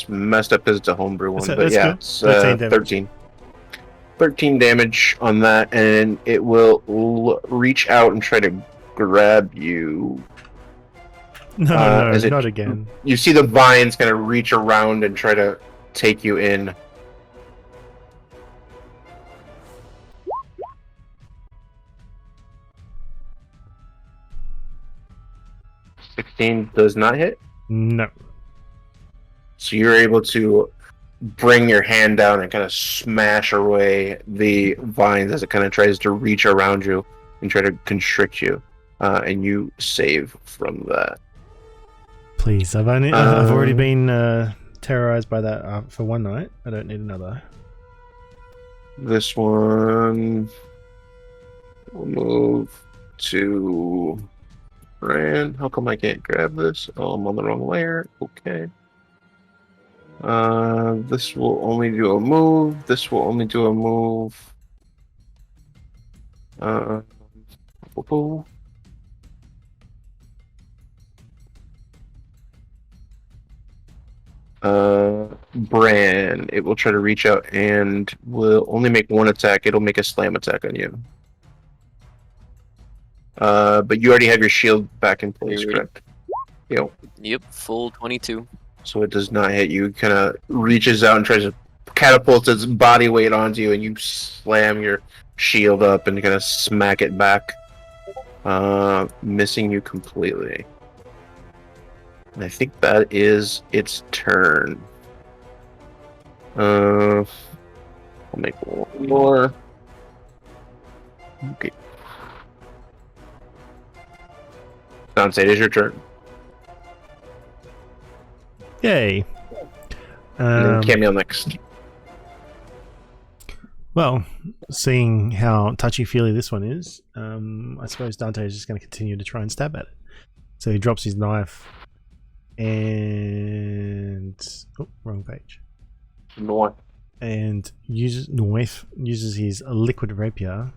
messed up because it's a homebrew one, That's but yeah, good. it's 13 damage. 13. 13 damage on that, and it will reach out and try to grab you. No, as it- not again. You see the vines kind of reach around and try to take you in. 16 does not hit. No. So you're able to bring your hand down and kind of smash away the vines as it kind of tries to reach around you and try to constrict you. And you save from that. Please, I've already been terrorized by that for one night. I don't need another. This one will move to Brand. How come I can't grab this? Oh, I'm on the wrong layer. Okay. This will only do a move. This will only do a move. Bran, it will try to reach out and will only make one attack. It'll make a slam attack on you. But you already have your shield back in place, correct? Yep, full 22. So it does not hit you. It kind of reaches out and tries to catapult its body weight onto you, and you slam your shield up and kind of smack it back, missing you completely. And I think that is its turn. I'll make one more. Okay. Dante, it is your turn. Yay. And then Camille next. Well, seeing how touchy-feely this one is, I suppose Dante is just going to continue to try and stab at it. So he drops his knife and... Oh, wrong page. Knife. And uses his liquid rapier.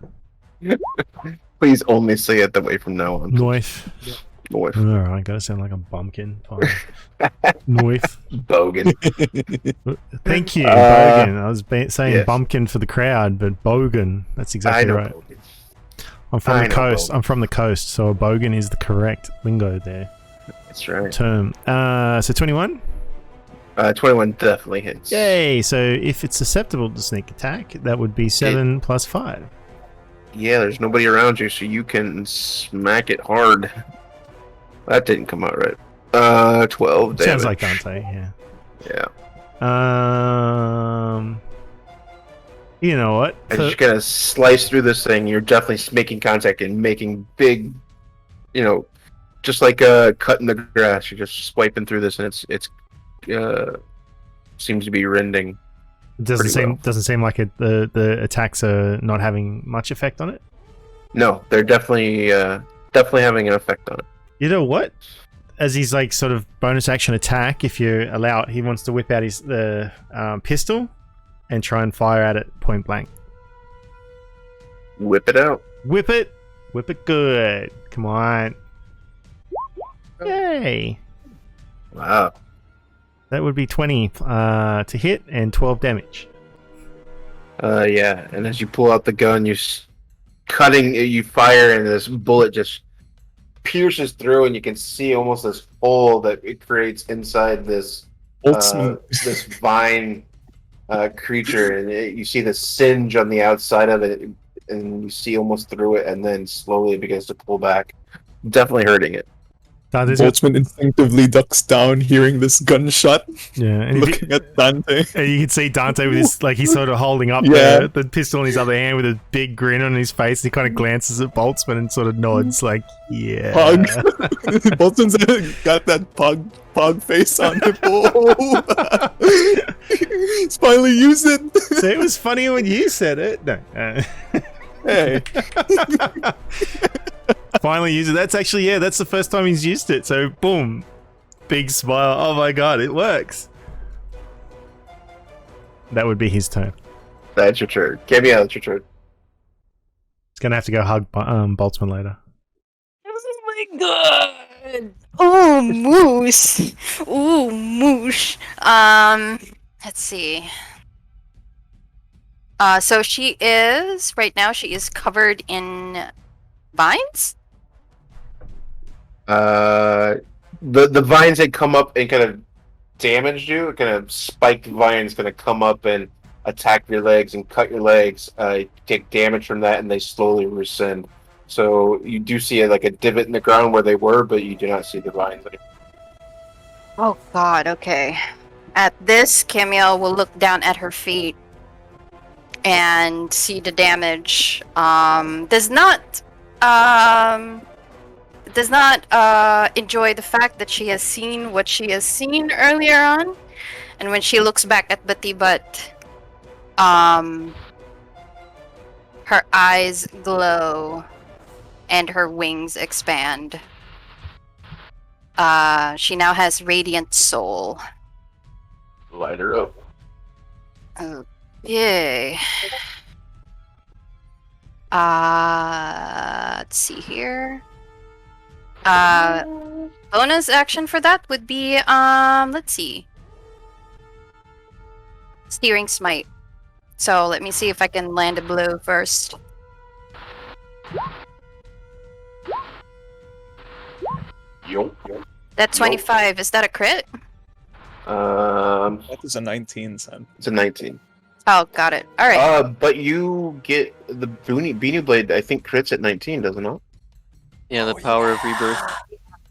Please only say it that way from now on. Knife. Knife. Alright, gotta sound like a bumpkin. Fine. Knife. Bogan. Thank you, Bogan. I was saying yes. bumpkin for the crowd, but Bogan. That's exactly right. Bogan. I'm from the coast. Bogan. I'm from the coast, so a bogan is the correct lingo there. That's right. Term. So 21? 21 definitely hits. Yay! So if it's susceptible to sneak attack, that would be 7 plus 5. Yeah, there's nobody around you, so you can smack it hard. That didn't come out right. 12 damage. Sounds like Dante, yeah. Yeah. You know what? As you're gonna slice through this thing, you're definitely making contact and making big, just like cutting the grass. You're just swiping through this, and it's seems to be rending. It doesn't seem like the attacks are not having much effect on it. No, they're definitely having an effect on it. You know what? As he's like sort of bonus action attack, if you allow it, he wants to whip out the pistol and try and fire at it point blank. Whip it out. Whip it good. Come on. Yay! Wow. That would be 20 to hit and 12 damage. Yeah, and as you pull out the gun, you fire, and this bullet just pierces through, and you can see almost this hole that it creates inside this this vine creature, and you see the singe on the outside of it, and you see almost through it, and then slowly it begins to pull back, definitely hurting it. Boltzmann instinctively ducks down, hearing this gunshot. Yeah, and looking at Dante. And you can see Dante with his, like, he's sort of holding up the pistol in his other hand with a big grin on his face. He kind of glances at Boltzmann and sort of nods, like, yeah. Pog. Boltzmann's got that pog face on him. Oh. He's finally used it. So it was funny when you said it. No. Hey. Finally used it. That's actually, that's the first time he's used it. So, boom. Big smile. Oh my god, it works. That would be his turn. That's your turn. Camille, that's your turn. He's going to have to go hug Boltzmann later. Oh my god! Oh, moose! Ooh, moosh. Let's see. So right now she is covered in vines? The vines had come up and kind of damaged you. Kind of spiked vines kind of come up and attack your legs and cut your legs. You take damage from that, and they slowly rescind. So you do see a divot in the ground where they were, but you do not see the vines anymore. Oh God, okay. At this, Camille will look down at her feet and see the damage. Does not enjoy the fact that she has seen what she has seen earlier on. And when she looks back at Batibat, her eyes glow and her wings expand. She now has Radiant Soul. Light her up. Okay. Let's see here. Bonus action for that would be, let's see. Searing Smite. So let me see if I can land a blow first. Yup. That 25, is that a crit? That is a 19, son. It's a 19. Oh, got it. Alright. But you get the Beanie Blade, I think crits at 19, doesn't it? Yeah, the power of rebirth.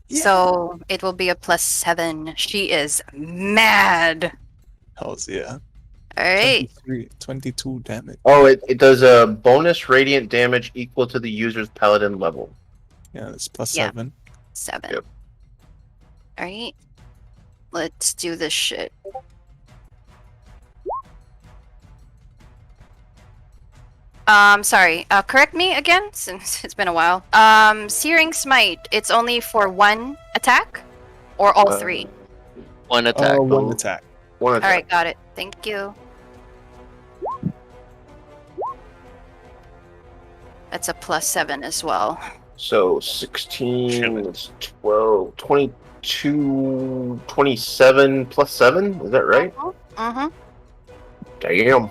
So it will be a +7. She is mad. Hells yeah. Alright. 22 damage. Oh, it does a bonus radiant damage equal to the user's paladin level. Yeah, it's plus Yeah. 7. 7. Yep. Alright. Let's do this shit. Sorry. Correct me again, since it's been a while. Searing Smite, it's only for one attack? Or all three? One attack. One attack. One attack. Alright, got it. Thank you. That's a +7 as well. So 16, it's 12, 22, 27 plus 7? Is that right? Mm-hmm. Damn.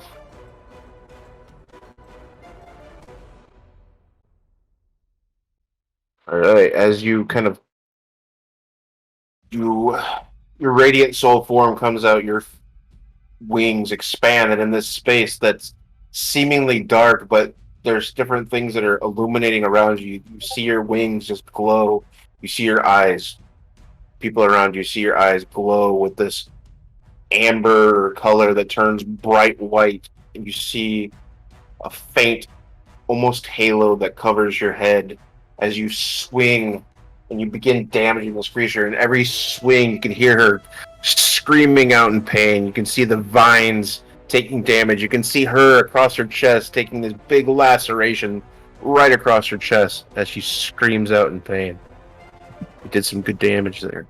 Alright, as you kind of... your radiant soul form comes out, your wings expand, and in this space that's seemingly dark, but there's different things that are illuminating around you. You see your wings just glow. You see your eyes. People around you see your eyes glow with this amber color that turns bright white. And you see a faint, almost halo that covers your head as you swing and you begin damaging this creature. And every swing, you can hear her screaming out in pain. You can see the vines taking damage. You can see her across her chest taking this big laceration right across her chest as she screams out in pain. You did some good damage there.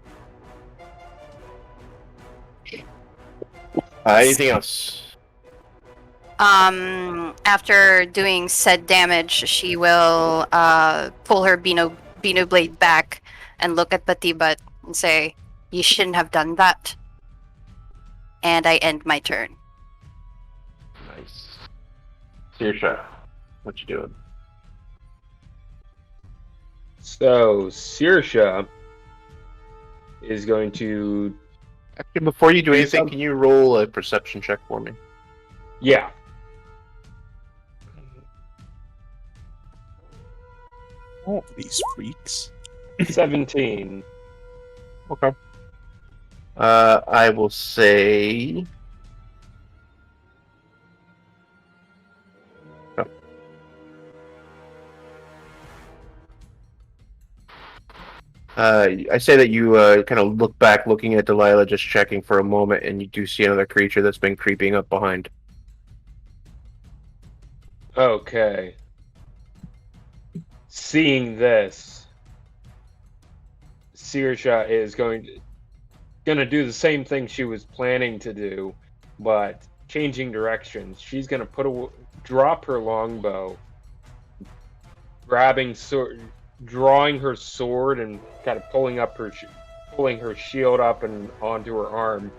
Anything else? After doing said damage, she will pull her Bino blade back and look at Batibat and say, "You shouldn't have done that." And I end my turn. Nice. Sirsha, what you doing? So, Sirsha is going to... Actually, before you do anything, can you roll a perception check for me? Yeah. Oh, these freaks. 17. Okay. I will say... Oh. I say that you kind of look back, looking at Delilah, just checking for a moment, and you do see another creature that's been creeping up behind. Okay. Seeing this, Sirsha is going to do the same thing she was planning to do, but changing directions. She's going to drop her longbow, drawing her sword and kind of pulling her shield up and onto her arm.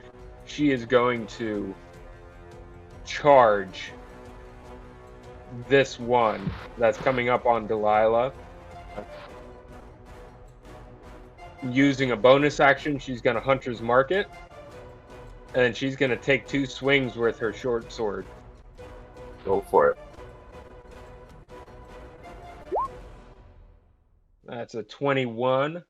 She is going to charge this one that's coming up on Delilah. Using a bonus action, she's going to Hunter's Mark it, and then she's going to take 2 swings with her short sword. Go for it. That's a 21.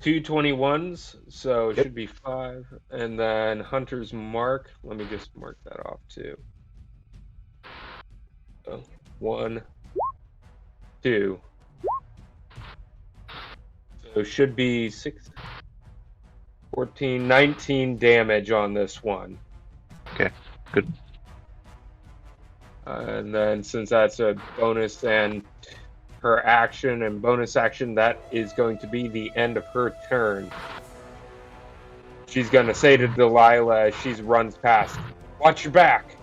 Two 21s, so it should be 5. And then Hunter's Mark. Let me just mark that off too. So 1, 2. So it should be 6, 14, 19 damage on this one. Okay, good. And then since that's a bonus and her action and bonus action, that is going to be the end of her turn. She's going to say to Delilah as she runs past, "Watch your back."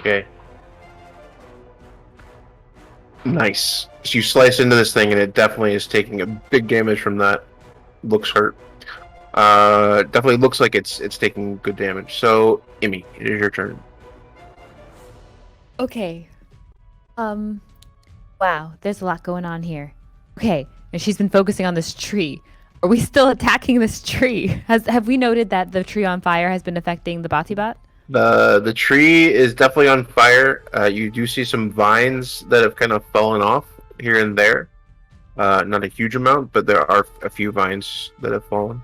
Okay. Nice. So you slice into this thing, and it definitely is taking a big damage from that. Looks hurt. Definitely looks like it's taking good damage. So, Emmy, it is your turn. Okay. Wow, there's a lot going on here. Okay, and she's been focusing on this tree. Are we still attacking this tree? Have we noted that the tree on fire has been affecting the Batibot? The tree is definitely on fire. You do see some vines that have kind of fallen off here and there. Not a huge amount, but there are a few vines that have fallen.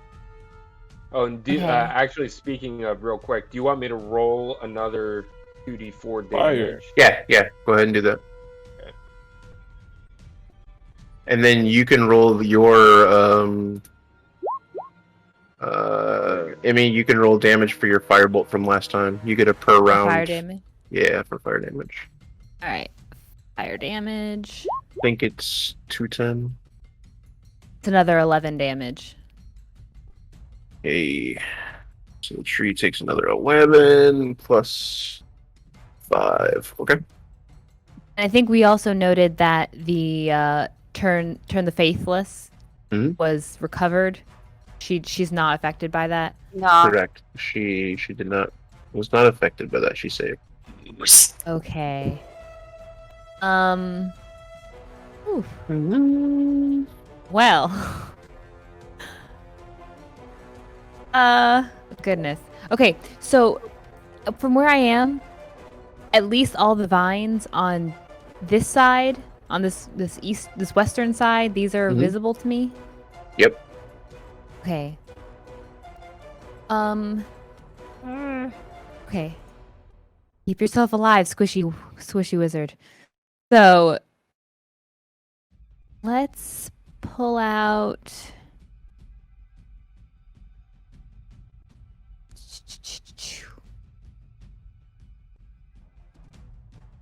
Oh, and actually, speaking of real quick, do you want me to roll another 2d4 damage? Yeah. Go ahead and do that. Okay. And then you can roll your Emmy, you can roll damage for your firebolt from last time. You get a per round. Fire damage? Yeah, for fire damage. Alright. Fire damage. I think it's 210. It's another 11 damage. Okay. So the tree takes another 11 plus 5. Okay. And I think we also noted that the turn the faithless was recovered. She's not affected by that. No. Correct. She was not affected by that. She saved. Okay. Oof. Well. Goodness. Okay, so from where I am, at least all the vines on this side, on this western side, these are visible to me. Yep. Okay. Okay. Keep yourself alive, squishy wizard. So let's pull out.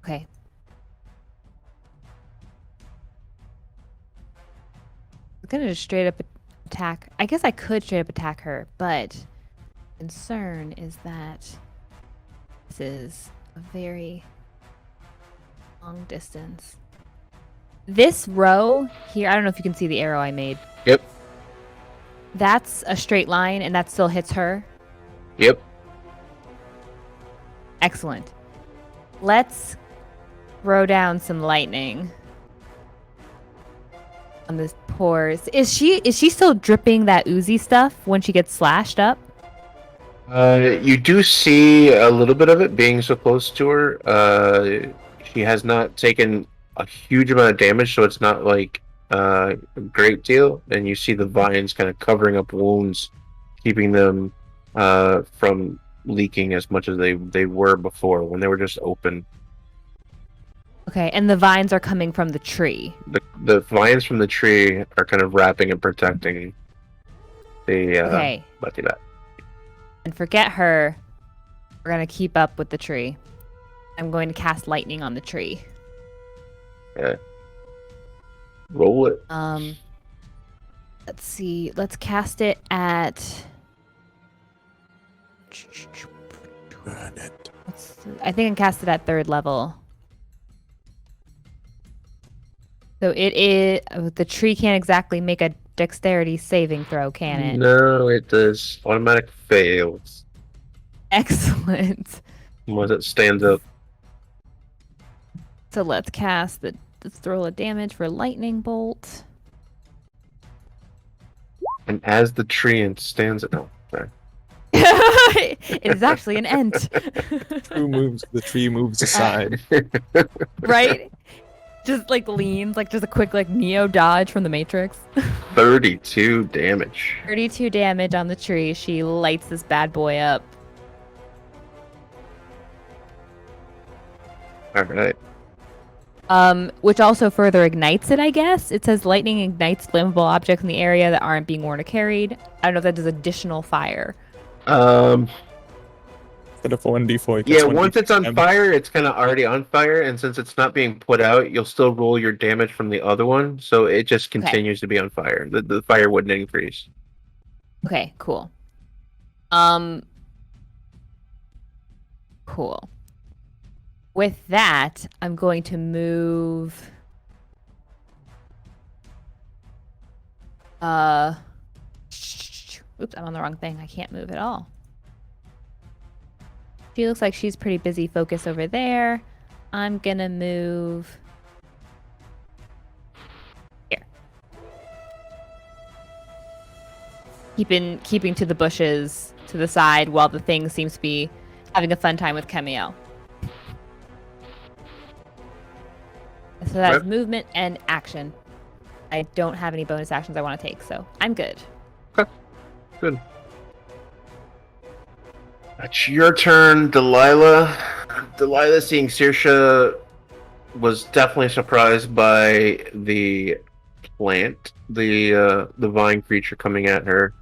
Okay. I'm gonna just straight up attack. I guess I could straight up attack her, but concern is that this is a very long distance. This row here, I don't know if you can see the arrow I made. Yep. That's a straight line, and that still hits her. Yep. Excellent. Let's throw down some lightning on this poor. Is she still dripping that oozy stuff when she gets slashed up? You do see a little bit of it being so close to her. She has not taken a huge amount of damage, so it's not like a great deal. And you see the vines kind of covering up wounds, keeping them from leaking as much as they were before when they were just open. Okay, and the vines are coming from the tree. The vines from the tree are kind of wrapping and protecting the okay. Batibot. And forget her. We're gonna keep up with the tree. I'm going to cast lightning on the tree. Okay. Roll it. Let's see. Let's cast it at. I think I can cast it at 3rd level. So it is. The tree can't exactly make a dexterity saving throw, can it? No, it does. Automatic fails. Excellent. Once it stands up. So let's cast the. Let's throw a damage for lightning bolt. And as the tree stands up. No, sorry. It is actually an ent. True moves. The tree moves aside. Right? Just like leans, like just a quick like Neo dodge from the Matrix. 32 damage. 32 damage on the tree. She lights this bad boy up. All right. Which also further ignites it, I guess. It says lightning ignites flammable objects in the area that aren't being worn or carried. I don't know if that does additional fire. Instead of 1d4. Yeah, once it's on fire, it's kind of already on fire, and since it's not being put out, you'll still roll your damage from the other one, so it just continues to be on fire. The fire wouldn't increase. Okay, cool. Cool. With that, I'm going to move. Oops, I'm on the wrong thing. I can't move at all. She looks like she's pretty busy focused over there. I'm gonna move here. Keeping to the bushes to the side while the thing seems to be having a fun time with Camille. So that's movement and action. I don't have any bonus actions I want to take, so I'm good. Okay. Good. It's your turn, Delilah. Delilah, seeing Saoirse, was definitely surprised by the plant, the vine creature coming at her.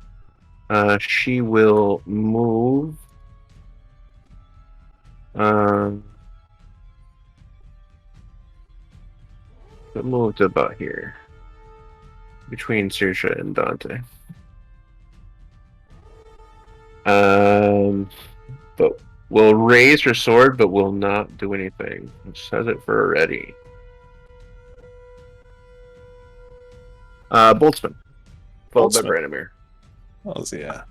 She will move. Move to about here, between Saoirse and Dante. But will raise her sword, but will not do anything. It says it for ready. Boltzmann. Followed by Branimir. Oh, yeah.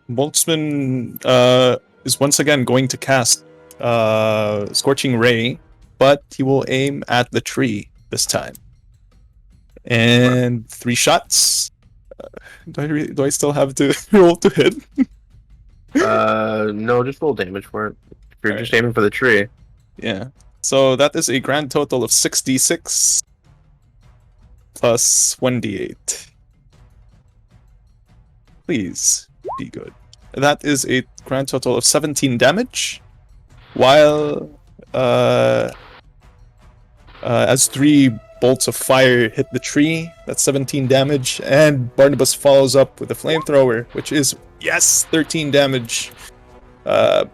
Boltzmann is once again going to cast Scorching Ray, but he will aim at the tree this time. And 3 shots. Do I still have to roll to hit? No, just roll damage for it. If you're just aiming for the tree. Yeah. So that is a grand total of 66 plus 1d8. Please be good. That is a grand total of 17 damage, while as 3 bolts of fire hit the tree. That's 17 damage, and Barnabas follows up with a flamethrower, which is, yes, 13 damage. A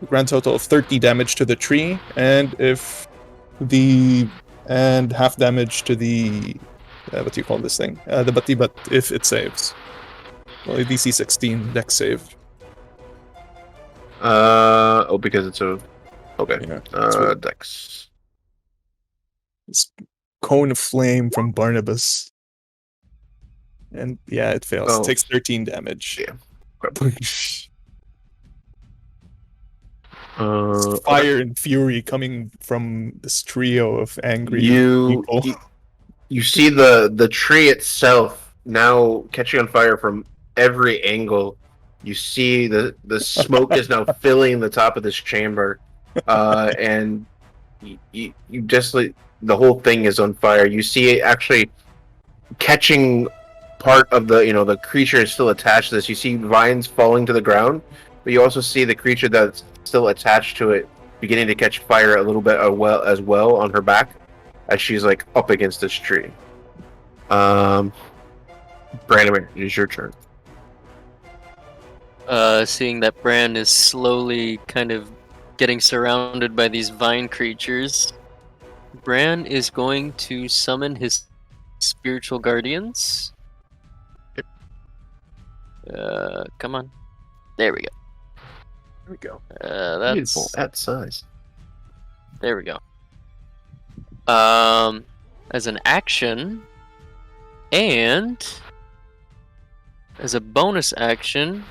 grand total of 30 damage to the tree, and half damage to the what do you call this thing? The bati, but if it saves. Well, a DC 16 dex save. Because it's a okay. Yeah, dex. This cone of flame from Barnabas. And yeah, it fails. Oh. It takes 13 damage. Yeah. Fire and fury coming from this trio of angry You see the tree itself now catching on fire from every angle. You see the smoke is now filling the top of this chamber, and you just like the whole thing is on fire. You see it actually catching part of the creature is still attached to this. You see vines falling to the ground, but you also see the creature that's still attached to it beginning to catch fire a little bit as well on her back as she's like up against this tree. Branimir, it is your turn. Seeing that Bran is slowly kind of getting surrounded by these vine creatures, Bran is going to summon his spiritual guardians. Come on. There we go. There we go. That's Beautiful at size. There we go. As an action, and as a bonus action,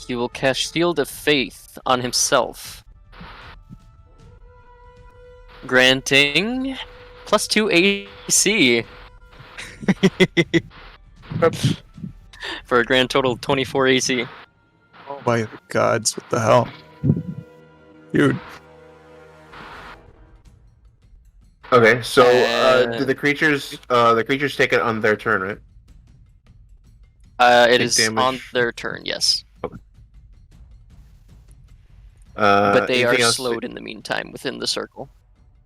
he will cast Shield of Faith on himself, granting +2 AC. for a grand total of 24 AC. Oh my gods, what the hell? Dude. Okay, so do Uh, the creatures take it on their turn, right? It Take is on damage. their turn, yes. But they are anything else slowed in the meantime within the circle.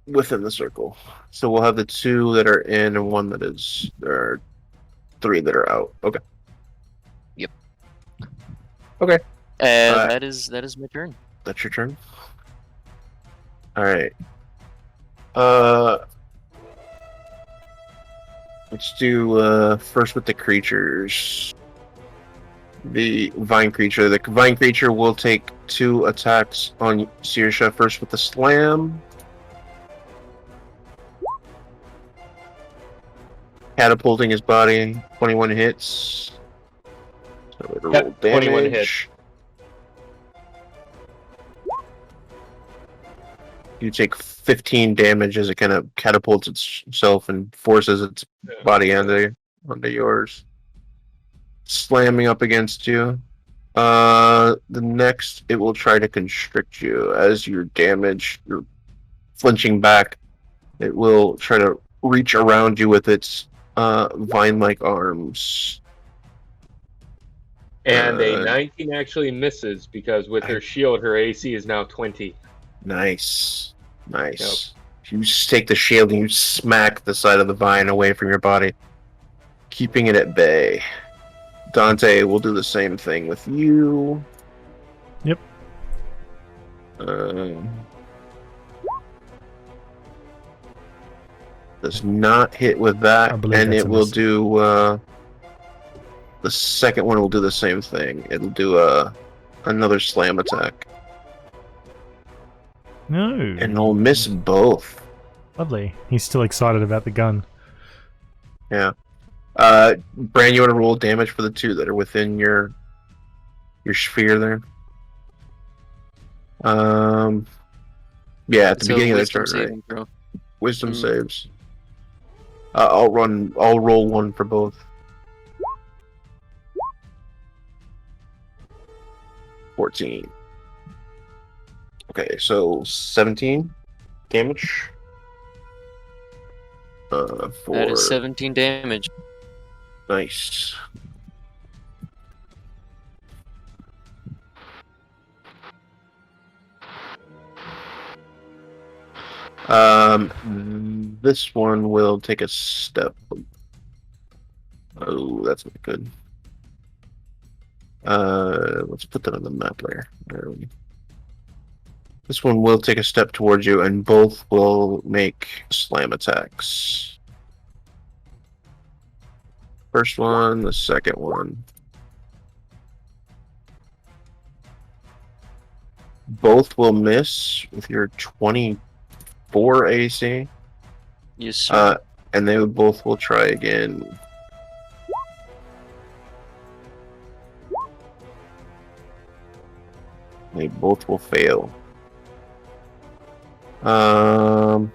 within the circle. So we'll have the 2 that are in and 1 that is. There are 3 that are out. Okay. Yep. Okay. That is my turn. That's your turn. All right. Let's do first with the creatures. The vine creature. The vine creature will take 2 attacks on Sirsha. First with the slam. Catapulting his body. 21 hits. So it'll roll Yep, 21 damage. hits. You take 15 damage as it kind of catapults itself and forces its body onto yours, slamming up against you. The next, it will try to constrict you as you're damaged. You're flinching back. It will try to reach around you with its vine-like arms. And a 19 actually misses because with her shield, her AC is now 20. Nice. You just take the shield and you smack the side of the vine away from your body, keeping it at bay. Dante will do the same thing with you. Yep. Does not hit with that, I believe and that's it a will miss. do. The second one will do the same thing. It'll do another slam attack, No. and it'll miss both. Lovely. He's still excited about the gun. Yeah. Bran, you want to roll damage for the 2 that are within your sphere there? Yeah, at the So beginning of the wisdom turn, right? saving throw. Wisdom saves. I'll roll 1 for both. 14. Okay, so 17 damage. That is 17 damage. Nice. This one will take a step. Oh, that's not good. Let's put that on the map layer. There we go. This one will take a step towards you, and both will make slam attacks. First one, the second one. Both will miss with your 24 AC. Yes, sir. And they both will try again. They both will fail. +5.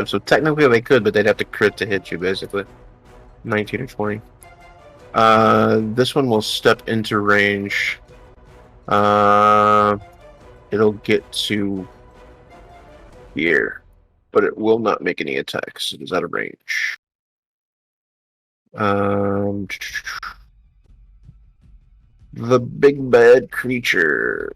So technically they could, but they'd have to crit to hit you, basically. 19 or 20. This one will step into range. It'll get to here, but it will not make any attacks. It is out of range. The big bad creature.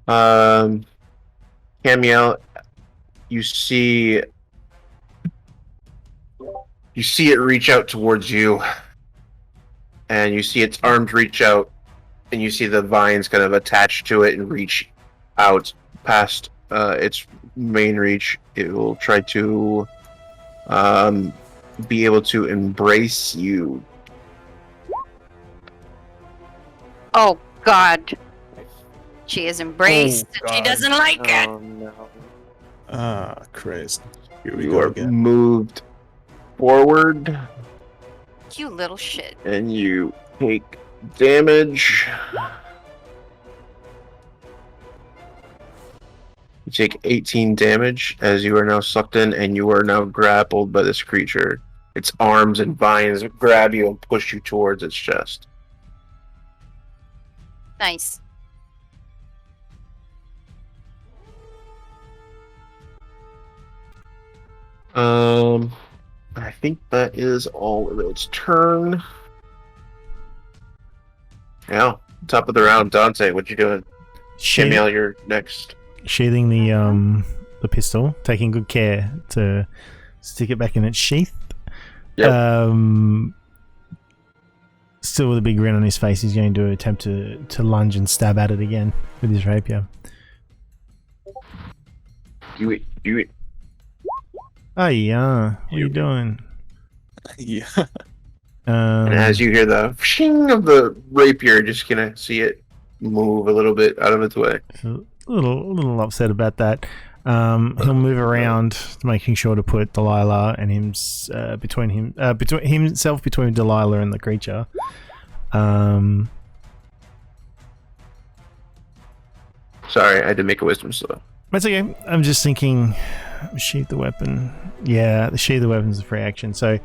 Camiel, you see it reach out towards you, and you see its arms reach out, and you see the vines kind of attached to it and reach out past its main reach. It will try to be able to embrace you. Oh God. She is embraced. Oh, She God. doesn't like it. Oh no. Ah, Christ. Here we You go are again. moved forward, You little shit. and you take damage. You take 18 damage as you are now sucked in, and you are now grappled by this creature. Its arms and vines grab you and push you towards its chest. Nice. I think that is all of its turn. Yeah, top of the round, Dante. What you doing? Camille, you're next. Sheathing the pistol, taking good care to stick it back in its sheath. Yep. Still with a big grin on his face, he's going to attempt to lunge and stab at it again with his rapier. Do it. Oh yeah, what are you doing? Yeah. And as you hear the shing of the rapier, just gonna see it move a little bit out of its way. A little upset about that. He'll move around, making sure to put Delilah and between himself between Delilah and the creature. Sorry, I had to make a wisdom slow. That's okay. I'm just thinking, sheath the weapon. Yeah, the sheath the weapon's a free action. So,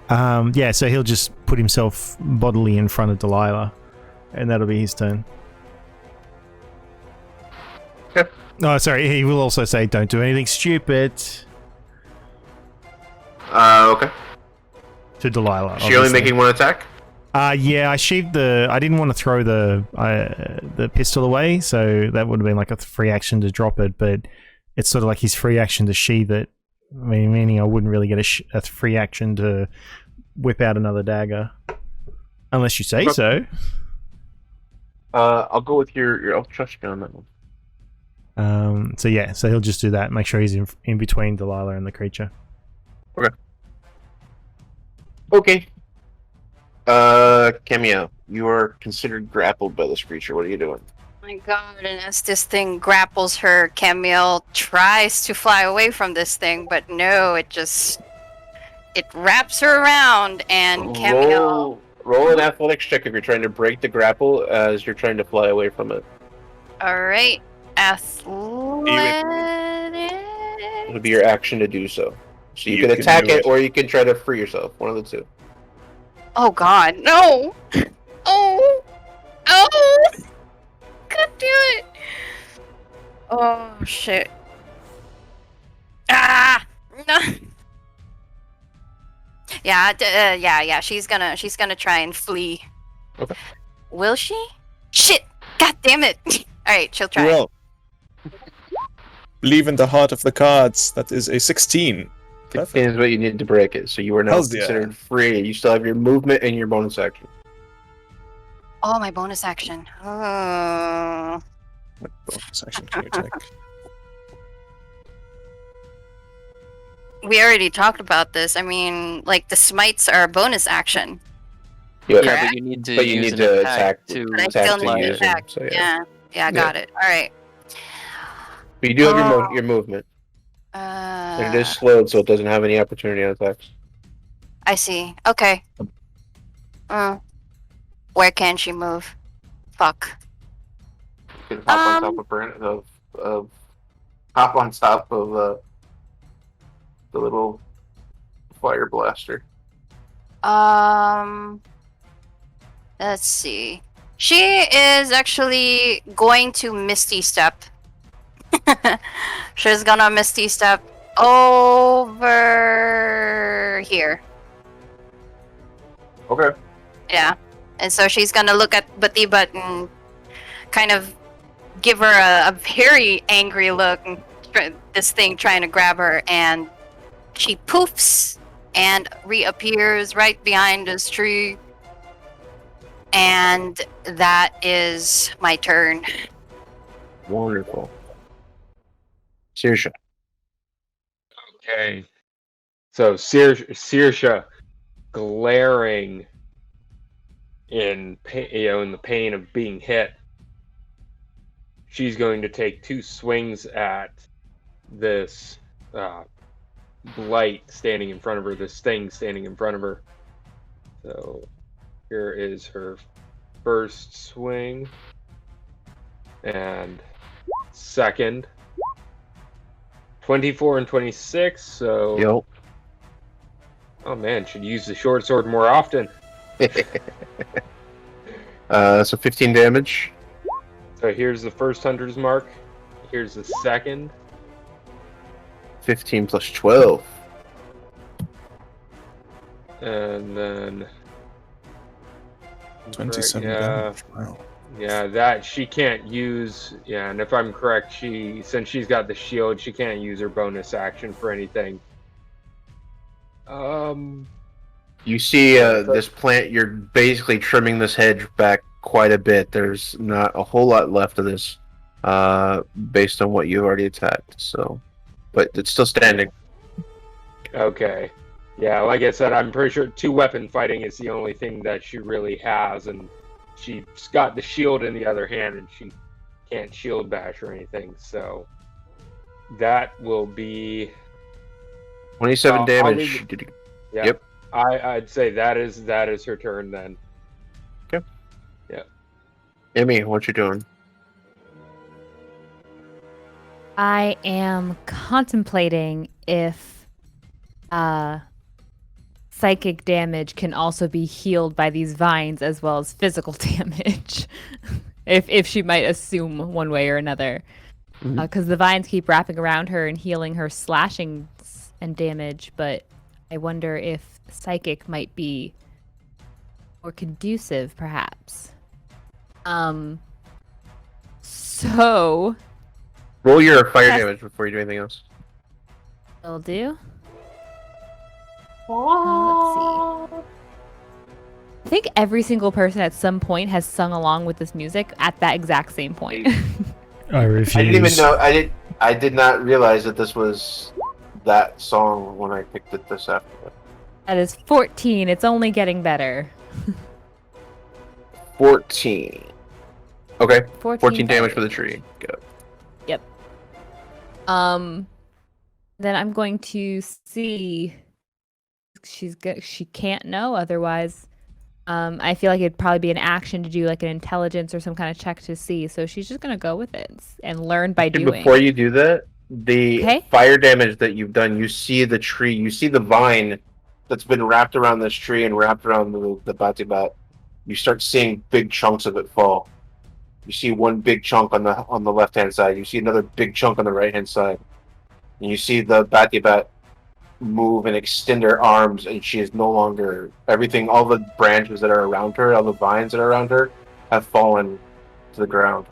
so he'll just put himself bodily in front of Delilah, and that'll be his turn. Okay. Oh, sorry. He will also say, "Don't do anything stupid." Okay. To Delilah. Is she only making one attack? Yeah, I sheathed I didn't want to throw the pistol away, so that would have been like a free action to drop it, but it's sort of like his free action to sheath it. Meaning I wouldn't really get a free action to whip out another dagger. Unless you say so. I'll go with your I'll trust you on that one. So he'll just do that. Make sure he's in between Delilah and the creature. Okay. Camille, you are considered grappled by this creature. What are you doing? My god, and as this thing grapples her, Camille tries to fly away from this thing, but no, it wraps her around, and Camille... Roll an athletics check if you're trying to break the grapple as you're trying to fly away from it. Alright, athletics... It'll be your action to do so. So you can attack it, or you can try to free yourself. One of the two. Oh god, no! Oh! God damn it! Oh shit! Ah! No. Yeah. She's gonna try and flee. Okay. Will she? Shit! God damn it! All right, she'll try. Well, believe in the heart of the cards. That is a 16. 16 is what you need to break it. So you are now considered free. You still have your movement and your bonus action. Oh, my bonus action. Oh. Bonus action to attack. We already talked about this. I mean, like, the smites are a bonus action. Yeah, but you need to use an attack to But I still need to use attack. So, Yeah, got it. All right. But you do have your movement. And it is slowed, so it doesn't have any opportunity on attacks. I see. Okay. Where can she move? Fuck. You can hop on top of the little fire blaster. Let's see. She is actually going to Misty Step. She's gonna Misty Step over here. Okay. Yeah. And so she's gonna look at Batibat and kind of give her a very angry look. And this thing trying to grab her, and she poofs and reappears right behind this tree. And that is my turn. Wonderful. Saoirse. Okay. So Saoirse, glaring in in the pain of being hit, she's going to take 2 swings at this blight standing in front of her, this thing standing in front of her. So here is her first swing and second. 24 and 26. So, Yo. oh man, should use the short sword more often. So 15 damage. So here's the first hunter's mark. Here's the second. 15 plus 12. And then 27 yeah, damage. Wow. yeah, that she can't use. Yeah, and if I'm correct, since she's got the shield, she can't use her bonus action for anything. You see this plant, you're basically trimming this hedge back quite a bit. There's not a whole lot left of this based on what you've already attacked. So, but it's still standing. Okay. Yeah, like I said, I'm pretty sure 2-weapon fighting is the only thing that she really has, and she's got the shield in the other hand, and she can't shield bash or anything. So that will be 27 damage. Yeah. Yep. I'd say that is her turn then. Okay. Yeah. Emmy, what you doing? I am contemplating if psychic damage can also be healed by these vines as well as physical damage. if she might assume one way or another. Because the vines keep wrapping around her and healing her slashing and damage, but I wonder if psychic might be more conducive, perhaps. So Roll your fire damage before you do anything else. will do. Let's see. I think every single person at some point has sung along with this music at that exact same point. I refuse. I didn't even know. I did not realize that this was that song when I picked it this afternoon. That is 14. It's only getting better. 14. Okay. 14 damage fire for the tree. Go. Yep. Then I'm going to see. She can't know otherwise. I feel like it'd probably be an action to do like an intelligence or some kind of check to see. So she's just gonna go with it and learn by doing. Before you do that, the fire damage that you've done, you see the tree, you see the vine that's been wrapped around this tree and wrapped around the Batibat. You start seeing big chunks of it fall. You see one big chunk on the left hand side. You see another big chunk on the right hand side, and you see the Batibat move and extend her arms, and she is no longer everything. All the branches that are around her, all the vines that are around her, have fallen to the ground.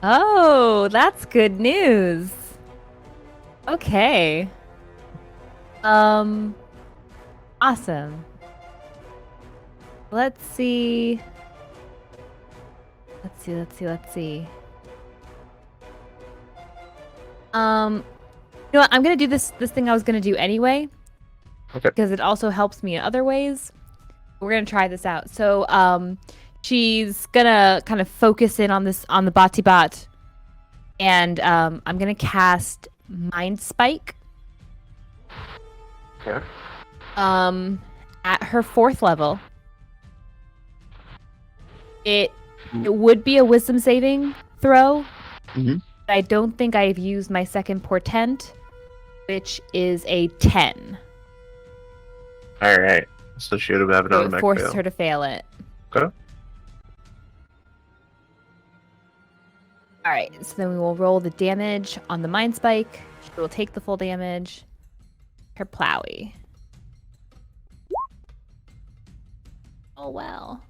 Oh, that's good news. Okay. Awesome. Let's see. You know what? I'm gonna do this thing I was gonna do anyway. Okay. Because it also helps me in other ways. We're gonna try this out. So, she's gonna kind of focus in on the Batibat, and I'm gonna cast Mind Spike. Okay. At her 4th level. It would be a Wisdom saving throw. Mhm. But I don't think I've used my second portent, which is a 10. All right. So she would have an So it automatic forces fail. her to fail it. Okay. All right, so then we will roll the damage on the Mind Spike. She will take the full damage. Her Plowy. Oh, well.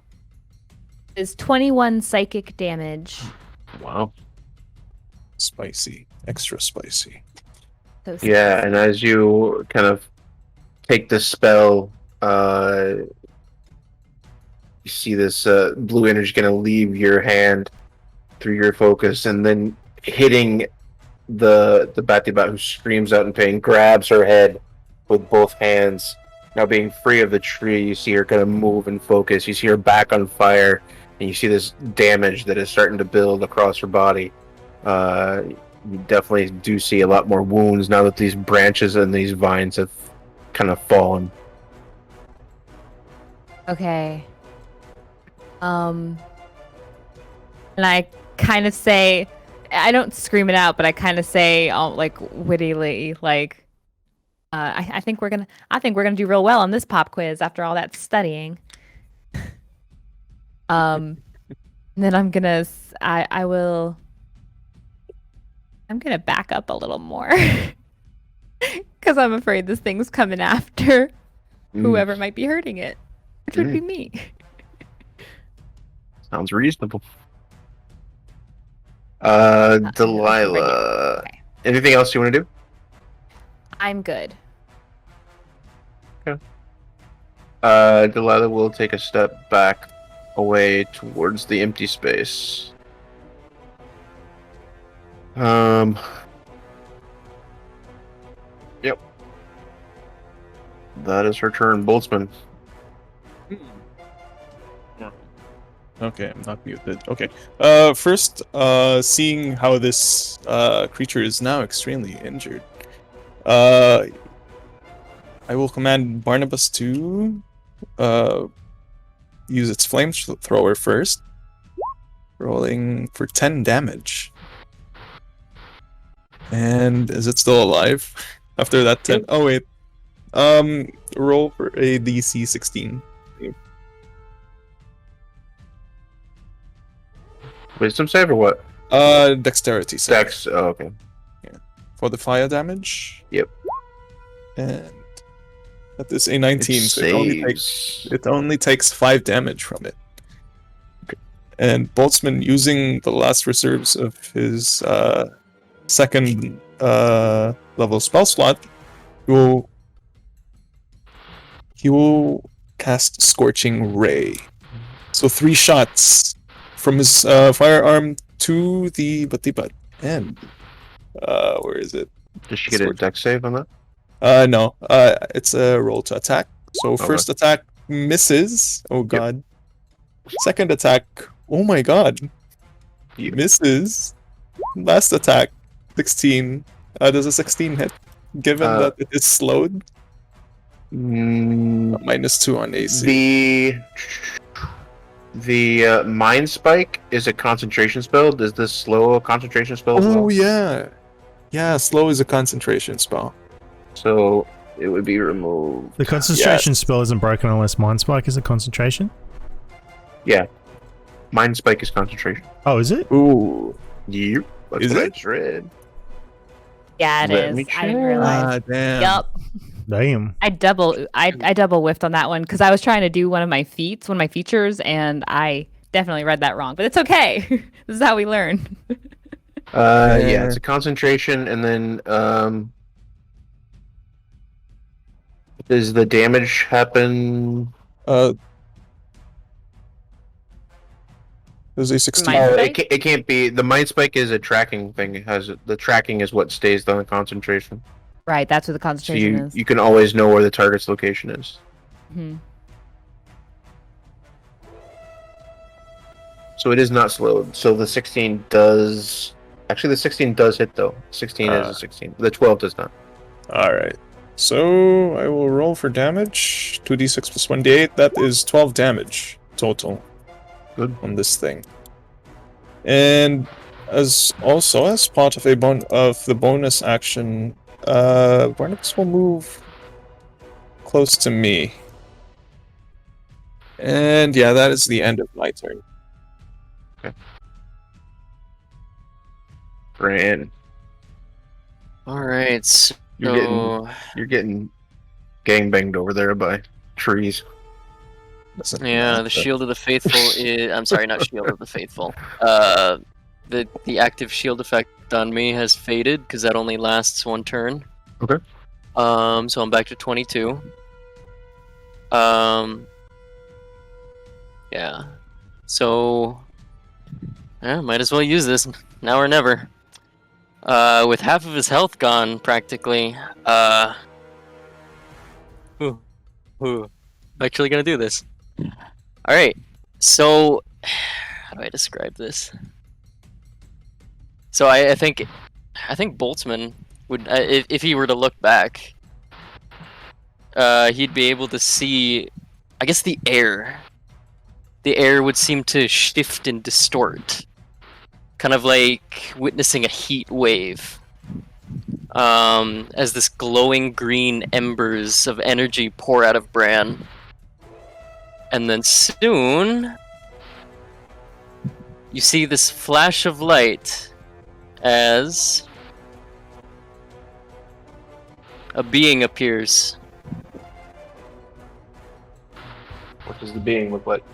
Is 21 psychic damage. Wow. Spicy. Extra spicy. So Yeah, and as you kind of take the spell, you see this blue energy going to leave your hand through your focus, and then hitting the Batibat, who screams out in pain, grabs her head with both hands. Now being free of the tree, you see her kind of move and focus. You see her back on fire, and you see this damage that is starting to build across her body. You definitely do see a lot more wounds now that these branches and these vines have kind of fallen. Okay. And I kind of say, I don't scream it out, but I kind of say, like wittily, like, I think we're gonna do real well on this pop quiz after all that studying. And then I'm gonna back up a little more because I'm afraid this thing's coming after whoever might be hurting it, which would be me. Sounds reasonable. Regular. Delilah. Okay. Anything else you want to do? I'm good. Delilah will take a step back away towards the empty space. Yep. That is her turn. Boltzmann. Okay, I'm not muted. Okay. First, seeing how this creature is now extremely injured, I will command Barnabas to use its flamethrower first, rolling for 10 damage. And is it still alive after that 10? Oh wait. Roll for a DC 16. Wisdom save or what? Dexterity save. Dex. Oh, okay. For the fire damage. Yep. And that is a 19, so it only takes 5 damage from it. Okay. And Boltzmann, using the last reserves of his second level spell slot, he will cast Scorching Ray. So 3 shots from his firearm to the butt. And where is it? Does she get a dex save on that? No. It's a roll to attack. So first attack misses. Oh god. Second attack. Oh my god. Misses. Last attack. 16. Does a 16 hit? Given that it is slowed. -2 on AC. The Mind Spike is a concentration spell. Does this slow a concentration spell as well? Oh yeah. Yeah, slow is a concentration spell. So it would be removed. The concentration spell isn't broken unless Mind Spike is a concentration? Yeah. Mind Spike is concentration. Oh, is it? Ooh. Yep. That's Is what I it? just read. Yeah, it Let me is. I didn't realize. Damn. Yup. Damn. I double whiffed on that one because I was trying to do one of my features, and I definitely read that wrong. But it's okay. This is how we learn. Yeah, it's a concentration, and then does the damage happen? There's a 16. Mind It can't be. The Mind Spike is a tracking thing. The tracking is what stays on the concentration. Right, that's what the So concentration is. you can always know where the target's location is. Hmm. So it is not slowed. So the 16 does. Actually, the 16 does hit though. 16 is a 16. The 12 does not. Alright. So I will roll for damage. 2d6 plus 1d8. That is 12 damage total. Good. On this thing. And as part of the bonus action, Barnabas will move close to me. And yeah, that is the end of my turn. Okay. Bran, Alright, so... you're getting gangbanged over there by trees. Yeah, the Shield of the Faithful is... I'm sorry, not Shield of the Faithful. The active shield effect on me has faded, because that only lasts 1 turn. Okay. So I'm back to 22. Yeah. So... Yeah, might as well use this, now or never. With half of his health gone, practically. Actually gonna do this. Alright, so... How do I describe this? So I think Boltzmann would, if he were to look back, he'd be able to see, I guess, the air. The air would seem to shift and distort kind of like witnessing a heat wave. As this glowing green embers of energy pour out of Bran. And then soon, you see this flash of light as a being appears. What does the being look like?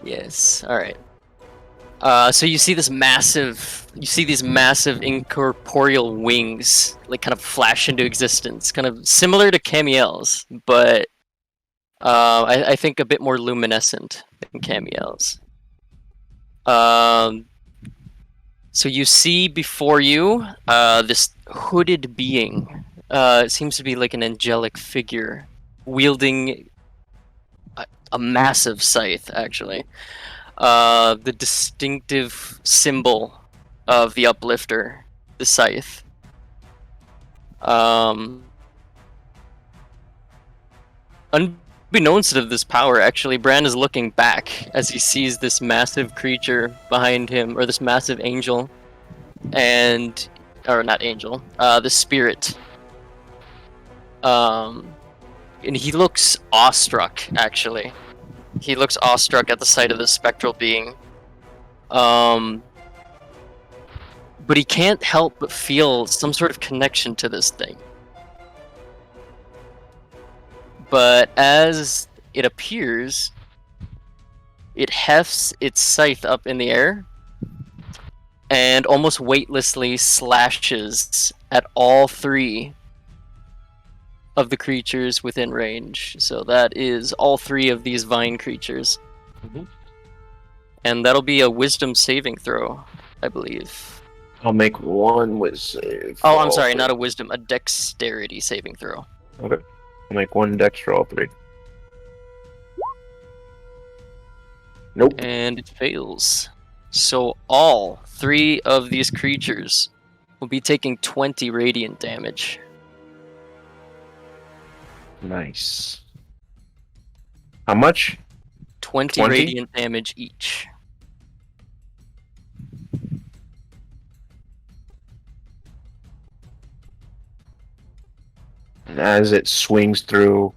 Yes, alright. So you see these massive incorporeal wings, like kind of flash into existence, kind of similar to Camiel's, but I think a bit more luminescent than Camiel's. So you see before you this hooded being. It seems to be like an angelic figure, wielding a massive scythe, actually. The distinctive symbol of the uplifter, the scythe. Unbeknownst to this power, actually, Bran is looking back as he sees this massive creature behind him, or this massive angel, or not angel, the spirit. And he looks awestruck, actually. He looks awestruck at the sight of this spectral being. But he can't help but feel some sort of connection to this thing. But as it appears, it hefts its scythe up in the air and almost weightlessly slashes at all three of the creatures within range. So that is all three of these vine creatures. Mhm. And that'll be a wisdom saving throw, I believe. I'll make one wisdom. Oh, I'm sorry, not a wisdom, a dexterity saving throw. Okay. I'll make one dex for all three. Nope. And it fails. So all three of these creatures will be taking 20 radiant damage. Nice. How much? 20 20? radiant damage each. And as it swings through,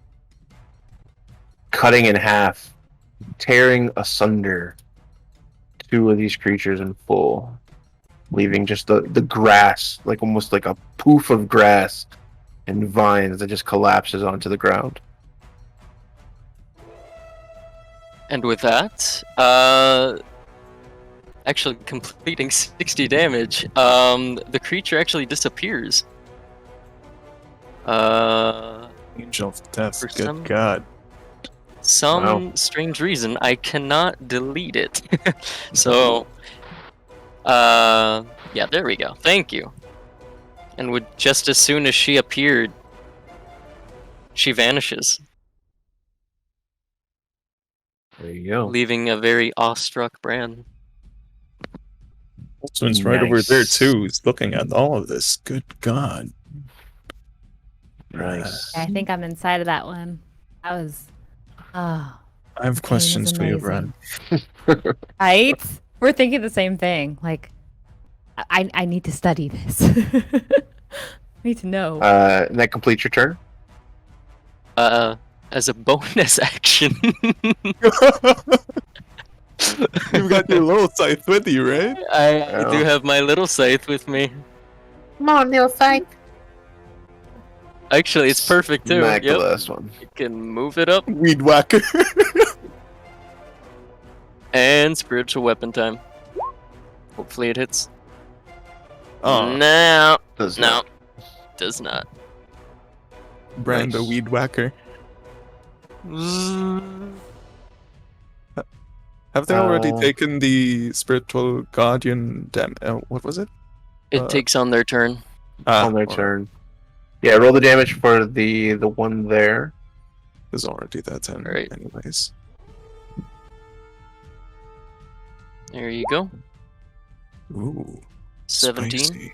cutting in half, tearing asunder two of these creatures in full, leaving just the grass, like almost like a poof of grass and vines that just collapses onto the ground. And with that, actually completing 60 damage, the creature actually disappears. Angel of Death. For Good some- God. Some Wow. strange reason, I cannot delete it. So, yeah, there we go. Thank you. And with just as soon as she appeared, she vanishes, There you go. leaving a very awestruck Bran. Boltzmann's right over there Nice. too. He's looking at all of this. Good God. Nice. I think I'm inside of that one. That was. Oh, I have questions for you, amazing. Bran. right? We're thinking the same thing. Like, I need to study this. I need to know. And that completes your turn? As a bonus action. You've got your little scythe with you, right? I Oh. do have my little scythe with me. Come on, little side. Actually, it's perfect too. Smack the Yep. last one. You can move it up. Weed whacker. And spiritual weapon time. Hopefully it hits. Oh, No. Does No. not. Does not. Bran the Nice. weed whacker. Have they already taken the spiritual guardian what was it? It takes on their turn. On their turn. Yeah, roll the damage for the one there. There's already that 10 Right. anyways. There you go. Ooh. 17. Spicy.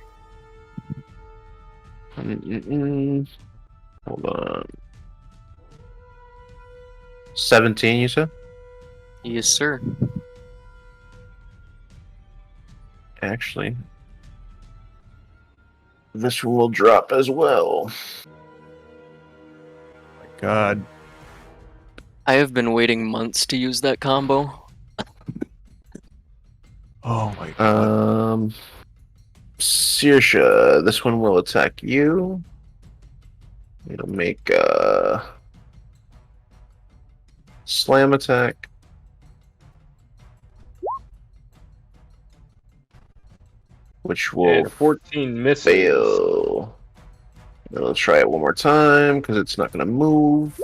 Hold on. 17, you said? Yes, sir. actually, this one will drop as well. God. I have been waiting months to use that combo. Oh my god. Saoirse, this one will attack you. It'll make a slam attack. Which will And 14 misses. fail. It'll try it one more time because it's not going to move.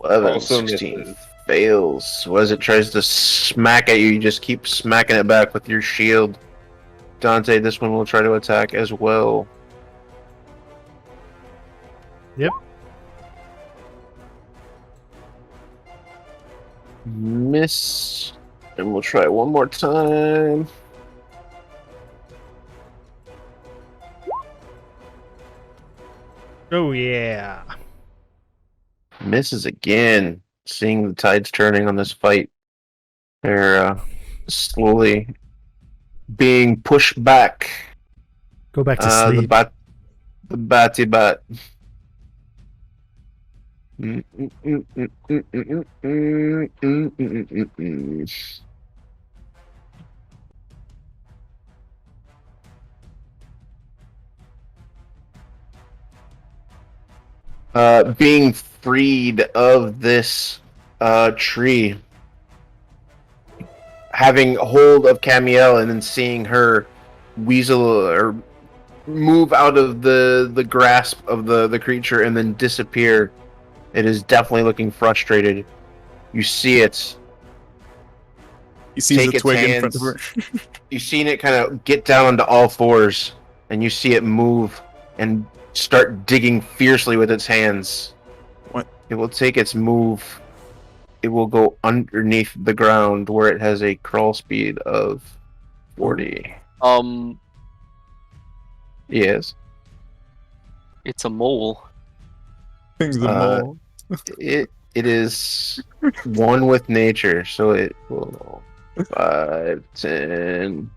11, Also 16 misses. fails. So as it tries to smack at you, you just keep smacking it back with your shield. Dante, this one will try to attack as well. Yep. Miss. And we'll try it one more time. Oh yeah. Misses again. Seeing the tides turning on this fight. They're slowly being pushed back. Go back to The sleep. batty bat. Being freed of this tree, having hold of Camiel, and then seeing her weasel or move out of the grasp of the creature and then disappear. It is definitely looking frustrated. You see it. He sees Take a its twig in front of hands. her. You've seen it kind of get down onto all fours, and you see it move and start digging fiercely with its hands. What? It will take its move. It will go underneath the ground where it has a crawl speed of 40. Yes. It's a mole. Things the Uh, mole. It is one with nature, so it will 5, 10,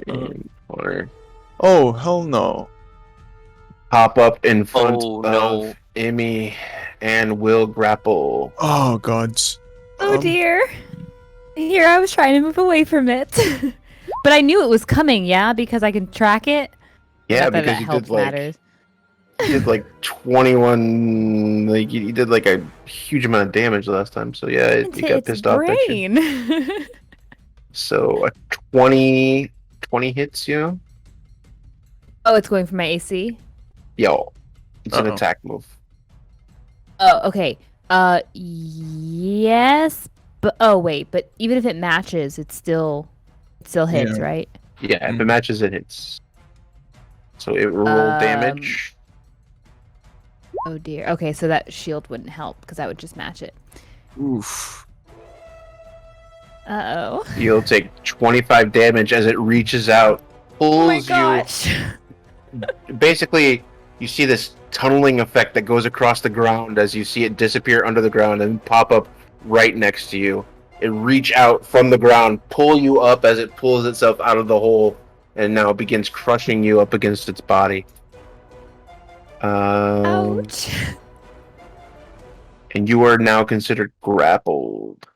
15, 20. Oh, hell no. Pop up in front Oh, of no. Emmy and will grapple. Oh, God. Oh dear. Here I was trying to move away from it. But I knew it was coming, yeah, because I can track it. Yeah, Not that because that you helps did like matters. 21. Like you did like a huge amount of damage last time. So yeah, it Into got its pissed off at you. brain. So a 20 hits you. Oh, it's going for my AC. Yo, it's an Uh-oh. attack move. Oh, okay. Yes, but oh wait, but even if it matches, it still hits, Yeah. right? Yeah, if it Mhm. matches, it hits. So it will roll damage. Oh dear. Okay, so that shield wouldn't help because that would just match it. Oof. Uh oh. You'll take 25 damage as it reaches out, Oh my pulls gosh. you. Basically, you see this tunneling effect that goes across the ground as you see it disappear under the ground and pop up right next to you. It reach out from the ground, pull you up as it pulls itself out of the hole, and now begins crushing you up against its body. Ouch. And you are now considered grappled.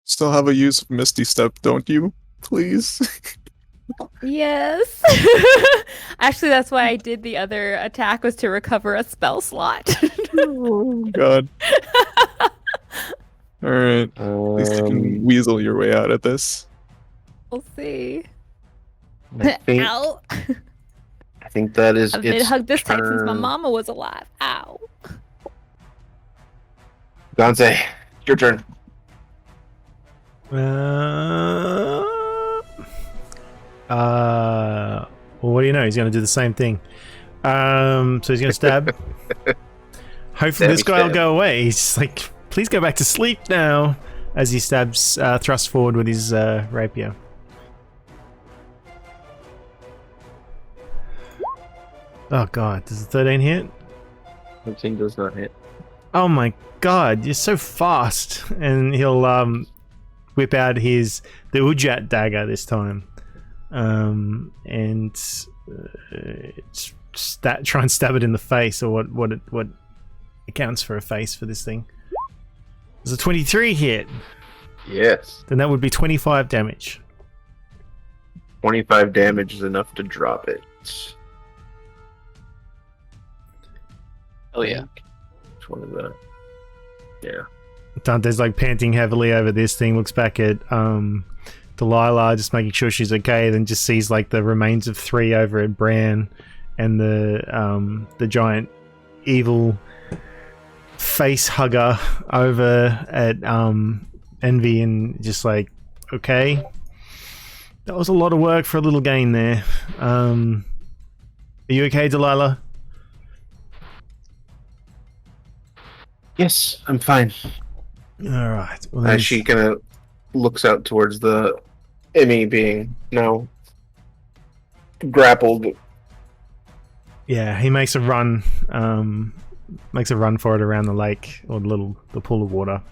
Still have a use of Misty Step, don't you? Please. Yes. Actually, that's why I did the other attack was to recover a spell slot. Oh, God. Alright. At least you can weasel your way out of this. We'll see. I think, Ow. I think that is I've been its hugged this tight since my turn. mama was alive. Ow. Dante, your turn. Well, what do you know? He's going to do the same thing. So he's going to stab. Hopefully this guy will go away. He's just like, please go back to sleep now. As he stabs, thrusts forward with his rapier. Oh god, does the 13 hit? 13 does not hit. Oh my god, you're so fast. And he'll whip out the Ujat dagger this time, and try and stab it in the face, or what accounts for a face for this thing. There's a 23 hit. Yes. Then that would be 25 damage. 25 damage is enough to drop it. Oh yeah. Which one is that? Yeah. Dante's like panting heavily over this thing, looks back at Delilah, just making sure she's okay, then just sees like the remains of 3 over at Bran, and the giant evil face hugger over at Envy, and just like, okay, that was a lot of work for a little gain there. Are you okay, Delilah? Yes, I'm fine. All right. Well, As she kind of looks out towards the Emmy being now grappled. yeah, he makes a run. Makes a run for it around the lake, or the pool of water.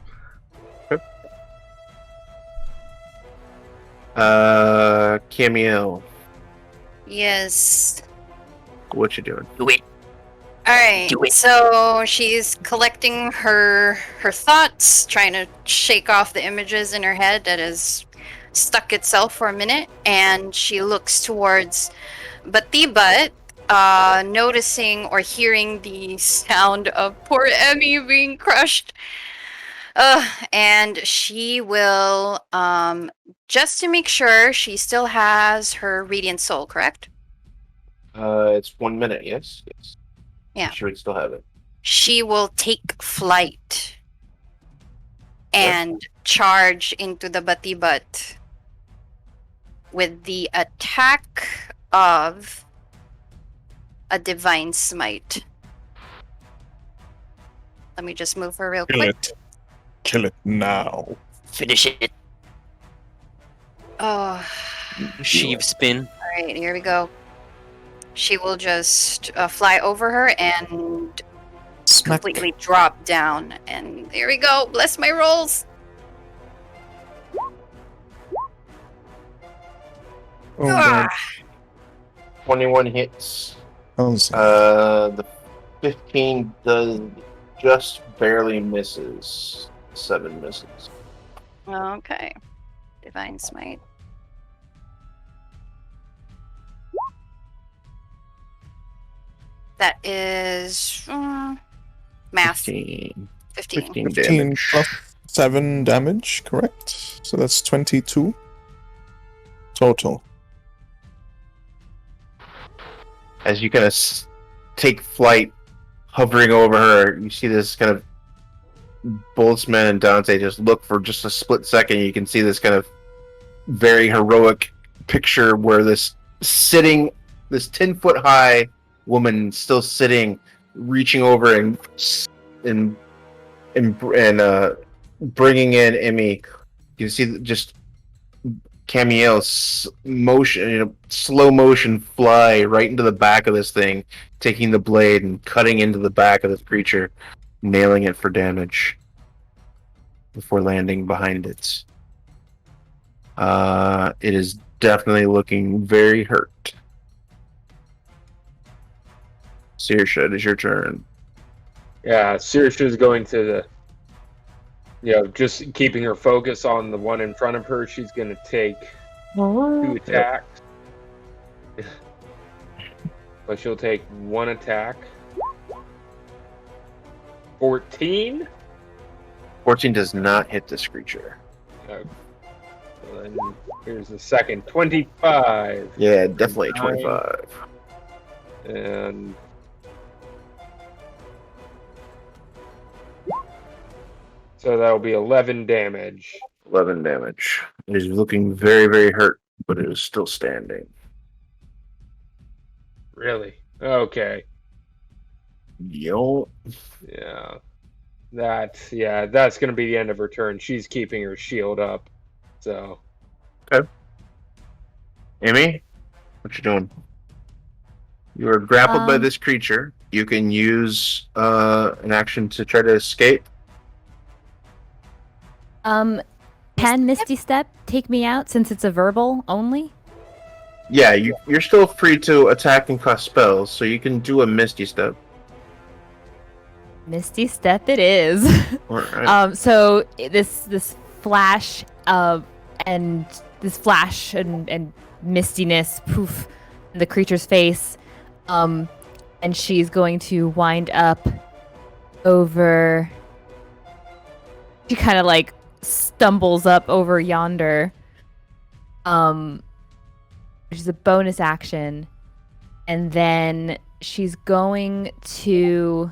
Camille, Yes. what you doing? All right. So she's collecting her thoughts, trying to shake off the images in her head that has stuck itself for a minute, and she looks towards Batibat, noticing or hearing the sound of poor Emmy being crushed. And she will, just to make sure, she still has her Radiant Soul, correct? It's 1 minute, yes? Yes. Yeah. I'm sure we still have it. She will take flight and charge into the Batibat with the attack of a Divine Smite. Let me just move her real Kill quick. it. Kill it now. Finish it. Oh, Sheave spin. all right, here we go. She will just fly over her and Smack. completely drop down. And there we go. Bless my rolls. Oh, Ah, God. 21 hits. How's The 15 does just barely misses. 7 misses. okay. Divine Smite. That is math. 15. 15. 15 15 damage. plus 7 damage, correct? So that's 22 total. As you kind of take flight, hovering over her, you see this kind of Boltzmann and Dante just look for just a split second. You can see this kind of very heroic picture where this 10-foot high woman still sitting, reaching over and bringing in Emmy. You can see just Camille's motion, slow motion fly right into the back of this thing, taking the blade and cutting into the back of this creature, nailing it for damage before landing behind it. It is definitely looking very hurt. Saoirse, it is your turn. Yeah, Saoirse is going to just keeping her focus on the one in front of her. She's going to take 2 attacks. But she'll take 1 attack. 14? 14 does not hit this creature. Okay. So then here's the second. 25. Yeah, definitely 9. 25. And so that'll be 11 damage. 11 damage. It is looking very, very hurt, but it is still standing. Really? Okay. Yo. Yeah. That's gonna be the end of her turn. She's keeping her shield up. So Amy, what you doing? You are grappled by Um, this creature. You can use an action to try to escape. Can Misty Step take me out since it's a verbal only? Yeah, you're still free to attack and cast spells, so you can do a Misty Step. Misty Step it is. Alright. So this flash and mistiness poof in the creature's face, and she's going to wind up over. She kind of like stumbles up over yonder, which is a bonus action, and then she's going to.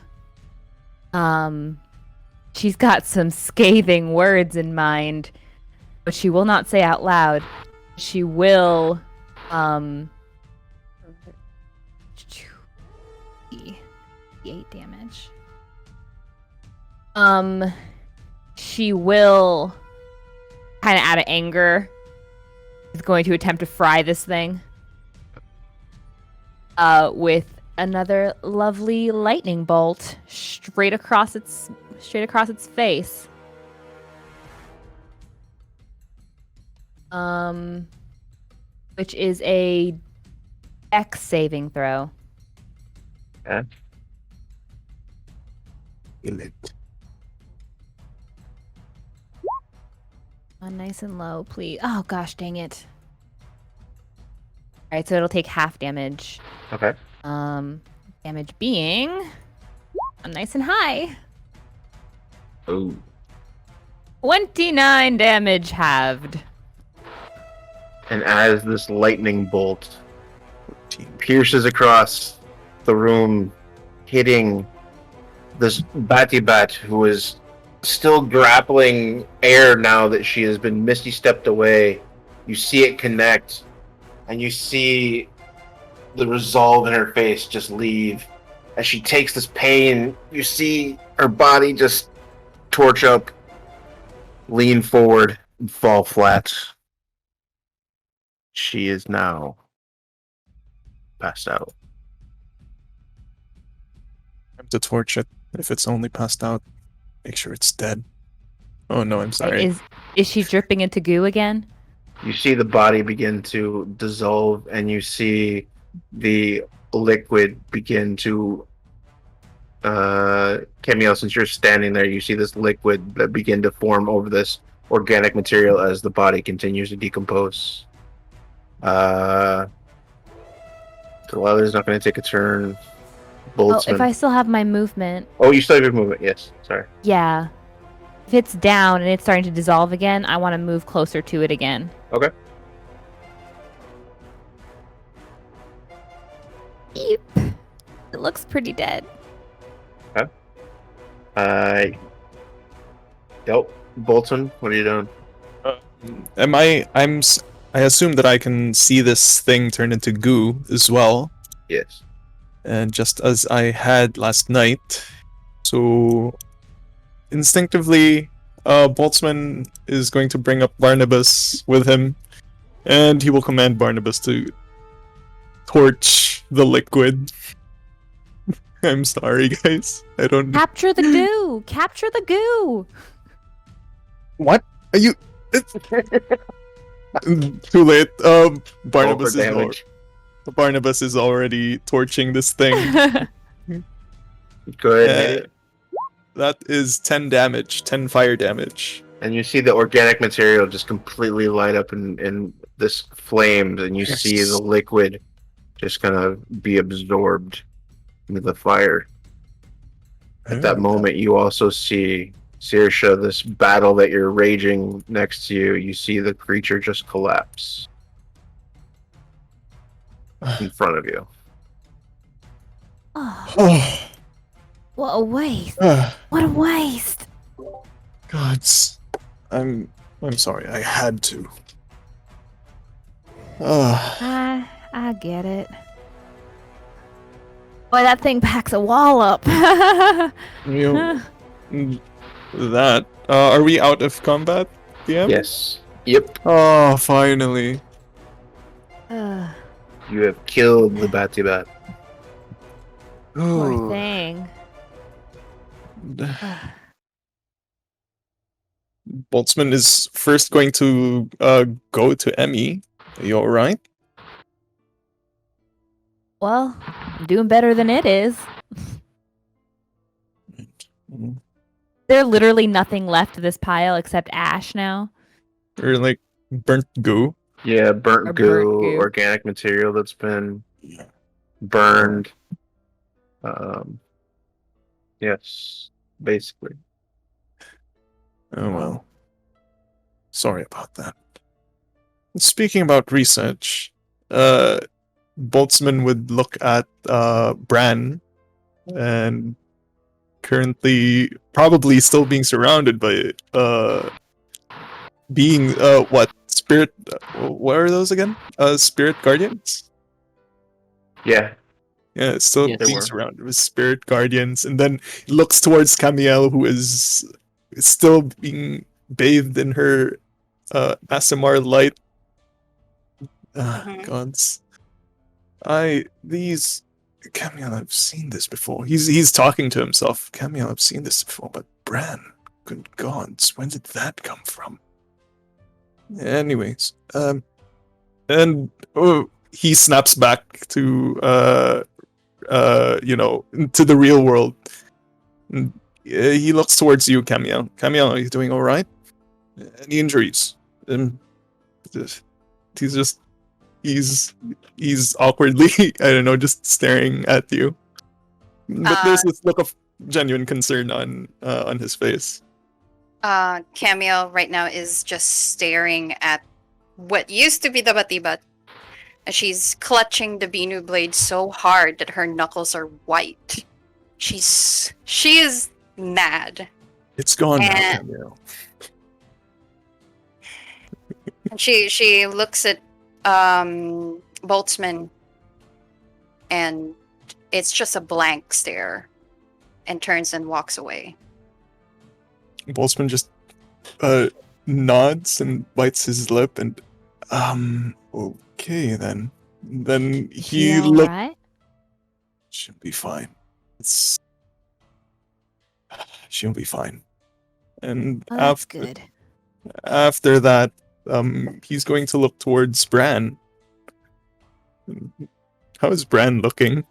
She's got some scathing words in mind, but she will not say out loud. She will, 8 damage. She will, kind of out of anger, is going to attempt to fry this thing, with another lovely lightning bolt straight across its face. Which is a Dex saving throw. Okay. Nice and low, please. Oh gosh, dang it. Alright, so it'll take half damage. Okay. Damage being nice and high. Ooh. 29 damage halved. And as this lightning bolt pierces across the room, hitting this Bat, who is still grappling air now that she has been misty stepped away, you see it connect, and you see the resolve in her face just leave. As she takes this pain, you see her body just torch up, lean forward, and fall flat. She is now passed out. Time to torch it. If it's only passed out, make sure it's dead. Oh no, I'm sorry. Is she dripping into goo again? You see the body begin to dissolve, and you see the liquid begin to Camille, since you're standing there, you see this liquid that begin to form over this organic material as the body continues to decompose. Delilah's not going to take a turn. Boltzmann. Oh, if I still have my movement. Oh, you still have your movement, yes. Sorry. Yeah. If it's down and it's starting to dissolve again, I want to move closer to it again. Okay. Yep. It looks pretty dead. Okay. Boltzmann, what are you doing? I assume that I can see this thing turn into goo as well. Yes. And just as I had last night. So instinctively, Boltzmann is going to bring up Barnabas with him, and he will command Barnabas to torch the liquid. I'm sorry, guys. I don't. Capture the goo! Capture the goo! What? Are you? Too late. Barnabas is already torching this thing. Go ahead. That is 10 damage, 10 fire damage. And you see the organic material just completely light up in this flames, and you see the liquid just kind of be absorbed into the fire. At that moment, you also see Saoirse, this battle that you're raging next to you. You see the creature just collapse in front of you. Oh, what a waste! What a waste! Gods, I'm sorry. I had to. I get it. Boy, that thing packs a wall up. That. Are we out of combat, DM? Yes. Yep. Oh, finally. You have killed the Bat. Poor thing. Boltzmann is first going to go to Emmy. Are you alright? Well, I'm doing better than it is. There's literally nothing left of this pile except ash now. Or like burnt goo. Yeah, burnt Or goo, burnt goo. organic material that's been burned. Yes, basically. Oh well. Sorry about that. Speaking about research, Boltzmann would look at Bran, and currently probably still being surrounded by being what spirit? What are those again? Spirit guardians. Yeah, Yeah, still Yes. They being were. surrounded with spirit guardians, and then looks towards Camiel, who is still being bathed in her ASMR light. Mhm. Gods. Camiel, I've seen this before. He's talking to himself. Camiel, I've seen this before, but Bran, good gods, when did that come from? Anyways, and he snaps back to to the real world. And, he looks towards you, Camiel. Camiel, are you doing all right? Any injuries? He's awkwardly, I don't know, just staring at you. But there's this look of genuine concern on his face. Camille right now is just staring at what used to be the Batibat. She's clutching the Binu blade so hard that her knuckles are white. She is mad. It's gone now, And- Camiel. And she looks at Boltzmann, and it's just a blank stare, and turns and walks away. Boltzmann just nods and bites his lip and okay then. Then he You looks alright? she'll be fine. She'll be fine. And Oh, that's good. after that, he's going to look towards Bran. How is Bran looking?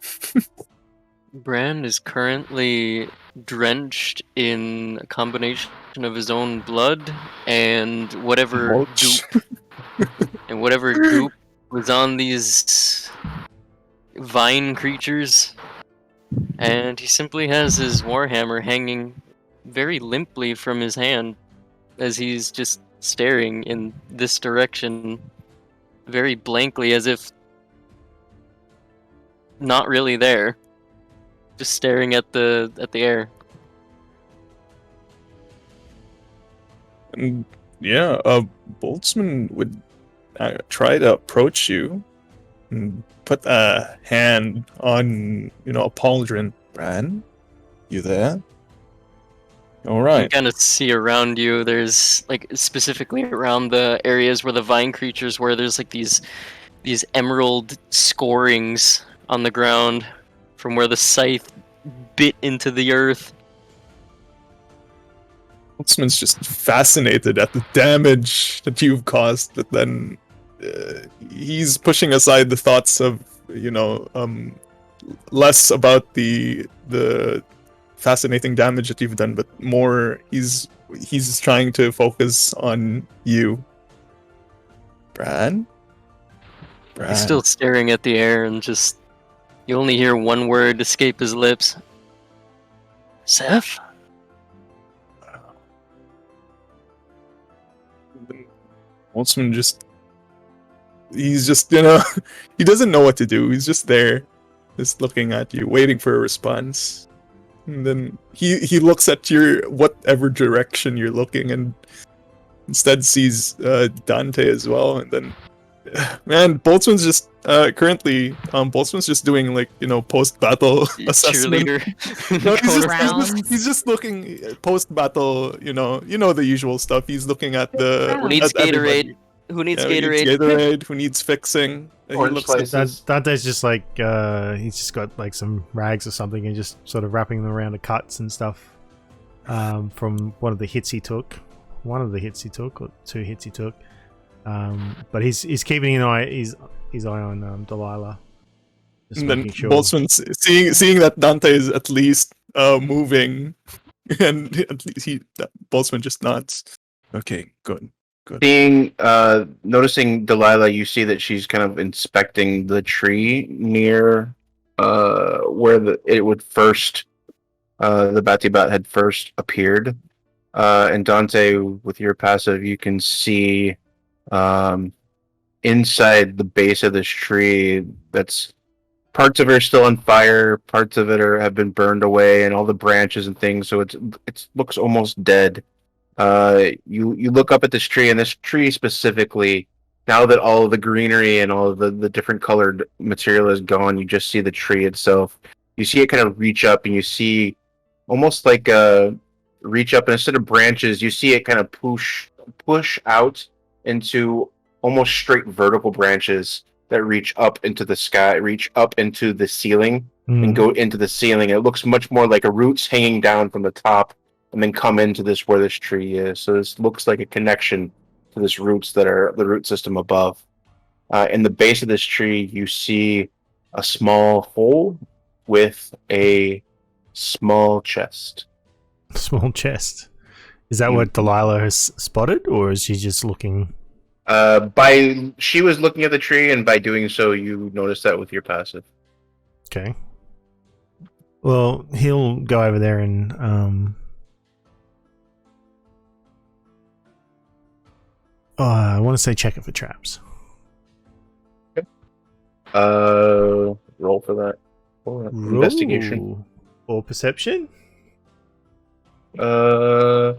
Bran is currently drenched in a combination of his own blood and whatever Mulch. goop was on these vine creatures. And he simply has his warhammer hanging very limply from his hand as he's just staring in this direction very blankly, as if not really there, just staring at the air. And yeah, Boltzmann would try to approach you and put a hand on, a pauldron. Bran, you there? All You right. kind of see around you, there's like specifically around the areas where the vine creatures were, there's like these emerald scorings on the ground from where the scythe bit into the earth. Boltzmann's just fascinated at the damage that you've caused, but then he's pushing aside the thoughts of, less about the fascinating damage that you've done, but more he's trying to focus on you. Bran? He's still staring at the air, and just you only hear one word escape his lips. Seth? Boltzmann he's just, he doesn't know what to do. He's just there, just looking at you, waiting for a response. And then he looks at your whatever direction you're looking, and instead sees Dante as well. And then, man, Boltzmann's just currently Boltzmann's just doing post battle assessment. Cheerleader. No, Rounds. he's just looking post battle. The usual stuff. He's looking at the Who needs at everybody. Gatorade? Who needs Yeah, who Gatorade? needs Gatorade? Who needs fixing? He Orange looks at slices. Dante's just like he's just got like some rags or something and just sort of wrapping them around the cuts and stuff from one of the hits he took. one of the hits he took, or 2 hits he took. But he's keeping his eye on Delilah. Just And then making sure. Boltzmann, seeing that Dante is at least moving, and at least Boltzmann just nods. Okay, good. Noticing Delilah, you see that she's kind of inspecting the tree near where the Batibat had first appeared. And Dante, with your passive, you can see inside the base of this tree that's parts of it are still on fire, parts of it have been burned away, and all the branches and things, so it looks almost dead. You look up at this tree, and this tree specifically, now that all of the greenery and all of the different colored material is gone, you just see the tree itself. You see it kind of reach up, and you see almost like reach up, and instead of branches, you see it kind of push out into almost straight vertical branches that reach up into the sky, reach up into the ceiling, and go into the ceiling. It looks much more like a roots hanging down from the top and then come into this where this tree is. So this looks like a connection to this roots that are the root system above. In the base of this tree, you see a small hole with a small chest. Small chest. Is that what Delilah has spotted, or is she just looking? She was looking at the tree, and by doing so, you noticed that with your passive. Okay. Well, he'll go over there and I want to say check it for traps. Okay. Roll for that. Investigation or perception. If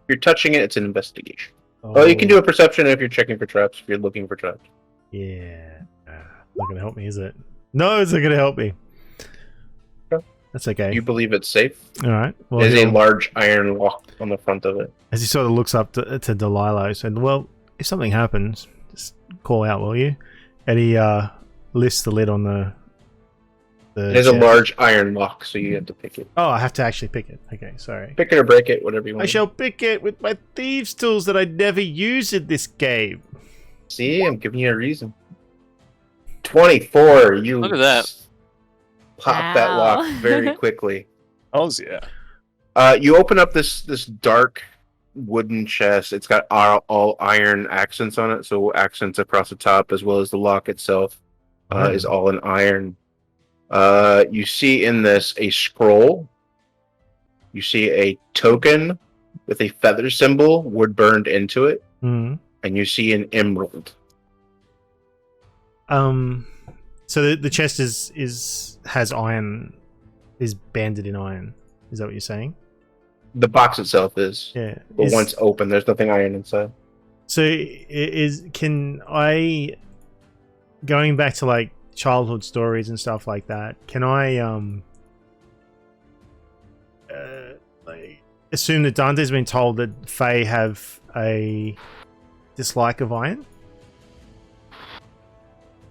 you're touching it, it's an investigation. Oh, you can do a perception if you're checking for traps. If you're looking for traps. Yeah, not gonna help me, is it? No, it's not gonna help me. Okay. That's okay. You believe it's safe? All right. Well, there's a large iron lock on the front of it. As he sort of looks up to Delilah, he said, "Well, if something happens, just call out, will you?" And he lifts the lid on the There's chest. a large iron lock, so you have to pick it. Oh, I have to actually pick it. Okay, sorry. Pick it or break it, whatever you want. I shall pick it with my thieves' tools that I never use in this game. See, I'm giving you a reason. 24. You Look at that. Pop that lock very quickly. Oh yeah. You open up this dark wooden chest. It's got all iron accents on it, so accents across the top as well as the lock itself is all in iron. You see in this a scroll. You see a token with a feather symbol wood burned into it, and you see an emerald. So the chest has iron, is banded in iron. Is that what you're saying? The box itself is. Yeah. But once open, there's nothing iron inside. So can I, going back to like childhood stories and stuff like that, can I like assume that Dante's been told that Fae have a dislike of iron?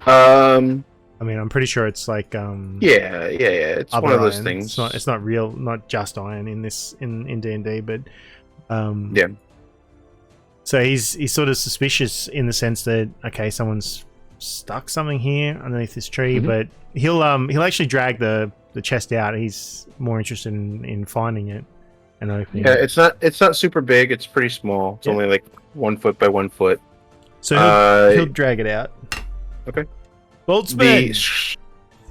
I mean, I'm pretty sure it's like yeah. It's one of those iron. things. It's not real, not just iron in D&D, but yeah. So he's sort of suspicious in the sense that okay, someone's stuck something here underneath this tree, but he'll actually drag the chest out. He's more interested in finding it and opening it. Yeah, it's not super big. It's pretty small. It's only like 1 foot by 1 foot. So he'll drag it out. Okay. Boltzmann.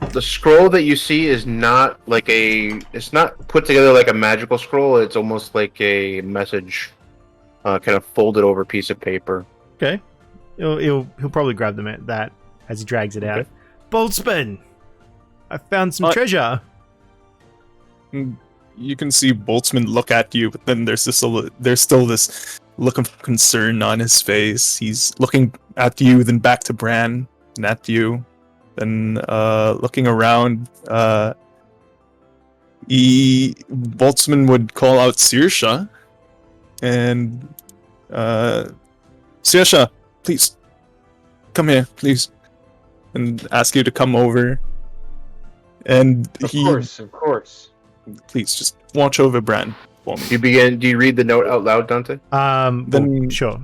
The scroll that you see is not like it's not put together like a magical scroll. It's almost like a message, kind of folded over piece of paper. Okay. He'll probably grab them at that as he drags it out. Boltzmann, I found some treasure. You can see Boltzmann look at you, but then there's still this look of concern on his face. He's looking at you, then back to Bran, and at you, then looking around. Boltzmann would call out Saoirse, and Saoirse, please come here, please, and ask you to come over. And Of course. please just watch over Bran. for me. Do you read the note out loud, Dante? Then- sure.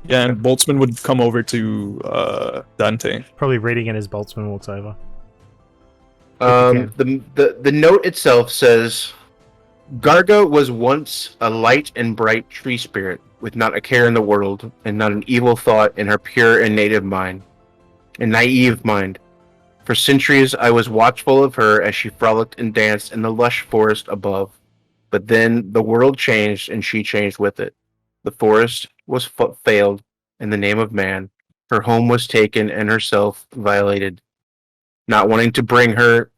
Yeah, and Boltzmann would come over to Dante. Probably reading it as Boltzmann walks over. If you The note itself says, Garga was once a light and bright tree spirit, with not a care in the world, and not an evil thought in her pure and naive mind. For centuries I was watchful of her as she frolicked and danced in the lush forest above. But then the world changed, and she changed with it. The forest was failed in the name of man. Her home was taken, and herself violated. Not wanting to bring her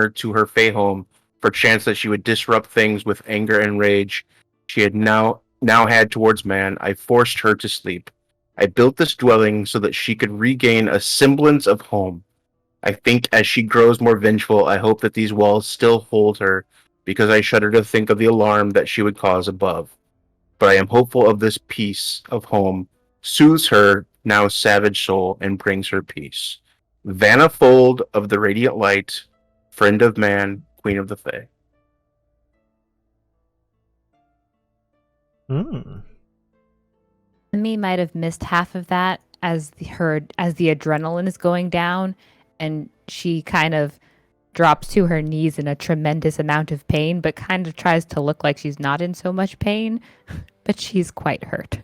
to her Fey home, for chance that she would disrupt things with anger and rage she had now had towards man, I forced her to sleep. I built this dwelling so that she could regain a semblance of home. I think as she grows more vengeful, I hope that these walls still hold her, because I shudder to think of the alarm that she would cause above. But I am hopeful of this peace of home soothes her now savage soul and brings her peace. Vanifold of the radiant light, friend of man, queen of the Fae. Me might have missed half of that as the adrenaline is going down, and she kind of drops to her knees in a tremendous amount of pain, but kind of tries to look like she's not in so much pain, but she's quite hurt.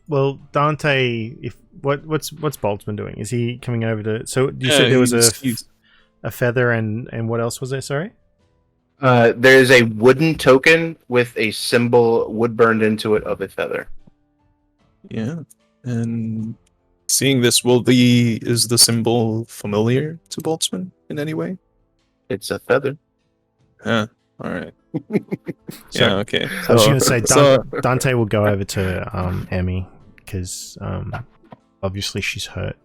Well, Dante, what's Boltzmann doing? Is he coming over to? So you said there was a feather and what else was there? Sorry. There's a wooden token with a symbol wood burned into it of a feather. Yeah, and seeing this, is the symbol familiar to Boltzmann in any way? It's a feather. All right. Yeah, okay. I was going to say so- Dante will go over to Emmy because obviously she's hurt.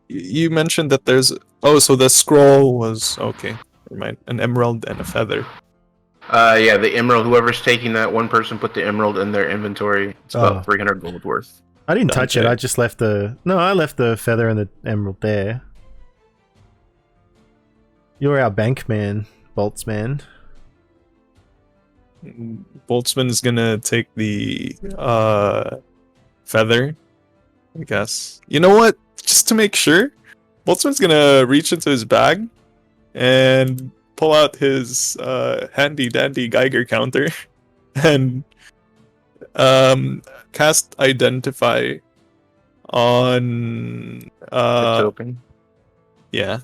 You mentioned that there's so the scroll was okay. Never mind. An emerald and a feather. Yeah, the emerald. Whoever's taking that, one person put the emerald in their inventory. It's about 300 gold worth. I didn't touch it. I just left the feather and the emerald there. You're our bank man, Boltzmann. Boltzmann is gonna take the feather, I guess. You know what? Just to make sure, Boltzmann's gonna reach into his bag and pull out his handy dandy Geiger counter and cast Identify on The token. Yeah.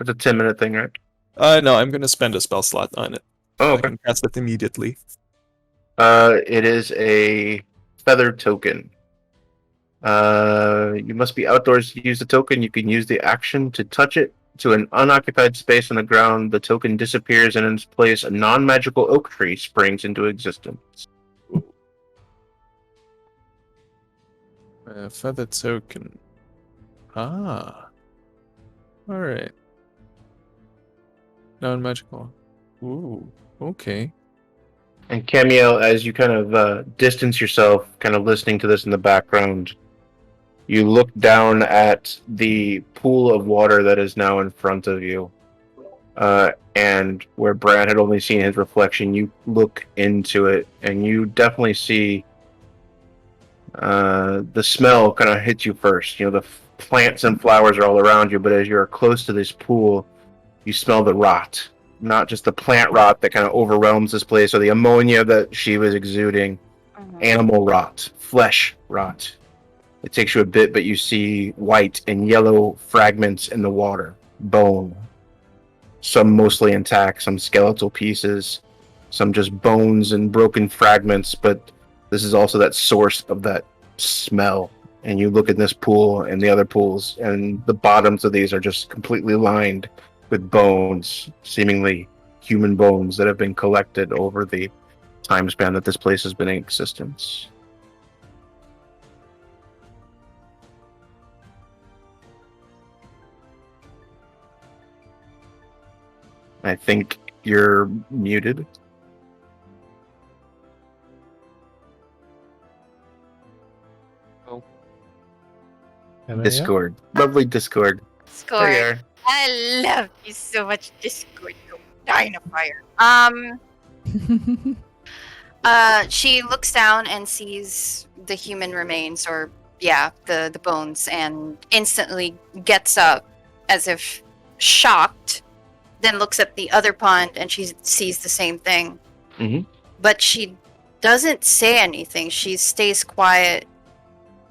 It's a 10-minute thing, right? No, I'm gonna spend a spell slot on it. Oh, I okay. can cast it immediately. It is a feather token. You must be outdoors to use the token. You can use the action to touch it to an unoccupied space on the ground. The token disappears, and in its place, a non-magical oak tree springs into existence. Feather token. Ah. Alright. Non-magical. Ooh, okay. And Camiel, as you kind of distance yourself, kind of listening to this in the background, you look down at the pool of water that is now in front of you. And where Brad had only seen his reflection, you look into it, and you definitely see the smell kind of hits you first. You know, the plants and flowers are all around you, but as you're close to this pool, you smell the rot. Not just the plant rot that kind of overwhelms this place, or the ammonia that she was exuding. Animal rot, flesh rot. It takes you a bit, but you see white and yellow fragments in the water. Bone. Some mostly intact, some skeletal pieces, some just bones and broken fragments, but this is also that source of that smell. And you look at this pool and the other pools, and the bottoms of these are just completely lined with bones, seemingly human bones that have been collected over the time span that this place has been in existence. I think you're muted. And Discord. Lovely Discord. There you Score. are. I love you so much, Discord. You dynafire. She looks down and sees the human remains, or the bones, and instantly gets up as if shocked. Then looks at the other pond and she sees the same thing. Mhm. But she doesn't say anything. She stays quiet.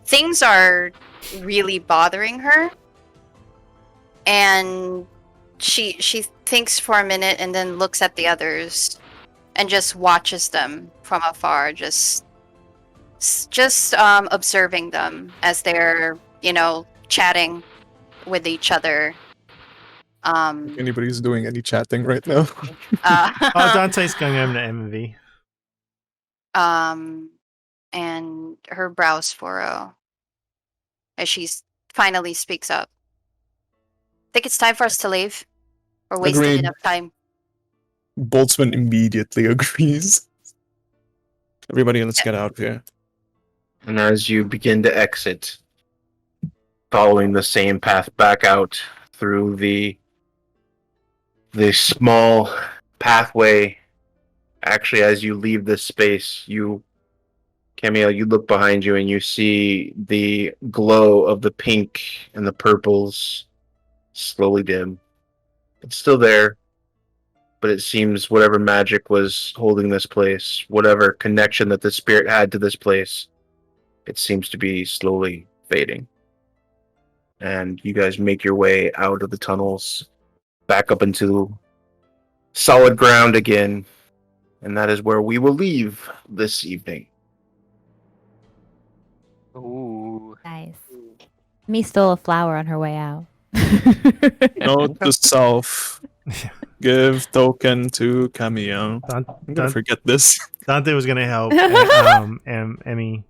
Things are really bothering her. And she thinks for a minute and then looks at the others and just watches them from afar, just observing them as they're, chatting with each other. If anybody's doing any chatting right now. Oh, Dante's going home to MV. And her brows furrow as she finally speaks up. Think it's time for us to leave? We're wasting Agreed. enough time. Boltzmann immediately agrees. Everybody, let's get out of here. And as you begin to exit, following the same path back out through the small pathway, actually, as you leave this space, Camille, you look behind you and you see the glow of the pink and the purples slowly dim. It's still there, but it seems whatever magic was holding this place, whatever connection that the spirit had to this place, it seems to be slowly fading. And you guys make your way out of the tunnels, back up into solid ground again, and that is where we will leave this evening. Ooh. Nice. Me stole a flower on her way out. Note to self. Give token to Camille. Dan- I'm gonna Dan- forget this. Dante was going to help Emmy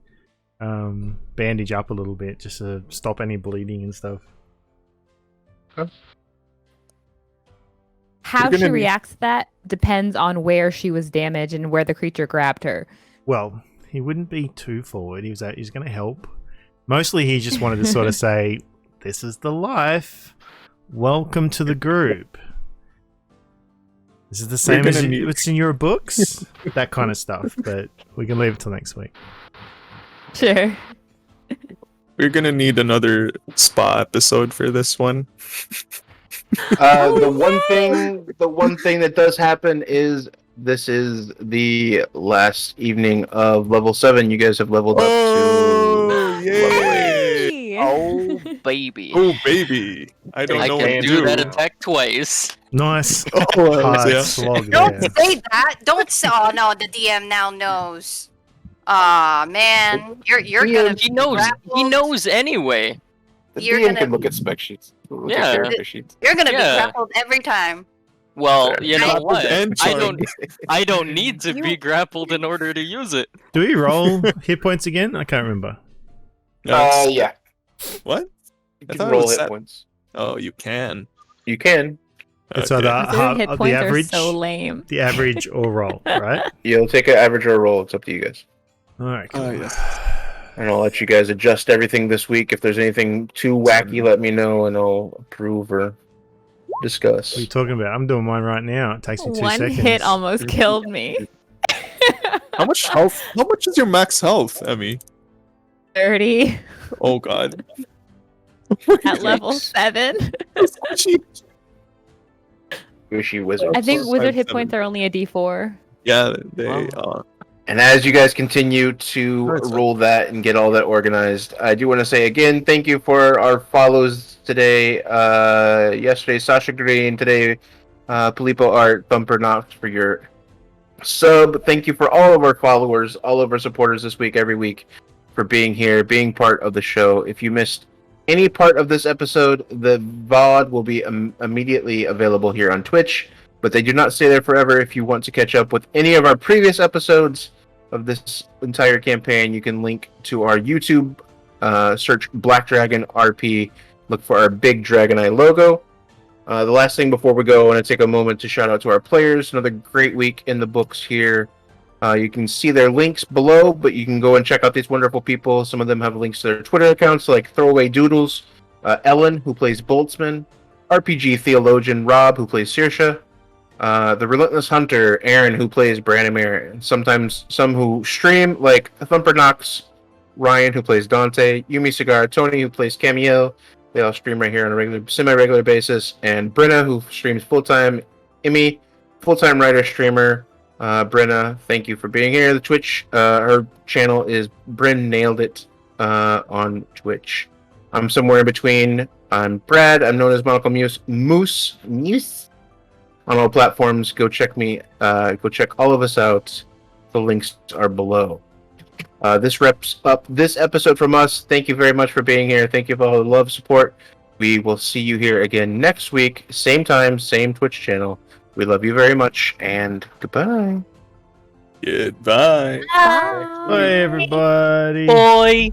bandage up a little bit just to stop any bleeding and stuff. How You're gonna she need- reacts to that depends on where she was damaged and where the creature grabbed her. Well, he wouldn't be too forward. He's going to help. Mostly he just wanted to sort of say, this is the life. Welcome to the group. This is the same as what's in your books. That kind of stuff. But we can leave it till next week. Sure. We're gonna need another spa episode for this one. The one thing that does happen is this is the last evening of level 7. You guys have leveled up to level 8. Oh, baby. Oh baby! I don't I know what can to do do. that attack twice. Nice. Oh, Hard yeah. slog Don't there. say that. Don't say. Oh no, the DM now knows. Aw, man, you're gonna. He knows. He grappled. knows anyway. The You're DM gonna- can look at spec sheets. Look Yeah. at character sheets. You're gonna be Yeah. grappled every time. Well, you know Grappled what? and I charmed. don't need to be grappled in order to use it. Do we roll hit points again? I can't remember. Yeah. What? You I can thought it roll was hit set. points. Oh, you can. You can. It's Okay. either Hit the points average, are so lame. the average, or roll, right? You'll take an average or a roll. It's up to you guys. All right. Cool. Oh, yes. And I'll let you guys adjust everything this week. If there's anything too wacky, let me know and I'll approve or discuss. What are you talking about? I'm doing mine right now. It takes me 2 One seconds. hit almost killed me. How much health? How much is your max health, Emmy? 30 Oh god. at level 7. Jeez. Squishy wizard. I think Five, wizard hit 7. points are only a D4. Yeah, they Wow. are. And as you guys continue to Nice. roll that and get all that organized, I do want to say again, thank you for our follows today. Yesterday, Sasha Green. Today, Filippo Art, Bumper Knox for your sub. Thank you for all of our followers, all of our supporters this week, every week, for being here, being part of the show. If you missed any part of this episode, the VOD will be immediately available here on Twitch, but they do not stay there forever. If you want to catch up with any of our previous episodes of this entire campaign, you can link to our YouTube, search Black Dragon RP, look for our big Dragon Eye logo. The last thing before we go, I want to take a moment to shout out to our players. Another great week in the books here. You can see their links below, but you can go and check out these wonderful people. Some of them have links to their Twitter accounts, like Throwaway Doodles, Ellen, who plays Boltzmann, RPG Theologian Rob, who plays Saoirse, the Relentless Hunter Aaron, who plays Branimir, and sometimes some who stream, like Thumper Knox, Ryan, who plays Dante, Yumi Cigar, Tony, who plays Camiel. They all stream right here on a semi-regular basis, and Brenna, who streams full-time. Imi, full-time writer, streamer. Brenna, thank you for being here. The Twitch, her channel is Bryn Nailed It on Twitch. I'm somewhere in between. I'm Brad. I'm known as Monocle Moose on all platforms. Go check me. Go check all of us out. The links are below. This wraps up this episode from us. Thank you very much for being here. Thank you for all the love, support. We will see you here again next week. Same time, same Twitch channel. We love you very much, and goodbye. Goodbye. Bye, everybody. Boy.